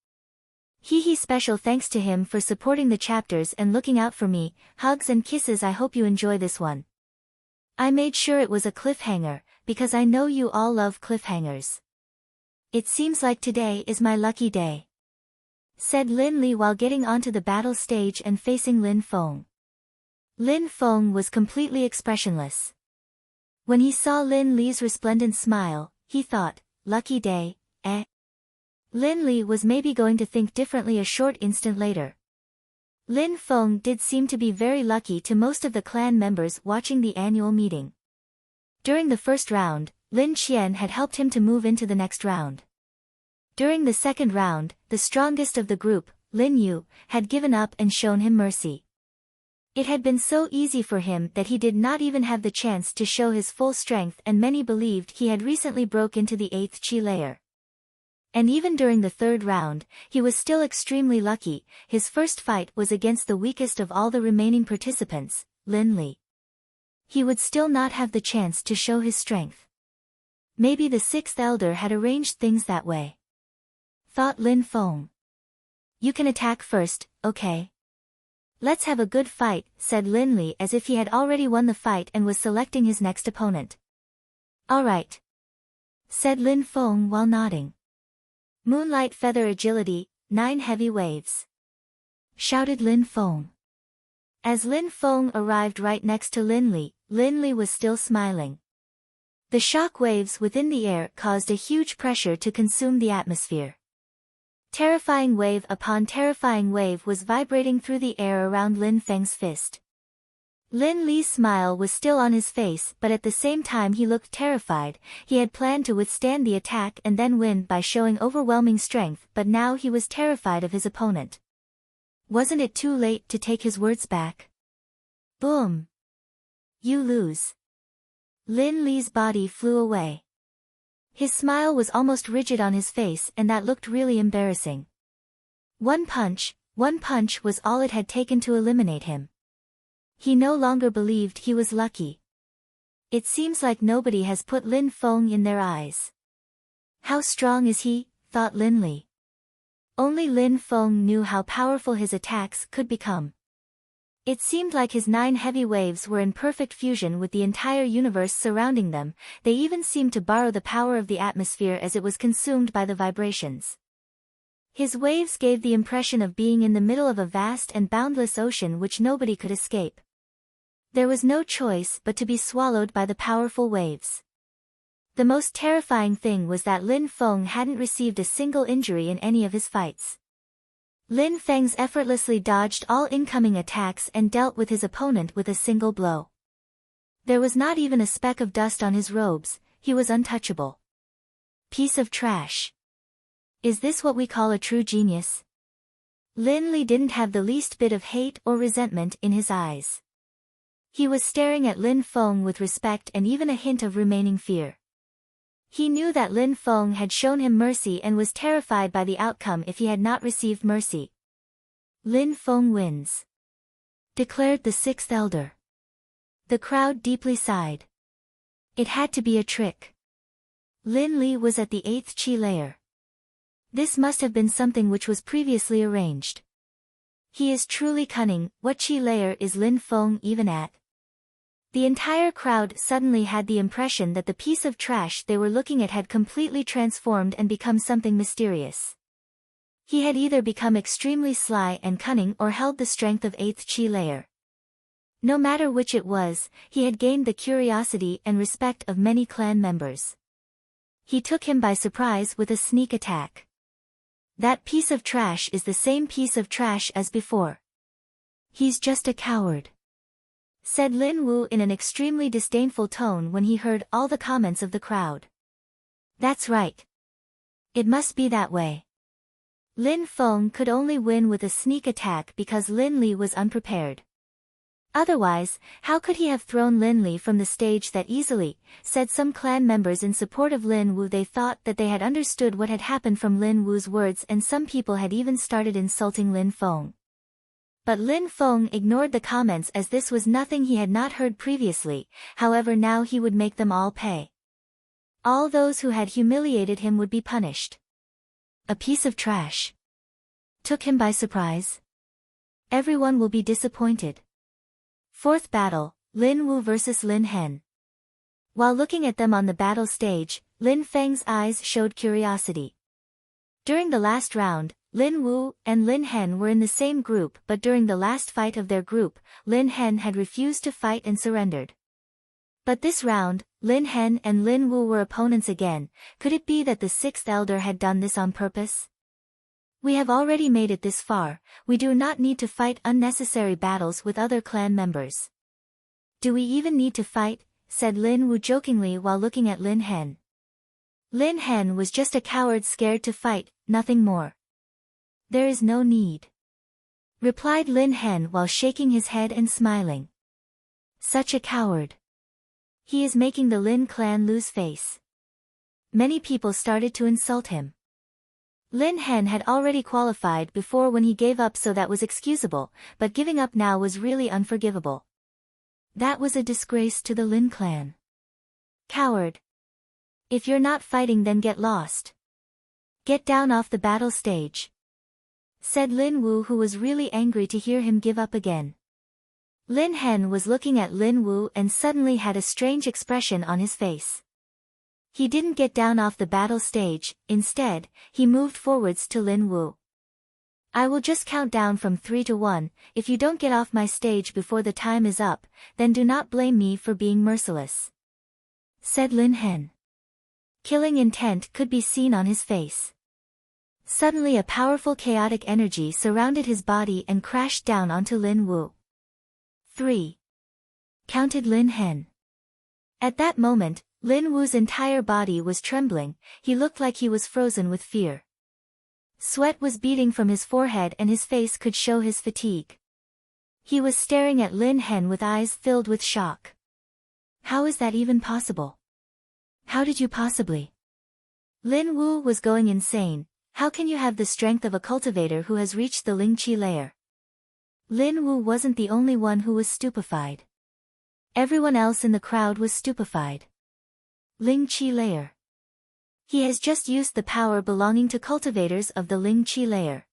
He special thanks to him for supporting the chapters and looking out for me, hugs and kisses. I hope you enjoy this one. I made sure it was a cliffhanger, because I know you all love cliffhangers. It seems like today is my lucky day, said Lin Li while getting onto the battle stage and facing Lin Feng. Lin Feng was completely expressionless. When he saw Lin Li's resplendent smile, he thought, lucky day, eh? Lin Li was maybe going to think differently a short instant later. Lin Feng did seem to be very lucky to most of the clan members watching the annual meeting. During the first round, Lin Qian had helped him to move into the next round. During the second round, the strongest of the group, Lin Yu, had given up and shown him mercy. It had been so easy for him that he did not even have the chance to show his full strength, and many believed he had recently broke into the 8th Qi layer. And even during the third round, he was still extremely lucky. His first fight was against the weakest of all the remaining participants, Lin Li. He would still not have the chance to show his strength. Maybe the sixth elder had arranged things that way, thought Lin Feng. You can attack first, okay? Let's have a good fight, said Lin Li as if he had already won the fight and was selecting his next opponent. All right, said Lin Feng while nodding. Moonlight feather agility, 9 heavy waves, shouted Lin Feng. As Lin Feng arrived right next to Lin Li was still smiling. The shock waves within the air caused a huge pressure to consume the atmosphere. Terrifying wave upon terrifying wave was vibrating through the air around Lin Feng's fist. Lin Li's smile was still on his face, but at the same time he looked terrified. He had planned to withstand the attack and then win by showing overwhelming strength, but now he was terrified of his opponent. Wasn't it too late to take his words back? Boom! You lose. Lin Li's body flew away. His smile was almost rigid on his face, and that looked really embarrassing. One punch was all it had taken to eliminate him. He no longer believed he was lucky. It seems like nobody has put Lin Feng in their eyes. How strong is he, thought Lin Li. Only Lin Feng knew how powerful his attacks could become. It seemed like his 9 heavy waves were in perfect fusion with the entire universe surrounding them. They even seemed to borrow the power of the atmosphere as it was consumed by the vibrations. His waves gave the impression of being in the middle of a vast and boundless ocean which nobody could escape. There was no choice but to be swallowed by the powerful waves. The most terrifying thing was that Lin Feng hadn't received a single injury in any of his fights. Lin Feng's effortlessly dodged all incoming attacks and dealt with his opponent with a single blow. There was not even a speck of dust on his robes, he was untouchable. Piece of trash. Is this what we call a true genius? Lin Li didn't have the least bit of hate or resentment in his eyes. He was staring at Lin Feng with respect and even a hint of remaining fear. He knew that Lin Feng had shown him mercy and was terrified by the outcome if he had not received mercy. Lin Feng wins, declared the sixth elder. The crowd deeply sighed. It had to be a trick. Lin Li was at the 8th Qi layer. This must have been something which was previously arranged. He is truly cunning. What Qi layer is Lin Feng even at? The entire crowd suddenly had the impression that the piece of trash they were looking at had completely transformed and become something mysterious. He had either become extremely sly and cunning or held the strength of 8th Qi layer. No matter which it was, he had gained the curiosity and respect of many clan members. He took him by surprise with a sneak attack. That piece of trash is the same piece of trash as before. He's just a coward, said Lin Wu in an extremely disdainful tone when he heard all the comments of the crowd. That's right. It must be that way. Lin Feng could only win with a sneak attack because Lin Li was unprepared. Otherwise, how could he have thrown Lin Li from the stage that easily, said some clan members in support of Lin Wu. They thought that they had understood what had happened from Lin Wu's words, and some people had even started insulting Lin Feng. But Lin Feng ignored the comments as this was nothing he had not heard previously. However, now he would make them all pay. All those who had humiliated him would be punished. A piece of trash took him by surprise. Everyone will be disappointed. Fourth battle, Lin Wu vs Lin Hen. While looking at them on the battle stage, Lin Feng's eyes showed curiosity. During the last round, Lin Wu and Lin Hen were in the same group, but during the last fight of their group, Lin Hen had refused to fight and surrendered. But this round, Lin Hen and Lin Wu were opponents again. Could it be that the 6th elder had done this on purpose? We have already made it this far, we do not need to fight unnecessary battles with other clan members. Do we even need to fight? Said Lin Wu jokingly while looking at Lin Hen. Lin Hen was just a coward scared to fight, nothing more. There is no need, replied Lin Hen while shaking his head and smiling. Such a coward. He is making the Lin clan lose face. Many people started to insult him. Lin Hen had already qualified before when he gave up, so that was excusable, but giving up now was really unforgivable. That was a disgrace to the Lin clan. Coward. If you're not fighting, then get lost. Get down off the battle stage, said Lin Wu, who was really angry to hear him give up again. Lin Hen was looking at Lin Wu and suddenly had a strange expression on his face. He didn't get down off the battle stage. Instead, he moved forwards to Lin Wu. I will just count down from 3 to 1, if you don't get off my stage before the time is up, then do not blame me for being merciless, said Lin Hen. Killing intent could be seen on his face. Suddenly a powerful chaotic energy surrounded his body and crashed down onto Lin Wu. 3. Counted Lin Hen. At that moment, Lin Wu's entire body was trembling. He looked like he was frozen with fear. Sweat was beading from his forehead and his face could show his fatigue. He was staring at Lin Hen with eyes filled with shock. How is that even possible? How did you possibly? Lin Wu was going insane. How can you have the strength of a cultivator who has reached the Ling Qi layer? Lin Wu wasn't the only one who was stupefied. Everyone else in the crowd was stupefied. Ling Qi layer. He has just used the power belonging to cultivators of the Ling Qi layer.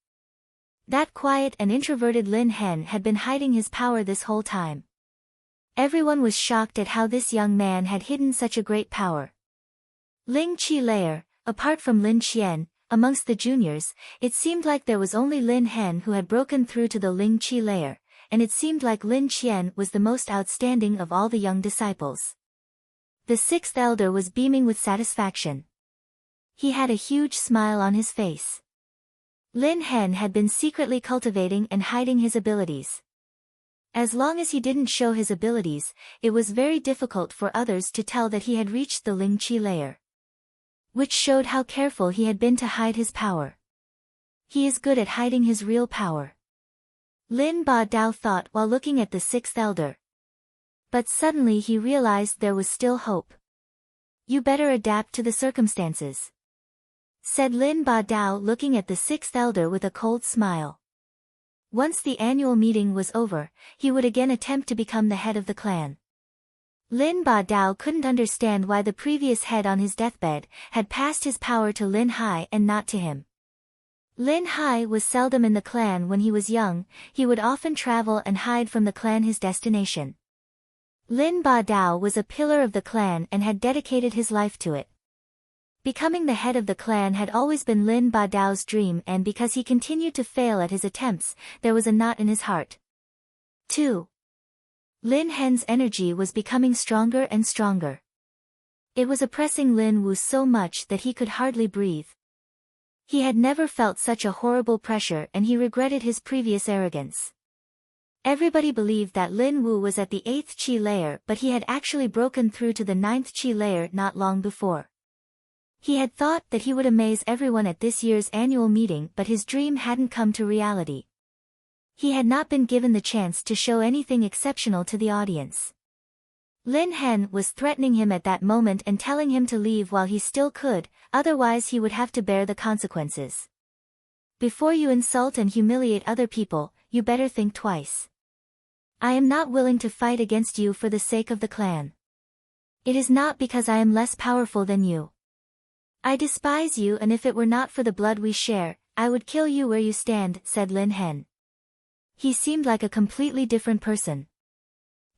That quiet and introverted Lin Hen had been hiding his power this whole time. Everyone was shocked at how this young man had hidden such a great power. Ling Qi layer, apart from Lin Qian, amongst the juniors, it seemed like there was only Lin Hen who had broken through to the Ling Qi layer, and it seemed like Lin Qian was the most outstanding of all the young disciples. The 6th elder was beaming with satisfaction. He had a huge smile on his face. Lin Hen had been secretly cultivating and hiding his abilities. As long as he didn't show his abilities, it was very difficult for others to tell that he had reached the Ling Qi layer, which showed how careful he had been to hide his power. He is good at hiding his real power, Lin Ba Dao thought while looking at the 6th elder. But suddenly he realized there was still hope. You better adapt to the circumstances, said Lin Ba Dao looking at the 6th elder with a cold smile. Once the annual meeting was over, he would again attempt to become the head of the clan. Lin Ba Dao couldn't understand why the previous head on his deathbed had passed his power to Lin Hai and not to him. Lin Hai was seldom in the clan when he was young, he would often travel and hide from the clan his destination. Lin Ba Dao was a pillar of the clan and had dedicated his life to it. Becoming the head of the clan had always been Lin Ba Dao's dream, and because he continued to fail at his attempts, there was a knot in his heart. 2. Lin Hen's energy was becoming stronger and stronger. It was oppressing Lin Wu so much that he could hardly breathe. He had never felt such a horrible pressure, and he regretted his previous arrogance. Everybody believed that Lin Wu was at the 8th Qi layer, but he had actually broken through to the 9th Qi layer not long before. He had thought that he would amaze everyone at this year's annual meeting, but his dream hadn't come to reality. He had not been given the chance to show anything exceptional to the audience. Lin Hen was threatening him at that moment and telling him to leave while he still could, otherwise he would have to bear the consequences. Before you insult and humiliate other people, you better think twice. I am not willing to fight against you for the sake of the clan. It is not because I am less powerful than you. I despise you, and if it were not for the blood we share, I would kill you where you stand, said Lin Hen. He seemed like a completely different person.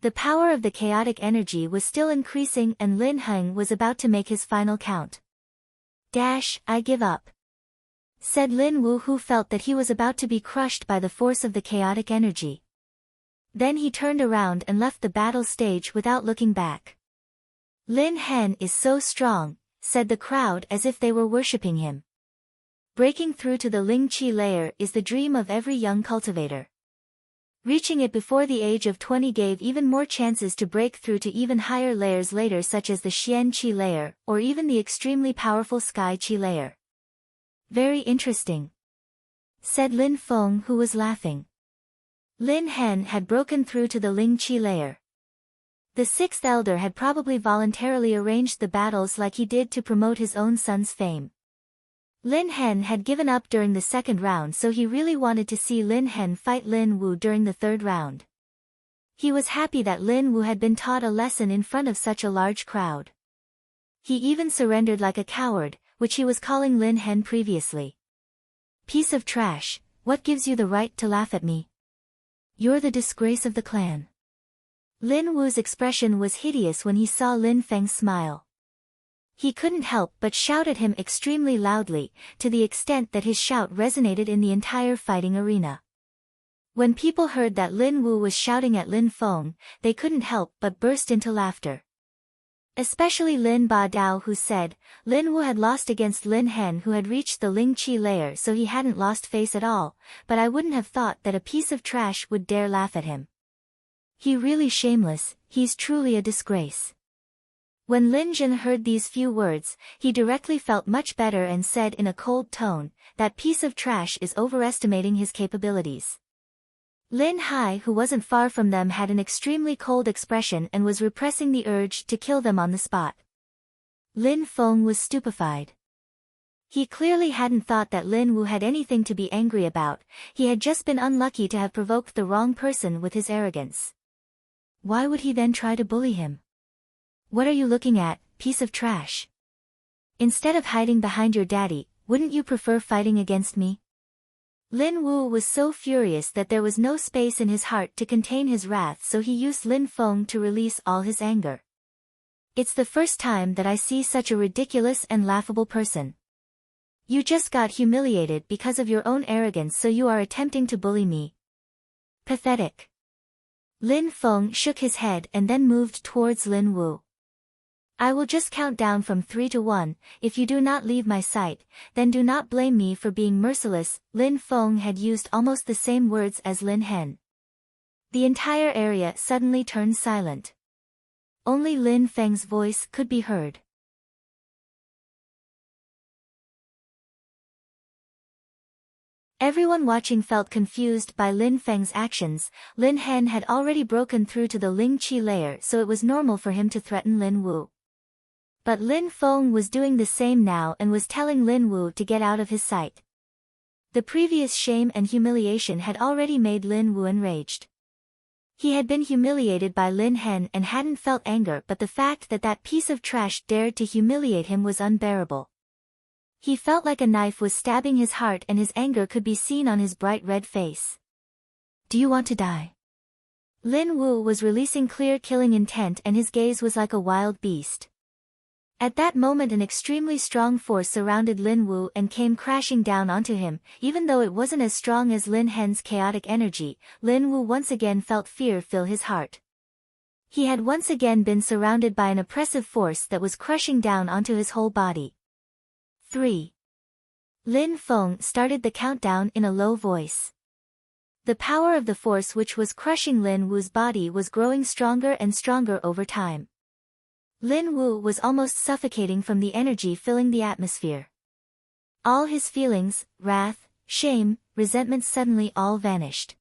The power of the chaotic energy was still increasing, and Lin Heng was about to make his final count. I give up, said Lin Wu, who felt that he was about to be crushed by the force of the chaotic energy. Then he turned around and left the battle stage without looking back. Lin Hen is so strong, said the crowd as if they were worshipping him. Breaking through to the Ling Qi layer is the dream of every young cultivator. Reaching it before the age of 20 gave even more chances to break through to even higher layers later, such as the Qian Qi layer, or even the extremely powerful Sky Qi layer. Very interesting, said Lin Feng, who was laughing. Lin Hen had broken through to the Ling Qi layer. The sixth elder had probably voluntarily arranged the battles like he did to promote his own son's fame. Lin Hen had given up during the second round, so he really wanted to see Lin Hen fight Lin Wu during the third round. He was happy that Lin Wu had been taught a lesson in front of such a large crowd. He even surrendered like a coward, which he was calling Lin Hen previously. Piece of trash, what gives you the right to laugh at me? You're the disgrace of the clan. Lin Wu's expression was hideous when he saw Lin Feng's smile. He couldn't help but shout at him extremely loudly, to the extent that his shout resonated in the entire fighting arena. When people heard that Lin Wu was shouting at Lin Feng, they couldn't help but burst into laughter. Especially Lin Ba Dao, who said, Lin Wu had lost against Lin Hen, who had reached the Ling Qi layer, so he hadn't lost face at all, but I wouldn't have thought that a piece of trash would dare laugh at him. He really shameless, he's truly a disgrace. When Lin Jin heard these few words, he directly felt much better and said in a cold tone, that piece of trash is overestimating his capabilities. Lin Hai, who wasn't far from them, had an extremely cold expression and was repressing the urge to kill them on the spot. Lin Feng was stupefied. He clearly hadn't thought that Lin Wu had anything to be angry about, he had just been unlucky to have provoked the wrong person with his arrogance. Why would he then try to bully him? What are you looking at, piece of trash? Instead of hiding behind your daddy, wouldn't you prefer fighting against me? Lin Wu was so furious that there was no space in his heart to contain his wrath, so he used Lin Feng to release all his anger. It's the first time that I see such a ridiculous and laughable person. You just got humiliated because of your own arrogance, so you are attempting to bully me. Pathetic. Lin Feng shook his head and then moved towards Lin Wu. I will just count down from 3 to 1, if you do not leave my sight, then do not blame me for being merciless. Lin Feng had used almost the same words as Lin Hen. The entire area suddenly turned silent. Only Lin Feng's voice could be heard. Everyone watching felt confused by Lin Feng's actions. Lin Hen had already broken through to the Ling Qi layer, so it was normal for him to threaten Lin Wu. But Lin Feng was doing the same now and was telling Lin Wu to get out of his sight. The previous shame and humiliation had already made Lin Wu enraged. He had been humiliated by Lin Hen and hadn't felt anger, but the fact that that piece of trash dared to humiliate him was unbearable. He felt like a knife was stabbing his heart and his anger could be seen on his bright red face. Do you want to die? Lin Wu was releasing clear killing intent and his gaze was like a wild beast. At that moment an extremely strong force surrounded Lin Wu and came crashing down onto him. Even though it wasn't as strong as Lin Hen's chaotic energy, Lin Wu once again felt fear fill his heart. He had once again been surrounded by an oppressive force that was crushing down onto his whole body. 3. Lin Feng started the countdown in a low voice. The power of the force which was crushing Lin Wu's body was growing stronger and stronger over time. Lin Wu was almost suffocating from the energy filling the atmosphere. All his feelings, wrath, shame, resentment suddenly all vanished.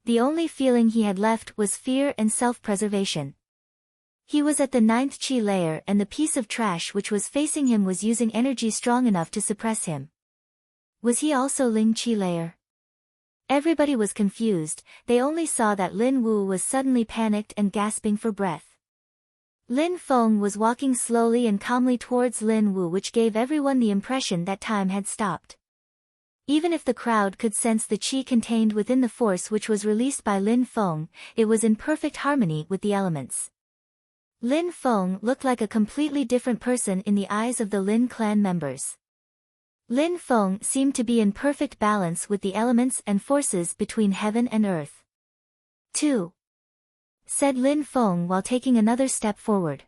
The only feeling he had left was fear and self-preservation. He was at the 9th Qi layer and the piece of trash which was facing him was using energy strong enough to suppress him. Was he also Ling Qi layer? Everybody was confused, they only saw that Lin Wu was suddenly panicked and gasping for breath. Lin Feng was walking slowly and calmly towards Lin Wu, which gave everyone the impression that time had stopped. Even if the crowd could sense the qi contained within the force which was released by Lin Feng, it was in perfect harmony with the elements. Lin Feng looked like a completely different person in the eyes of the Lin clan members. Lin Feng seemed to be in perfect balance with the elements and forces between heaven and earth. 2. Said Lin Feng while taking another step forward.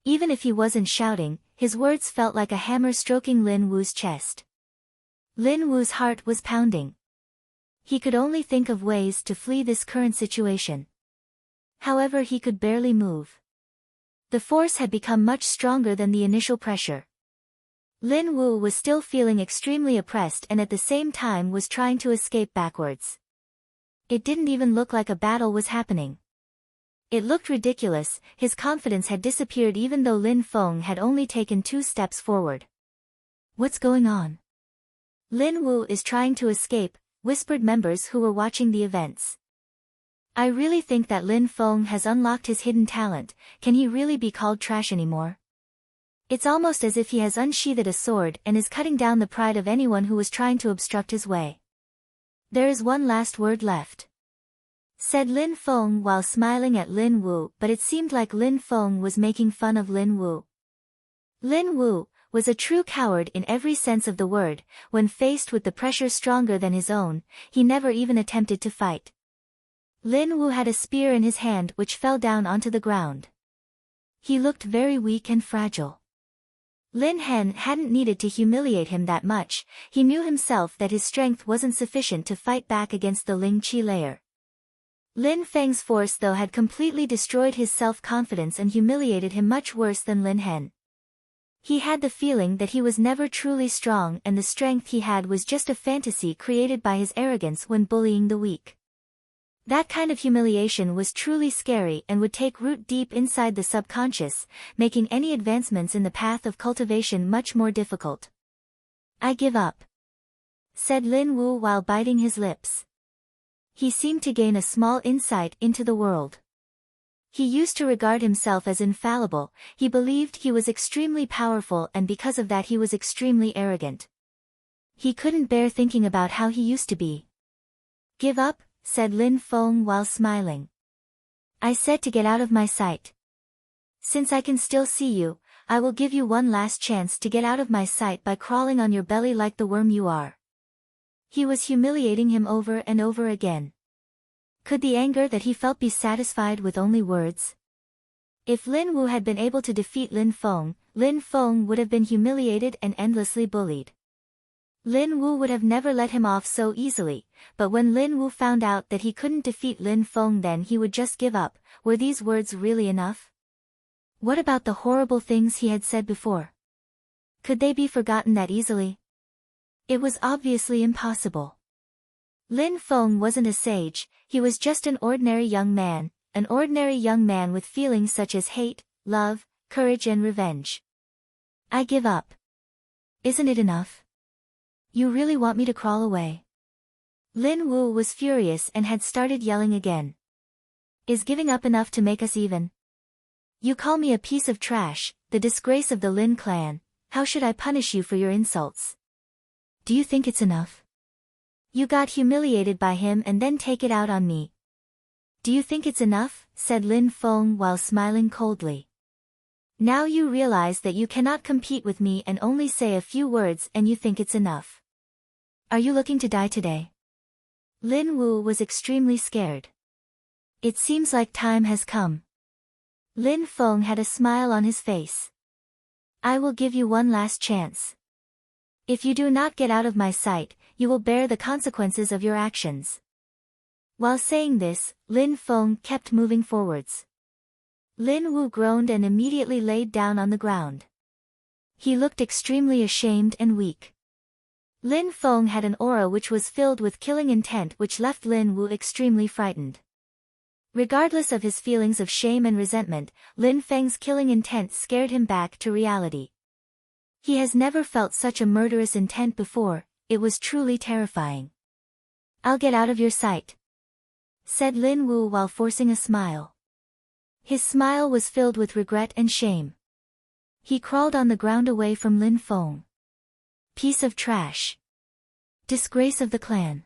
Even if he wasn't shouting, his words felt like a hammer stroking Lin Wu's chest. Lin Wu's heart was pounding. He could only think of ways to flee this current situation. However, he could barely move. The force had become much stronger than the initial pressure. Lin Wu was still feeling extremely oppressed and at the same time was trying to escape backwards. It didn't even look like a battle was happening. It looked ridiculous, his confidence had disappeared even though Lin Feng had only taken 2 steps forward. What's going on? Lin Wu is trying to escape, whispered members who were watching the events. I really think that Lin Feng has unlocked his hidden talent. Can he really be called trash anymore? It's almost as if he has unsheathed a sword and is cutting down the pride of anyone who was trying to obstruct his way. There is one last word left, said Lin Feng while smiling at Lin Wu, but it seemed like Lin Feng was making fun of Lin Wu. Lin Wu was a true coward in every sense of the word. When faced with the pressure stronger than his own, he never even attempted to fight. Lin Wu had a spear in his hand which fell down onto the ground. He looked very weak and fragile. Lin Hen hadn't needed to humiliate him that much, he knew himself that his strength wasn't sufficient to fight back against the Ling Qi layer. Lin Feng's force though had completely destroyed his self-confidence and humiliated him much worse than Lin Hen. He had the feeling that he was never truly strong and the strength he had was just a fantasy created by his arrogance when bullying the weak. That kind of humiliation was truly scary and would take root deep inside the subconscious, making any advancements in the path of cultivation much more difficult. I give up, said Lin Wu while biting his lips. He seemed to gain a small insight into the world. He used to regard himself as infallible, he believed he was extremely powerful and because of that he was extremely arrogant. He couldn't bear thinking about how he used to be. Give up, said Lin Feng while smiling. I said to get out of my sight. Since I can still see you, I will give you one last chance to get out of my sight by crawling on your belly like the worm you are. He was humiliating him over and over again. Could the anger that he felt be satisfied with only words? If Lin Wu had been able to defeat Lin Feng would have been humiliated and endlessly bullied. Lin Wu would have never let him off so easily, but when Lin Wu found out that he couldn't defeat Lin Feng then he would just give up. Were these words really enough? What about the horrible things he had said before? Could they be forgotten that easily? It was obviously impossible. Lin Feng wasn't a sage, he was just an ordinary young man with feelings such as hate, love, courage and revenge. I give up. Isn't it enough? You really want me to crawl away? Lin Wu was furious and had started yelling again. Is giving up enough to make us even? You call me a piece of trash, the disgrace of the Lin clan, How should I punish you for your insults? Do you think it's enough? You got humiliated by him and then take it out on me. Do you think it's enough? Said Lin Feng while smiling coldly. Now you realize that you cannot compete with me and only say a few words and you think it's enough. Are you looking to die today? Lin Wu was extremely scared. It seems like time has come. Lin Feng had a smile on his face. I will give you one last chance. If you do not get out of my sight, you will bear the consequences of your actions. While saying this, Lin Feng kept moving forwards. Lin Wu groaned and immediately laid down on the ground. He looked extremely ashamed and weak. Lin Feng had an aura which was filled with killing intent which left Lin Wu extremely frightened. Regardless of his feelings of shame and resentment, Lin Feng's killing intent scared him back to reality. He has never felt such a murderous intent before, it was truly terrifying. I'll get out of your sight, said Lin Wu while forcing a smile. His smile was filled with regret and shame. He crawled on the ground away from Lin Feng. Piece of trash. Disgrace of the clan.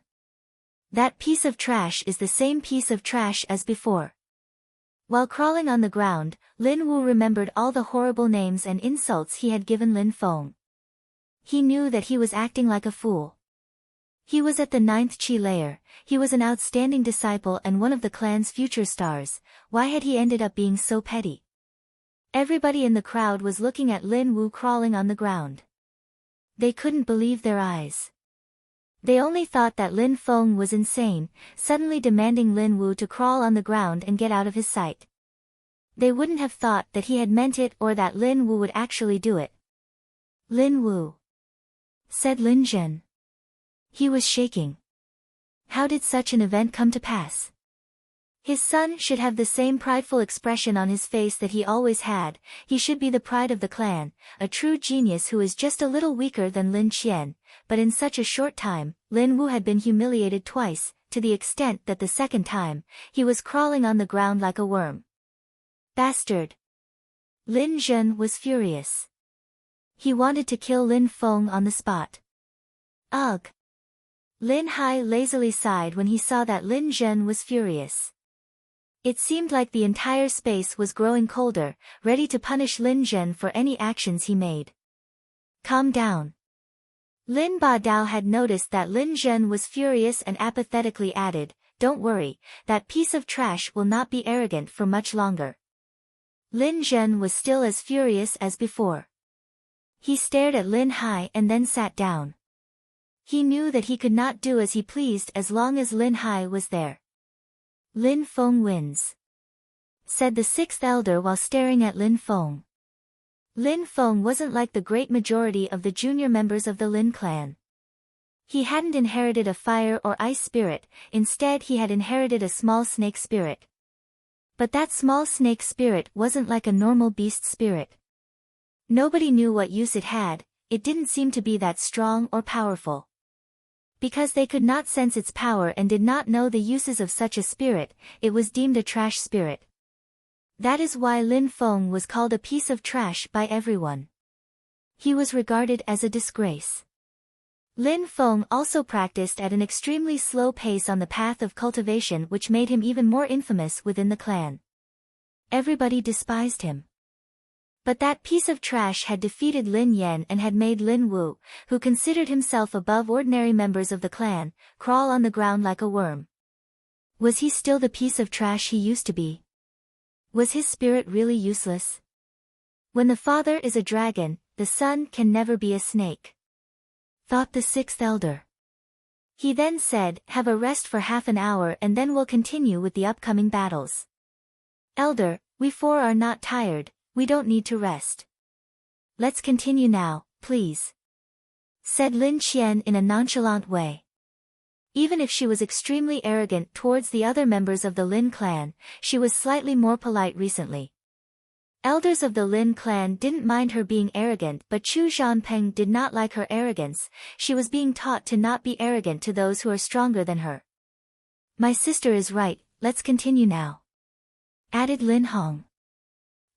That piece of trash is the same piece of trash as before. While crawling on the ground, Lin Wu remembered all the horrible names and insults he had given Lin Feng. He knew that he was acting like a fool. He was at the 9th Qi layer, he was an outstanding disciple and one of the clan's future stars, why had he ended up being so petty? Everybody in the crowd was looking at Lin Wu crawling on the ground. They couldn't believe their eyes. They only thought that Lin Feng was insane, suddenly demanding Lin Wu to crawl on the ground and get out of his sight. They wouldn't have thought that he had meant it or that Lin Wu would actually do it. Lin Wu, said Lin Zhen. He was shaking. How did such an event come to pass? His son should have the same prideful expression on his face that he always had, he should be the pride of the clan, a true genius who is just a little weaker than Lin Qian, but in such a short time, Lin Wu had been humiliated twice, to the extent that the second time, he was crawling on the ground like a worm. Bastard! Lin Zhen was furious. He wanted to kill Lin Feng on the spot. Ugh! Lin Hai lazily sighed when he saw that Lin Zhen was furious. It seemed like the entire space was growing colder, ready to punish Lin Zhen for any actions he made. Calm down. Lin Ba Dao had noticed that Lin Zhen was furious and apathetically added, don't worry, that piece of trash will not be arrogant for much longer. Lin Zhen was still as furious as before. He stared at Lin Hai and then sat down. He knew that he could not do as he pleased as long as Lin Hai was there. Lin Feng wins, said the sixth elder while staring at Lin Feng. Lin Feng wasn't like the great majority of the junior members of the Lin clan. He hadn't inherited a fire or ice spirit, instead he had inherited a small snake spirit. But that small snake spirit wasn't like a normal beast spirit. Nobody knew what use it had, it didn't seem to be that strong or powerful. Because they could not sense its power and did not know the uses of such a spirit, it was deemed a trash spirit. That is why Lin Feng was called a piece of trash by everyone. He was regarded as a disgrace. Lin Feng also practiced at an extremely slow pace on the path of cultivation which made him even more infamous within the clan. Everybody despised him. But that piece of trash had defeated Lin Yan and had made Lin Wu, who considered himself above ordinary members of the clan, crawl on the ground like a worm. Was he still the piece of trash he used to be? Was his spirit really useless? When the father is a dragon, the son can never be a snake, thought the sixth elder. He then said, have a rest for half an hour and then we'll continue with the upcoming battles. Elder, we four are not tired. We don't need to rest. Let's continue now, please, said Lin Qian in a nonchalant way. Even if she was extremely arrogant towards the other members of the Lin clan, she was slightly more polite recently. Elders of the Lin clan didn't mind her being arrogant, but Chu Zhanpeng did not like her arrogance. She was being taught to not be arrogant to those who are stronger than her. My sister is right, let's continue now, added Lin Hong.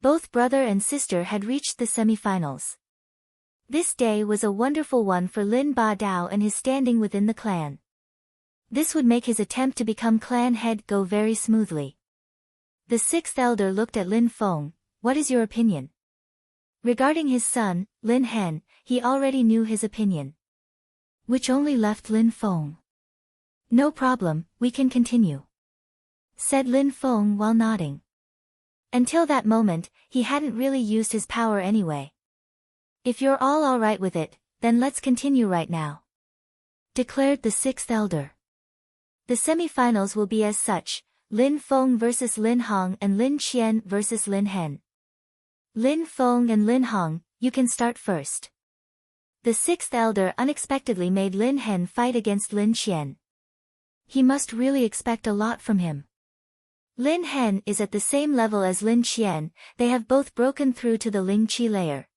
Both brother and sister had reached the semi-finals. This day was a wonderful one for Lin Ba Dao and his standing within the clan. This would make his attempt to become clan head go very smoothly. The sixth elder looked at Lin Feng. What is your opinion? Regarding his son, Lin Hen, he already knew his opinion. Which only left Lin Feng. No problem, we can continue, said Lin Feng while nodding. Until that moment, he hadn't really used his power anyway. If you're all alright with it, then let's continue right now, declared the sixth elder. The semi-finals will be as such, Lin Feng versus Lin Hong and Lin Qian versus Lin Hen. Lin Feng and Lin Hong, you can start first. The sixth elder unexpectedly made Lin Hen fight against Lin Qian. He must really expect a lot from him. Lin Hen is at the same level as Lin Qian, they have both broken through to the Ling Qi layer.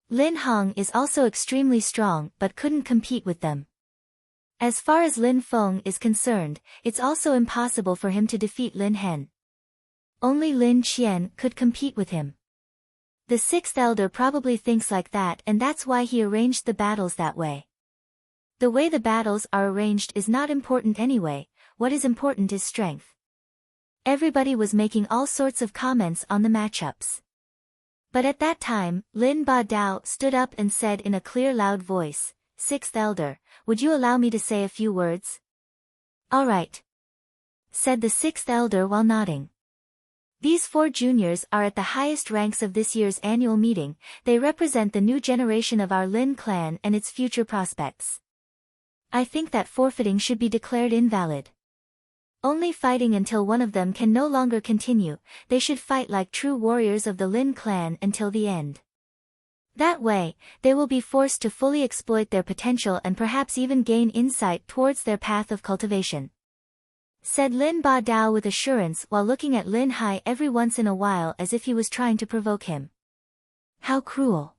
Lin Hong is also extremely strong but couldn't compete with them. As far as Lin Feng is concerned, it's also impossible for him to defeat Lin Hen. Only Lin Qian could compete with him. The sixth elder probably thinks like that, and that's why he arranged the battles that way. The way the battles are arranged is not important anyway, what is important is strength. Everybody was making all sorts of comments on the matchups. But at that time, Lin Ba Dao stood up and said in a clear loud voice, "Sixth elder, would you allow me to say a few words?" "All right," said the sixth elder while nodding. These four juniors are at the highest ranks of this year's annual meeting, they represent the new generation of our Lin clan and its future prospects. I think that forfeiting should be declared invalid. Only fighting until one of them can no longer continue, they should fight like true warriors of the Lin clan until the end. That way, they will be forced to fully exploit their potential and perhaps even gain insight towards their path of cultivation, said Lin Ba Dao with assurance while looking at Lin Hai every once in a while as if he was trying to provoke him. How cruel.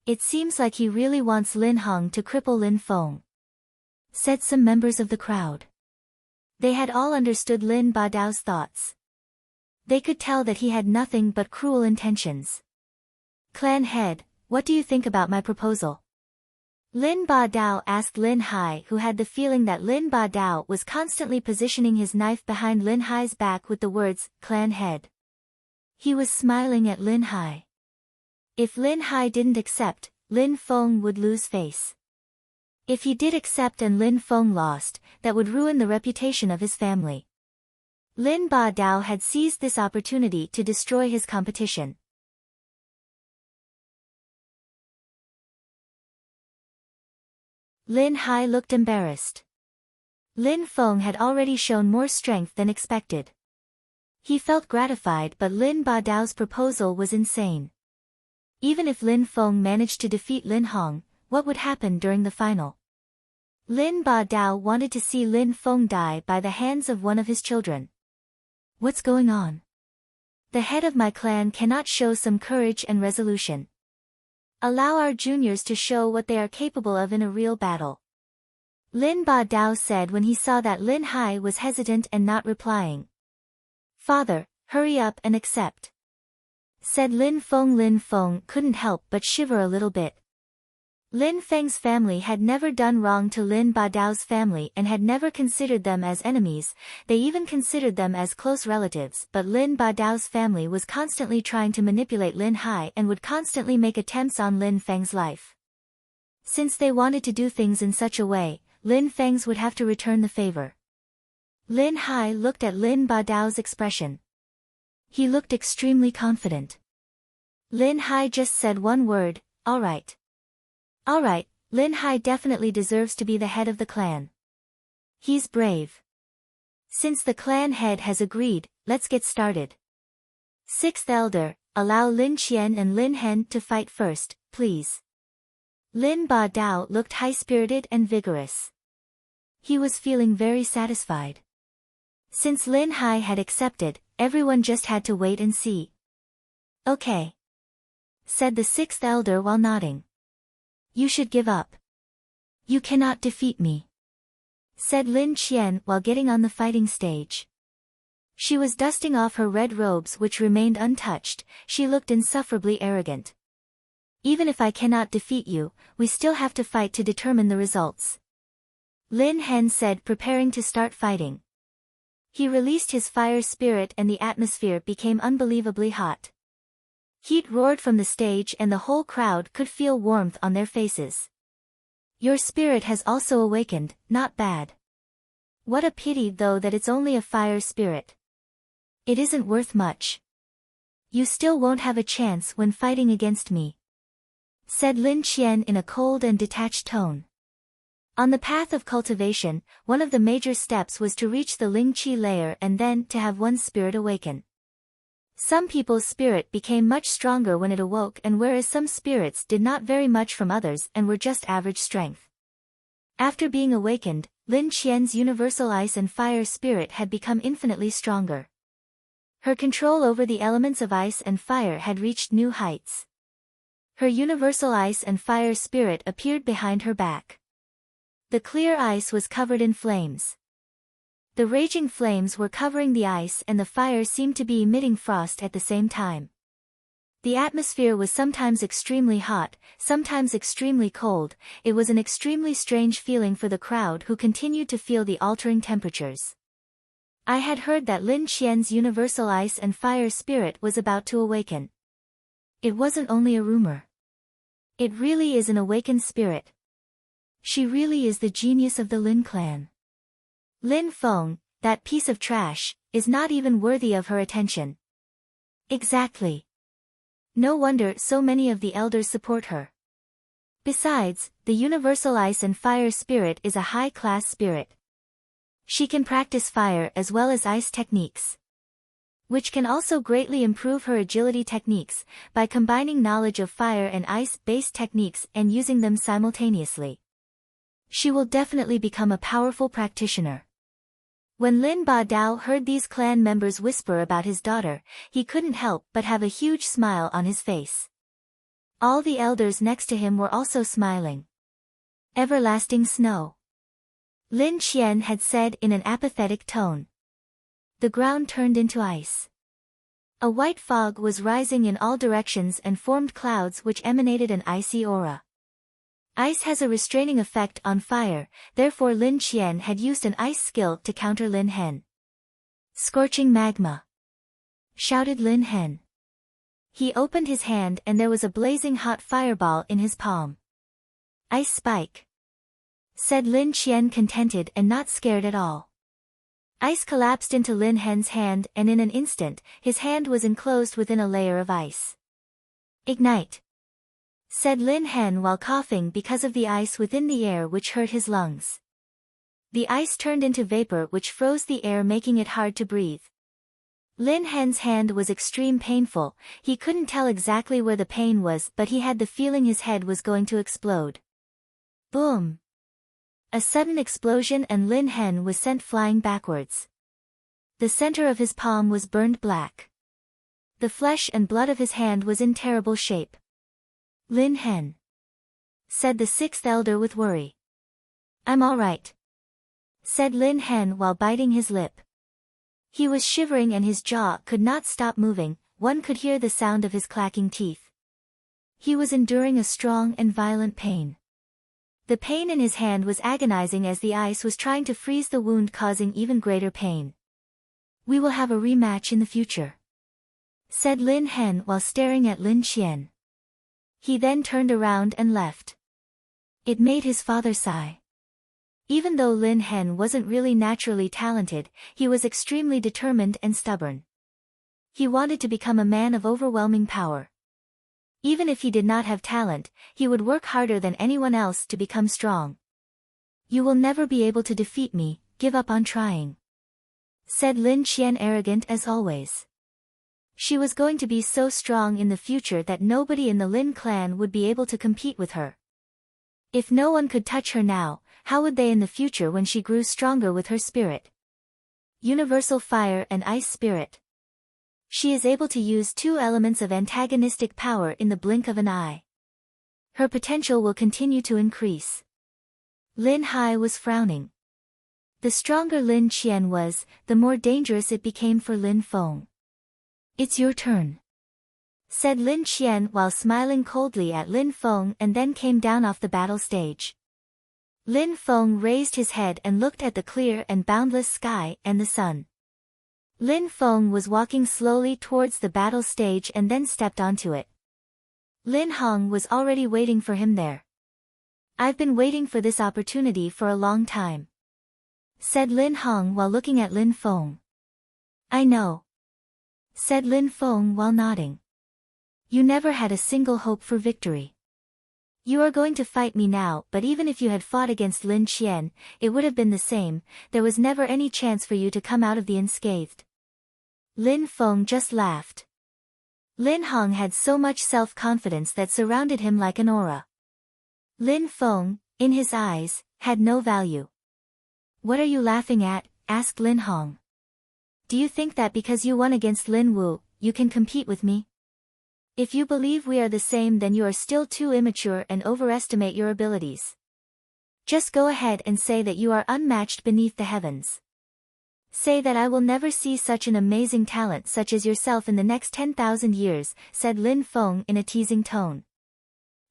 It seems like he really wants Lin Hong to cripple Lin Feng, said some members of the crowd. They had all understood Lin Ba Dao's thoughts. They could tell that he had nothing but cruel intentions. Clan head, what do you think about my proposal? Lin Ba Dao asked Lin Hai, who had the feeling that Lin Ba Dao was constantly positioning his knife behind Lin Hai's back with the words, "Clan head." He was smiling at Lin Hai. If Lin Hai didn't accept, Lin Feng would lose face. If he did accept and Lin Feng lost, that would ruin the reputation of his family. Lin Ba Dao had seized this opportunity to destroy his competition. Lin Hai looked embarrassed. Lin Feng had already shown more strength than expected. He felt gratified, but Lin Ba Dao's proposal was insane. Even if Lin Feng managed to defeat Lin Hong, what would happen during the final? Lin Ba Dao wanted to see Lin Feng die by the hands of one of his children. What's going on? The head of my clan cannot show some courage and resolution. Allow our juniors to show what they are capable of in a real battle, Lin Ba Dao said when he saw that Lin Hai was hesitant and not replying. Father, hurry up and accept, said Lin Feng. Lin Feng couldn't help but shiver a little bit. Lin Feng's family had never done wrong to Lin Ba Dao's family and had never considered them as enemies, they even considered them as close relatives, but Lin Ba Dao's family was constantly trying to manipulate Lin Hai and would constantly make attempts on Lin Feng's life. Since they wanted to do things in such a way, Lin Feng's would have to return the favor. Lin Hai looked at Lin Ba Dao's expression. He looked extremely confident. Lin Hai just said one word, "All right." All right, Lin Hai definitely deserves to be the head of the clan. He's brave. Since the clan head has agreed, let's get started. Sixth Elder, allow Lin Qian and Lin Hen to fight first, please. Lin Ba Dao looked high-spirited and vigorous. He was feeling very satisfied. Since Lin Hai had accepted, everyone just had to wait and see. Okay, said the sixth elder while nodding. You should give up. You cannot defeat me, said Lin Qian while getting on the fighting stage. She was dusting off her red robes which remained untouched, she looked insufferably arrogant. Even if I cannot defeat you, we still have to fight to determine the results. Lin Hen said, preparing to start fighting. He released his fire spirit and the atmosphere became unbelievably hot. Heat roared from the stage and the whole crowd could feel warmth on their faces. Your spirit has also awakened, not bad. What a pity though that it's only a fire spirit. It isn't worth much. You still won't have a chance when fighting against me, said Lin Qian in a cold and detached tone. On the path of cultivation, one of the major steps was to reach the Ling Qi layer and then to have one's spirit awaken. Some people's spirit became much stronger when it awoke, and whereas some spirits did not vary much from others and were just average strength. After being awakened, Lin Qian's universal ice and fire spirit had become infinitely stronger. Her control over the elements of ice and fire had reached new heights. Her universal ice and fire spirit appeared behind her back. The clear ice was covered in flames. The raging flames were covering the ice and the fire seemed to be emitting frost at the same time. The atmosphere was sometimes extremely hot, sometimes extremely cold. It was an extremely strange feeling for the crowd who continued to feel the altering temperatures. I had heard that Lin Qian's universal ice and fire spirit was about to awaken. It wasn't only a rumor. It really is an awakened spirit. She really is the genius of the Lin clan. Lin Feng, that piece of trash, is not even worthy of her attention. Exactly. No wonder so many of the elders support her. Besides, the universal ice and fire spirit is a high-class spirit. She can practice fire as well as ice techniques, which can also greatly improve her agility techniques, by combining knowledge of fire and ice-based techniques and using them simultaneously. She will definitely become a powerful practitioner. When Lin Ba Dao heard these clan members whisper about his daughter, he couldn't help but have a huge smile on his face. All the elders next to him were also smiling. Everlasting snow, Lin Qian had said in an apathetic tone. The ground turned into ice. A white fog was rising in all directions and formed clouds which emanated an icy aura. Ice has a restraining effect on fire, therefore Lin Qian had used an ice skill to counter Lin Hen. Scorching magma, shouted Lin Hen. He opened his hand and there was a blazing hot fireball in his palm. Ice spike, said Lin Qian, contented and not scared at all. Ice collapsed into Lin Hen's hand and in an instant, his hand was enclosed within a layer of ice. Ignite, said Lin Hen while coughing because of the ice within the air which hurt his lungs. The ice turned into vapor which froze the air, making it hard to breathe. Lin Hen's hand was extreme painful. He couldn't tell exactly where the pain was, but he had the feeling his head was going to explode. Boom! A sudden explosion and Lin Hen was sent flying backwards. The center of his palm was burned black. The flesh and blood of his hand was in terrible shape. Lin Hen, said the sixth elder with worry. I'm all right, said Lin Hen while biting his lip. He was shivering and his jaw could not stop moving, one could hear the sound of his clacking teeth. He was enduring a strong and violent pain. The pain in his hand was agonizing as the ice was trying to freeze the wound, causing even greater pain. We will have a rematch in the future, said Lin Hen while staring at Lin Qian. He then turned around and left. It made his father sigh. Even though Lin Hen wasn't really naturally talented, he was extremely determined and stubborn. He wanted to become a man of overwhelming power. Even if he did not have talent, he would work harder than anyone else to become strong. You will never be able to defeat me, give up on trying, said Lin Qian, arrogant as always. She was going to be so strong in the future that nobody in the Lin clan would be able to compete with her. If no one could touch her now, how would they in the future when she grew stronger with her spirit? Universal fire and ice spirit. She is able to use two elements of antagonistic power in the blink of an eye. Her potential will continue to increase. Lin Hai was frowning. The stronger Lin Qian was, the more dangerous it became for Lin Feng. It's your turn, said Lin Qian while smiling coldly at Lin Feng and then came down off the battle stage. Lin Feng raised his head and looked at the clear and boundless sky and the sun. Lin Feng was walking slowly towards the battle stage and then stepped onto it. Lin Hong was already waiting for him there. "I've been waiting for this opportunity for a long time," said Lin Hong while looking at Lin Feng. "I know," said Lin Feng while nodding. "You never had a single hope for victory. You are going to fight me now, but even if you had fought against Lin Qian, it would have been the same. There was never any chance for you to come out of the unscathed." Lin Feng just laughed. Lin Hong had so much self-confidence that surrounded him like an aura. Lin Feng, in his eyes, had no value. "What are you laughing at?" asked Lin Hong. "Do you think that because you won against Lin Wu, you can compete with me? If you believe we are the same, then you are still too immature and overestimate your abilities. Just go ahead and say that you are unmatched beneath the heavens. Say that I will never see such an amazing talent such as yourself in the next 10,000 years, said Lin Feng in a teasing tone.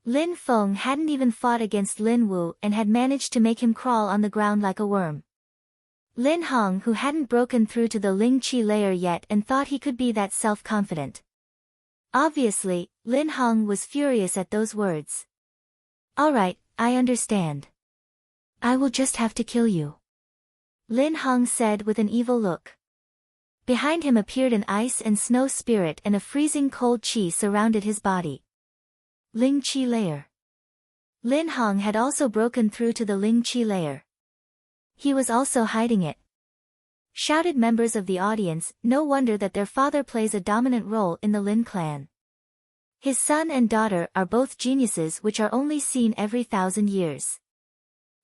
Lin Feng hadn't even fought against Lin Wu and had managed to make him crawl on the ground like a worm. Lin Hong, who hadn't broken through to the Ling Qi layer yet and thought he could be that self-confident. Obviously, Lin Hong was furious at those words. "Alright, I understand. I will just have to kill you," Lin Hong said with an evil look. Behind him appeared an ice and snow spirit and a freezing cold qi surrounded his body. Ling Qi layer. Lin Hong had also broken through to the Ling Qi layer. He was also hiding it. Shouted members of the audience, no wonder that their father plays a dominant role in the Lin clan. His son and daughter are both geniuses which are only seen every 1,000 years.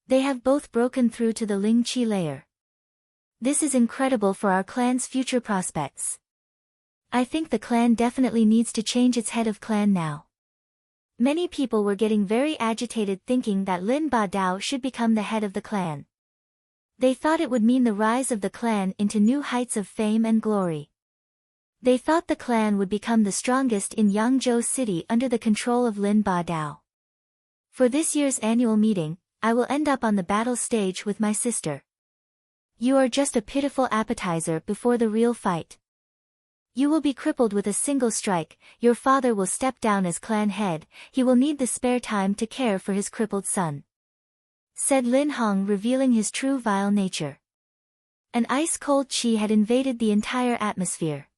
They have both broken through to the Ling Qi layer. This is incredible for our clan's future prospects. I think the clan definitely needs to change its head of clan now. Many people were getting very agitated thinking that Lin Ba Dao should become the head of the clan. They thought it would mean the rise of the clan into new heights of fame and glory. They thought the clan would become the strongest in Yangzhou City under the control of Lin Ba Dao. For this year's annual meeting, I will end up on the battle stage with my sister. You are just a pitiful appetizer before the real fight. You will be crippled with a single strike, your father will step down as clan head, he will need the spare time to care for his crippled son," said Lin Hong, revealing his true vile nature. An ice-cold qi had invaded the entire atmosphere.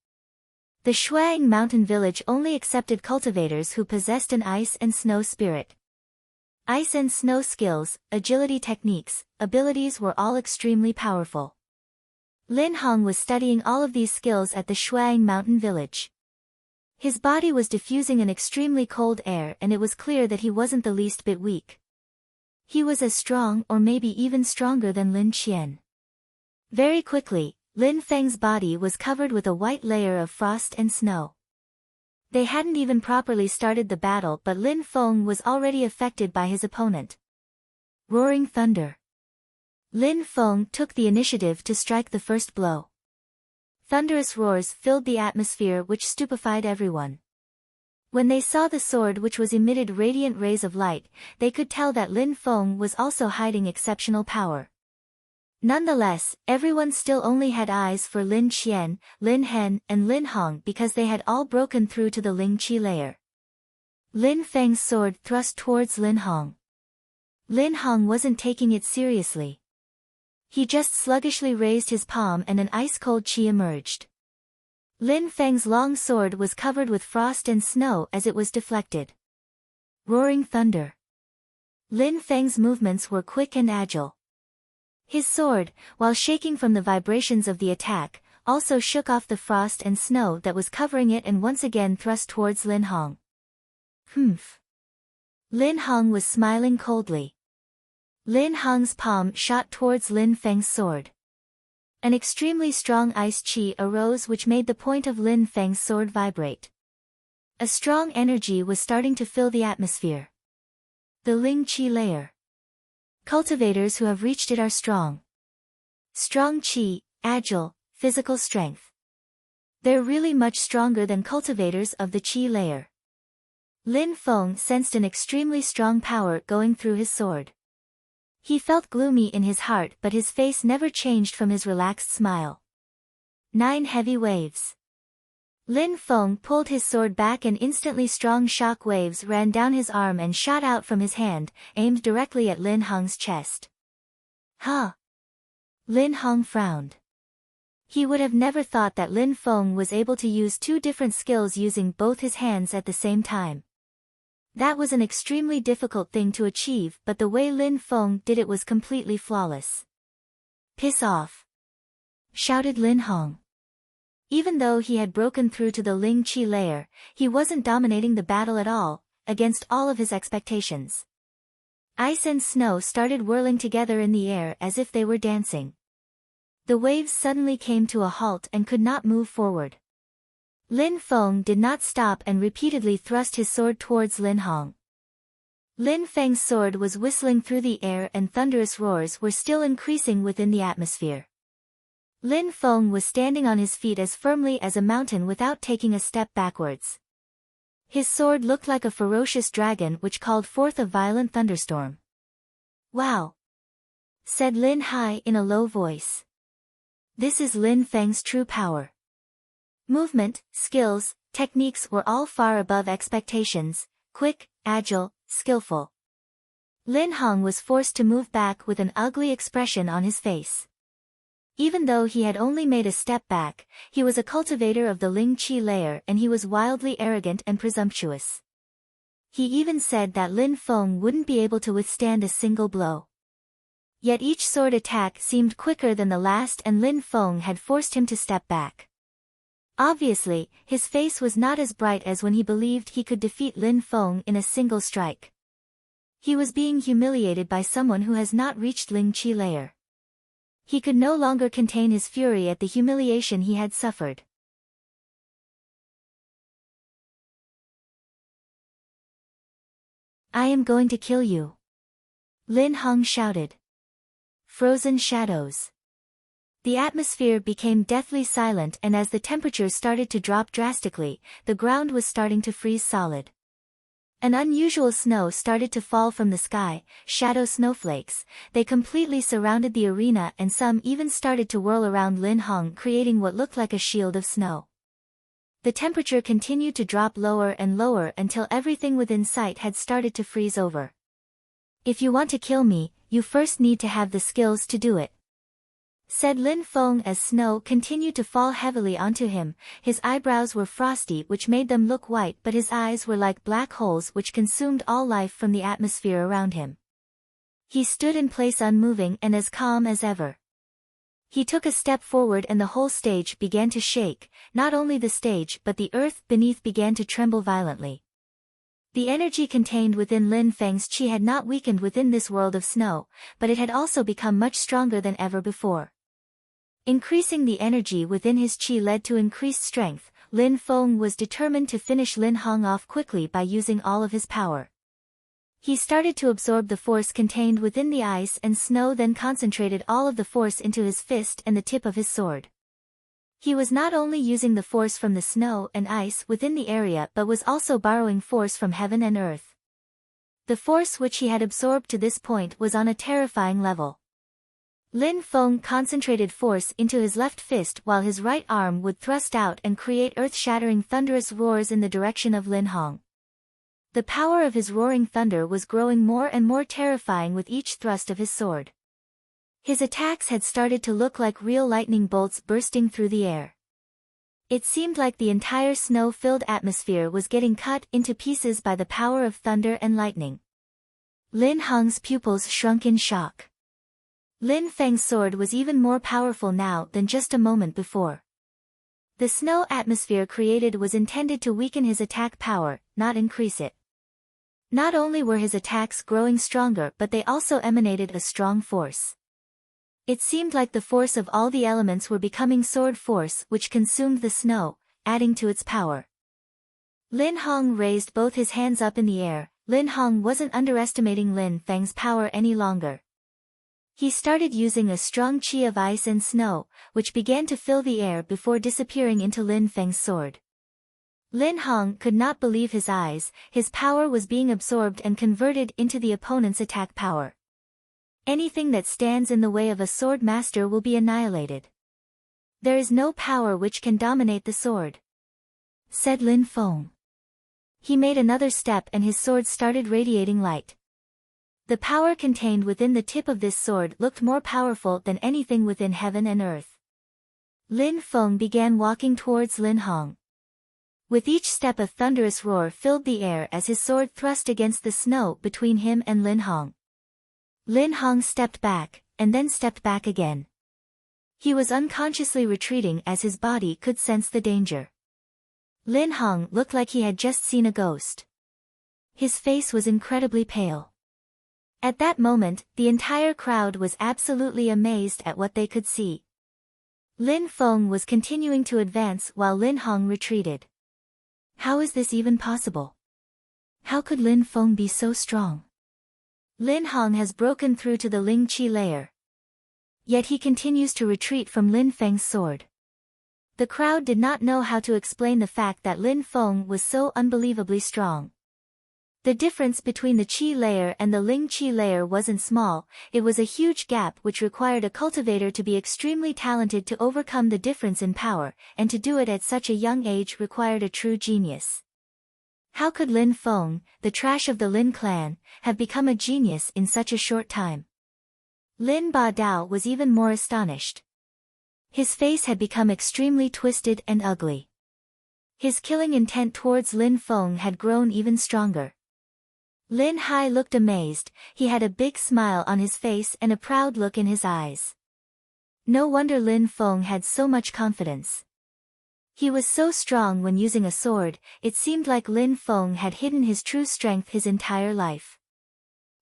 The Shuang mountain village only accepted cultivators who possessed an ice and snow spirit. Ice and snow skills, agility techniques, abilities were all extremely powerful. Lin Hong was studying all of these skills at the Shuang mountain village. His body was diffusing an extremely cold air and it was clear that he wasn't the least bit weak. He was as strong or maybe even stronger than Lin Qian. Very quickly, Lin Feng's body was covered with a white layer of frost and snow. They hadn't even properly started the battle but Lin Feng was already affected by his opponent. Roaring thunder. Lin Feng took the initiative to strike the first blow. Thunderous roars filled the atmosphere which stupefied everyone. When they saw the sword which was emitted radiant rays of light, they could tell that Lin Feng was also hiding exceptional power. Nonetheless, everyone still only had eyes for Lin Qian, Lin Hen, and Lin Hong because they had all broken through to the Ling Qi layer. Lin Feng's sword thrust towards Lin Hong. Lin Hong wasn't taking it seriously. He just sluggishly raised his palm and an ice-cold qi emerged. Lin Feng's long sword was covered with frost and snow as it was deflected. Roaring thunder. Lin Feng's movements were quick and agile. His sword, while shaking from the vibrations of the attack, also shook off the frost and snow that was covering it and once again thrust towards Lin Hong. Humph. Lin Hong was smiling coldly. Lin Hong's palm shot towards Lin Feng's sword. An extremely strong ice qi arose which made the point of Lin Feng's sword vibrate. A strong energy was starting to fill the atmosphere. The Ling Qi layer. Cultivators who have reached it are strong. Strong qi, agile, physical strength. They're really much stronger than cultivators of the Qi layer. Lin Feng sensed an extremely strong power going through his sword. He felt gloomy in his heart, but his face never changed from his relaxed smile. 9 heavy waves. Lin Feng pulled his sword back and instantly strong shock waves ran down his arm and shot out from his hand, aimed directly at Lin Hong's chest. Huh? Lin Hong frowned. He would have never thought that Lin Feng was able to use 2 different skills using both his hands at the same time. That was an extremely difficult thing to achieve, but the way Lin Feng did it was completely flawless. Piss off! Shouted Lin Hong. Even though he had broken through to the Ling Qi layer, he wasn't dominating the battle at all, against all of his expectations. Ice and snow started whirling together in the air as if they were dancing. The waves suddenly came to a halt and could not move forward. Lin Feng did not stop and repeatedly thrust his sword towards Lin Hong. Lin Feng's sword was whistling through the air and thunderous roars were still increasing within the atmosphere. Lin Feng was standing on his feet as firmly as a mountain without taking a step backwards. His sword looked like a ferocious dragon which called forth a violent thunderstorm. Wow! Said Lin Hai in a low voice. This is Lin Feng's true power. Movement, skills, techniques were all far above expectations, quick, agile, skillful. Lin Hong was forced to move back with an ugly expression on his face. Even though he had only made a step back, he was a cultivator of the Ling Qi layer and he was wildly arrogant and presumptuous. He even said that Lin Feng wouldn't be able to withstand a single blow. Yet each sword attack seemed quicker than the last and Lin Feng had forced him to step back. Obviously, his face was not as bright as when he believed he could defeat Lin Feng in a single strike. He was being humiliated by someone who has not reached Ling Qi layer. He could no longer contain his fury at the humiliation he had suffered. I am going to kill you. Lin Hong shouted. Frozen shadows. The atmosphere became deathly silent and as the temperature started to drop drastically, the ground was starting to freeze solid. An unusual snow started to fall from the sky, shadow snowflakes. They completely surrounded the arena and some even started to whirl around Lin Hong, creating what looked like a shield of snow. The temperature continued to drop lower and lower until everything within sight had started to freeze over. If you want to kill me, you first need to have the skills to do it. Said Lin Feng as snow continued to fall heavily onto him. His eyebrows were frosty which made them look white, but his eyes were like black holes which consumed all life from the atmosphere around him. He stood in place unmoving and as calm as ever. He took a step forward and the whole stage began to shake, not only the stage but the earth beneath began to tremble violently. The energy contained within Lin Feng's qi had not weakened within this world of snow, but it had also become much stronger than ever before. Increasing the energy within his qi led to increased strength. Lin Feng was determined to finish Lin Hong off quickly by using all of his power. He started to absorb the force contained within the ice and snow, then concentrated all of the force into his fist and the tip of his sword. He was not only using the force from the snow and ice within the area but was also borrowing force from heaven and earth. The force which he had absorbed to this point was on a terrifying level. Lin Feng concentrated force into his left fist while his right arm would thrust out and create earth-shattering thunderous roars in the direction of Lin Hong. The power of his roaring thunder was growing more and more terrifying with each thrust of his sword. His attacks had started to look like real lightning bolts bursting through the air. It seemed like the entire snow-filled atmosphere was getting cut into pieces by the power of thunder and lightning. Lin Hong's pupils shrunk in shock. Lin Feng's sword was even more powerful now than just a moment before. The snow atmosphere created was intended to weaken his attack power, not increase it. Not only were his attacks growing stronger but they also emanated a strong force. It seemed like the force of all the elements were becoming sword force which consumed the snow, adding to its power. Lin Hong raised both his hands up in the air. Lin Hong wasn't underestimating Lin Feng's power any longer. He started using a strong qi of ice and snow, which began to fill the air before disappearing into Lin Feng's sword. Lin Hong could not believe his eyes, his power was being absorbed and converted into the opponent's attack power. Anything that stands in the way of a sword master will be annihilated. There is no power which can dominate the sword, said Lin Feng. He made another step and his sword started radiating light. The power contained within the tip of this sword looked more powerful than anything within heaven and earth. Lin Feng began walking towards Lin Hong. With each step a thunderous roar filled the air as his sword thrust against the snow between him and Lin Hong. Lin Hong stepped back, and then stepped back again. He was unconsciously retreating as his body could sense the danger. Lin Hong looked like he had just seen a ghost. His face was incredibly pale. At that moment, the entire crowd was absolutely amazed at what they could see. Lin Feng was continuing to advance while Lin Hong retreated. How is this even possible? How could Lin Feng be so strong? Lin Hong has broken through to the Ling Qi layer. Yet he continues to retreat from Lin Feng's sword. The crowd did not know how to explain the fact that Lin Feng was so unbelievably strong. The difference between the Qi layer and the Ling Qi layer wasn't small, it was a huge gap which required a cultivator to be extremely talented to overcome the difference in power, and to do it at such a young age required a true genius. How could Lin Feng, the trash of the Lin clan, have become a genius in such a short time? Lin Ba Dao was even more astonished. His face had become extremely twisted and ugly. His killing intent towards Lin Feng had grown even stronger. Lin Hai looked amazed, he had a big smile on his face and a proud look in his eyes. No wonder Lin Feng had so much confidence. He was so strong when using a sword, it seemed like Lin Feng had hidden his true strength his entire life.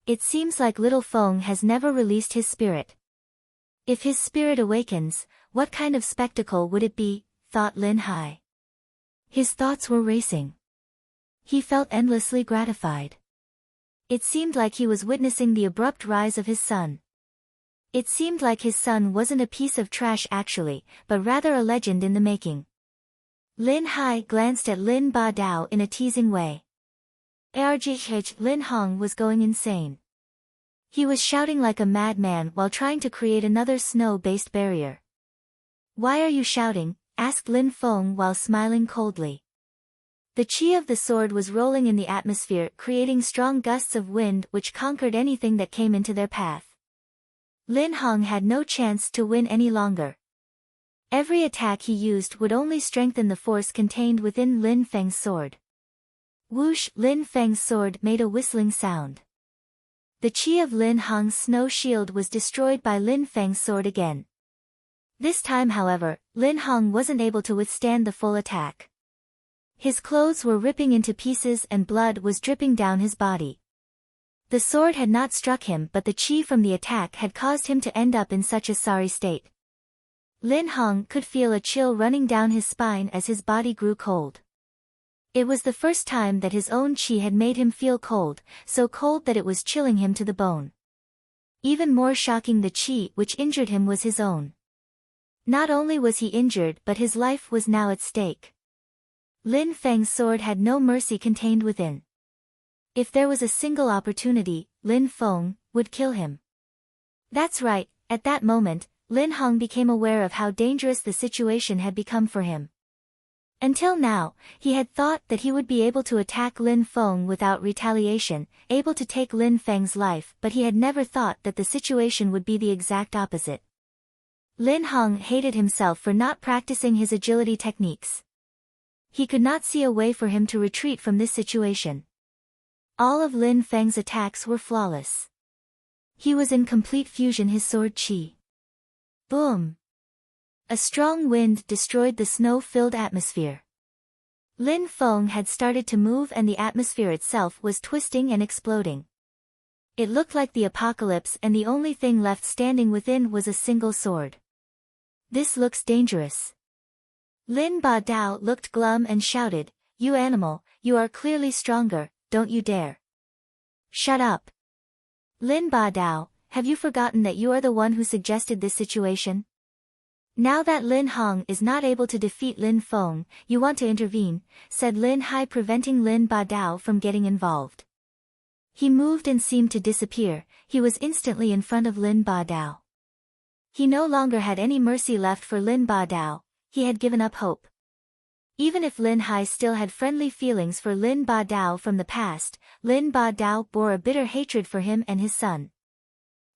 It seems like little Feng has never released his spirit. If his spirit awakens, what kind of spectacle would it be, thought Lin Hai. His thoughts were racing. He felt endlessly gratified. It seemed like he was witnessing the abrupt rise of his son. It seemed like his son wasn't a piece of trash actually, but rather a legend in the making. Lin Hai glanced at Lin Ba Dao in a teasing way. Argh, Lin Hong was going insane. He was shouting like a madman while trying to create another snow-based barrier. Why are you shouting? Asked Lin Feng while smiling coldly. The qi of the sword was rolling in the atmosphere, creating strong gusts of wind which conquered anything that came into their path. Lin Hong had no chance to win any longer. Every attack he used would only strengthen the force contained within Lin Feng's sword. Whoosh! Lin Feng's sword made a whistling sound. The qi of Lin Hong's snow shield was destroyed by Lin Feng's sword again. This time however, Lin Hong wasn't able to withstand the full attack. His clothes were ripping into pieces and blood was dripping down his body. The sword had not struck him but the qi from the attack had caused him to end up in such a sorry state. Lin Hong could feel a chill running down his spine as his body grew cold. It was the first time that his own qi had made him feel cold, so cold that it was chilling him to the bone. Even more shocking, the qi which injured him was his own. Not only was he injured but his life was now at stake. Lin Feng's sword had no mercy contained within. If there was a single opportunity, Lin Feng would kill him. That's right, at that moment, Lin Hong became aware of how dangerous the situation had become for him. Until now, he had thought that he would be able to attack Lin Feng without retaliation, able to take Lin Feng's life, but he had never thought that the situation would be the exact opposite. Lin Hong hated himself for not practicing his agility techniques. He could not see a way for him to retreat from this situation. All of Lin Feng's attacks were flawless. He was in complete fusion his sword qi. Boom! A strong wind destroyed the snow-filled atmosphere. Lin Feng had started to move and the atmosphere itself was twisting and exploding. It looked like the apocalypse and the only thing left standing within was a single sword. This looks dangerous. Lin Ba Dao looked glum and shouted, "You animal, you are clearly stronger, don't you dare. Shut up." Lin Ba Dao, have you forgotten that you are the one who suggested this situation? Now that Lin Hong is not able to defeat Lin Feng, you want to intervene, said Lin Hai, preventing Lin Ba Dao from getting involved. He moved and seemed to disappear. He was instantly in front of Lin Ba Dao. He no longer had any mercy left for Lin Ba Dao. He had given up hope. Even if Lin Hai still had friendly feelings for Lin Ba Dao from the past, Lin Ba Dao bore a bitter hatred for him and his son.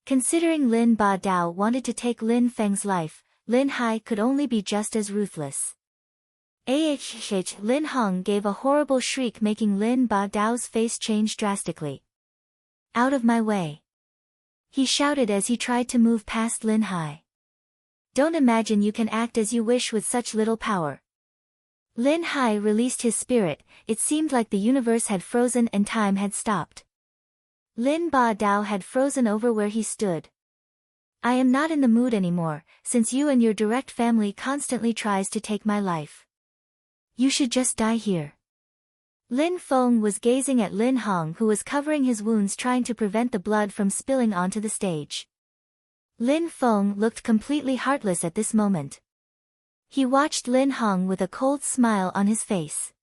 Considering Lin Ba Dao wanted to take Lin Feng's life, Lin Hai could only be just as ruthless. Lin Hong gave a horrible shriek, making Lin Ba Dao's face change drastically. Out of my way! He shouted as he tried to move past Lin Hai. Don't imagine you can act as you wish with such little power. Lin Hai released his spirit. It seemed like the universe had frozen and time had stopped. Lin Ba Dao had frozen over where he stood. I am not in the mood anymore, since you and your direct family constantly tries to take my life. You should just die here. Lin Feng was gazing at Lin Hong, who was covering his wounds, trying to prevent the blood from spilling onto the stage. Lin Feng looked completely heartless at this moment. He watched Lin Hong with a cold smile on his face.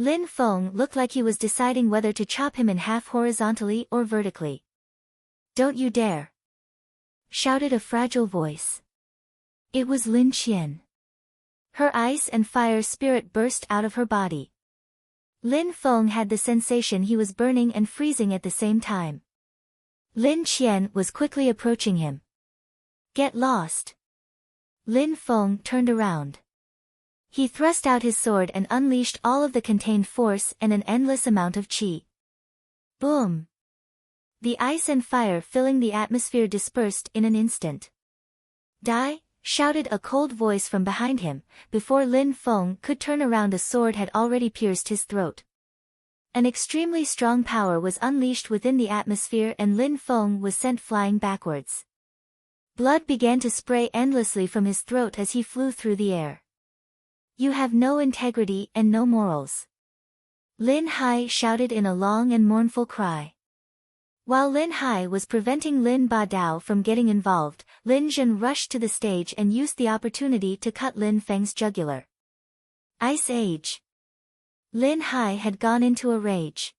Lin Feng looked like he was deciding whether to chop him in half horizontally or vertically. Don't you dare! Shouted a fragile voice. It was Lin Qian. Her ice and fire spirit burst out of her body. Lin Feng had the sensation he was burning and freezing at the same time. Lin Qian was quickly approaching him. Get lost! Lin Feng turned around. He thrust out his sword and unleashed all of the contained force and an endless amount of qi. Boom! The ice and fire filling the atmosphere dispersed in an instant. Die! Shouted a cold voice from behind him. Before Lin Feng could turn around, a sword had already pierced his throat. An extremely strong power was unleashed within the atmosphere and Lin Feng was sent flying backwards. Blood began to spray endlessly from his throat as he flew through the air. You have no integrity and no morals. Lin Hai shouted in a long and mournful cry. While Lin Hai was preventing Lin Ba Dao from getting involved, Lin Zhen rushed to the stage and used the opportunity to cut Lin Feng's jugular. Ice Age! Lin Hai had gone into a rage.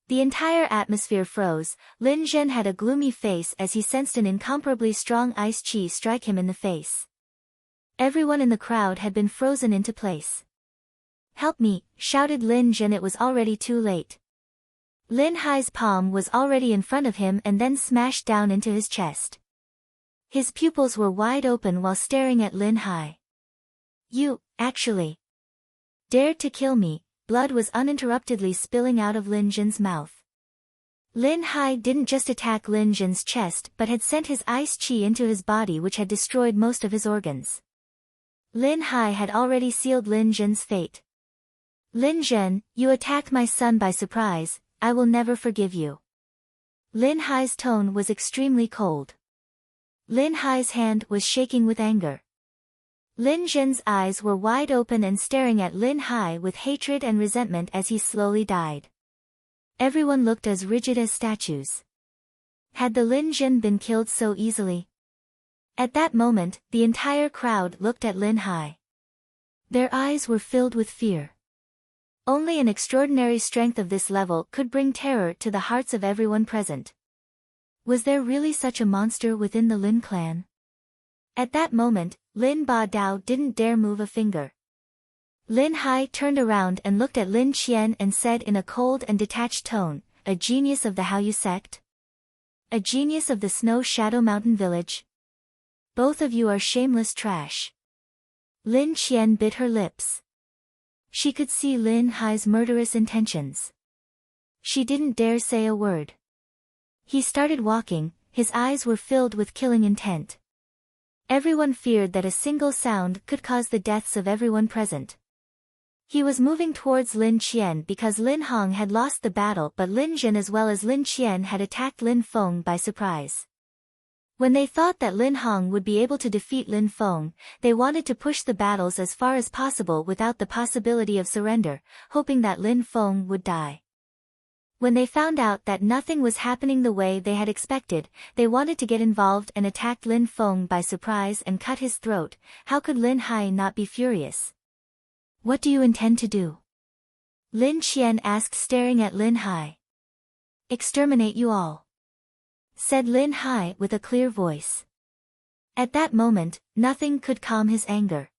The entire atmosphere froze. Lin Zhen had a gloomy face as he sensed an incomparably strong ice qi strike him in the face. Everyone in the crowd had been frozen into place. Help me! Shouted Lin Zhen. It was already too late. Lin Hai's palm was already in front of him and then smashed down into his chest. His pupils were wide open while staring at Lin Hai. You, actually, dared to kill me. Blood was uninterruptedly spilling out of Lin Zhen's mouth. Lin Hai didn't just attack Lin Zhen's chest but had sent his ice qi into his body, which had destroyed most of his organs. Lin Hai had already sealed Lin Zhen's fate. Lin Zhen, you attacked my son by surprise. I will never forgive you. Lin Hai's tone was extremely cold. Lin Hai's hand was shaking with anger. Lin Zhen's eyes were wide open and staring at Lin Hai with hatred and resentment as he slowly died. Everyone looked as rigid as statues. Had the Lin Zhen been killed so easily? At that moment, the entire crowd looked at Lin Hai. Their eyes were filled with fear. Only an extraordinary strength of this level could bring terror to the hearts of everyone present. Was there really such a monster within the Lin clan? At that moment, Lin Ba Dao didn't dare move a finger. Lin Hai turned around and looked at Lin Qian and said in a cold and detached tone, a genius of the Haoyu sect? A genius of the Snow Shadow Mountain village? Both of you are shameless trash. Lin Qian bit her lips. She could see Lin Hai's murderous intentions. She didn't dare say a word. He started walking, his eyes were filled with killing intent. Everyone feared that a single sound could cause the deaths of everyone present. He was moving towards Lin Qian because Lin Hong had lost the battle, but Lin Zhen as well as Lin Qian had attacked Lin Feng by surprise. When they thought that Lin Hong would be able to defeat Lin Feng, they wanted to push the battles as far as possible without the possibility of surrender, hoping that Lin Feng would die. When they found out that nothing was happening the way they had expected, they wanted to get involved and attacked Lin Feng by surprise and cut his throat. How could Lin Hai not be furious? What do you intend to do? Lin Qian asked, staring at Lin Hai. Exterminate you all, said Lin Hai with a clear voice. At that moment, nothing could calm his anger.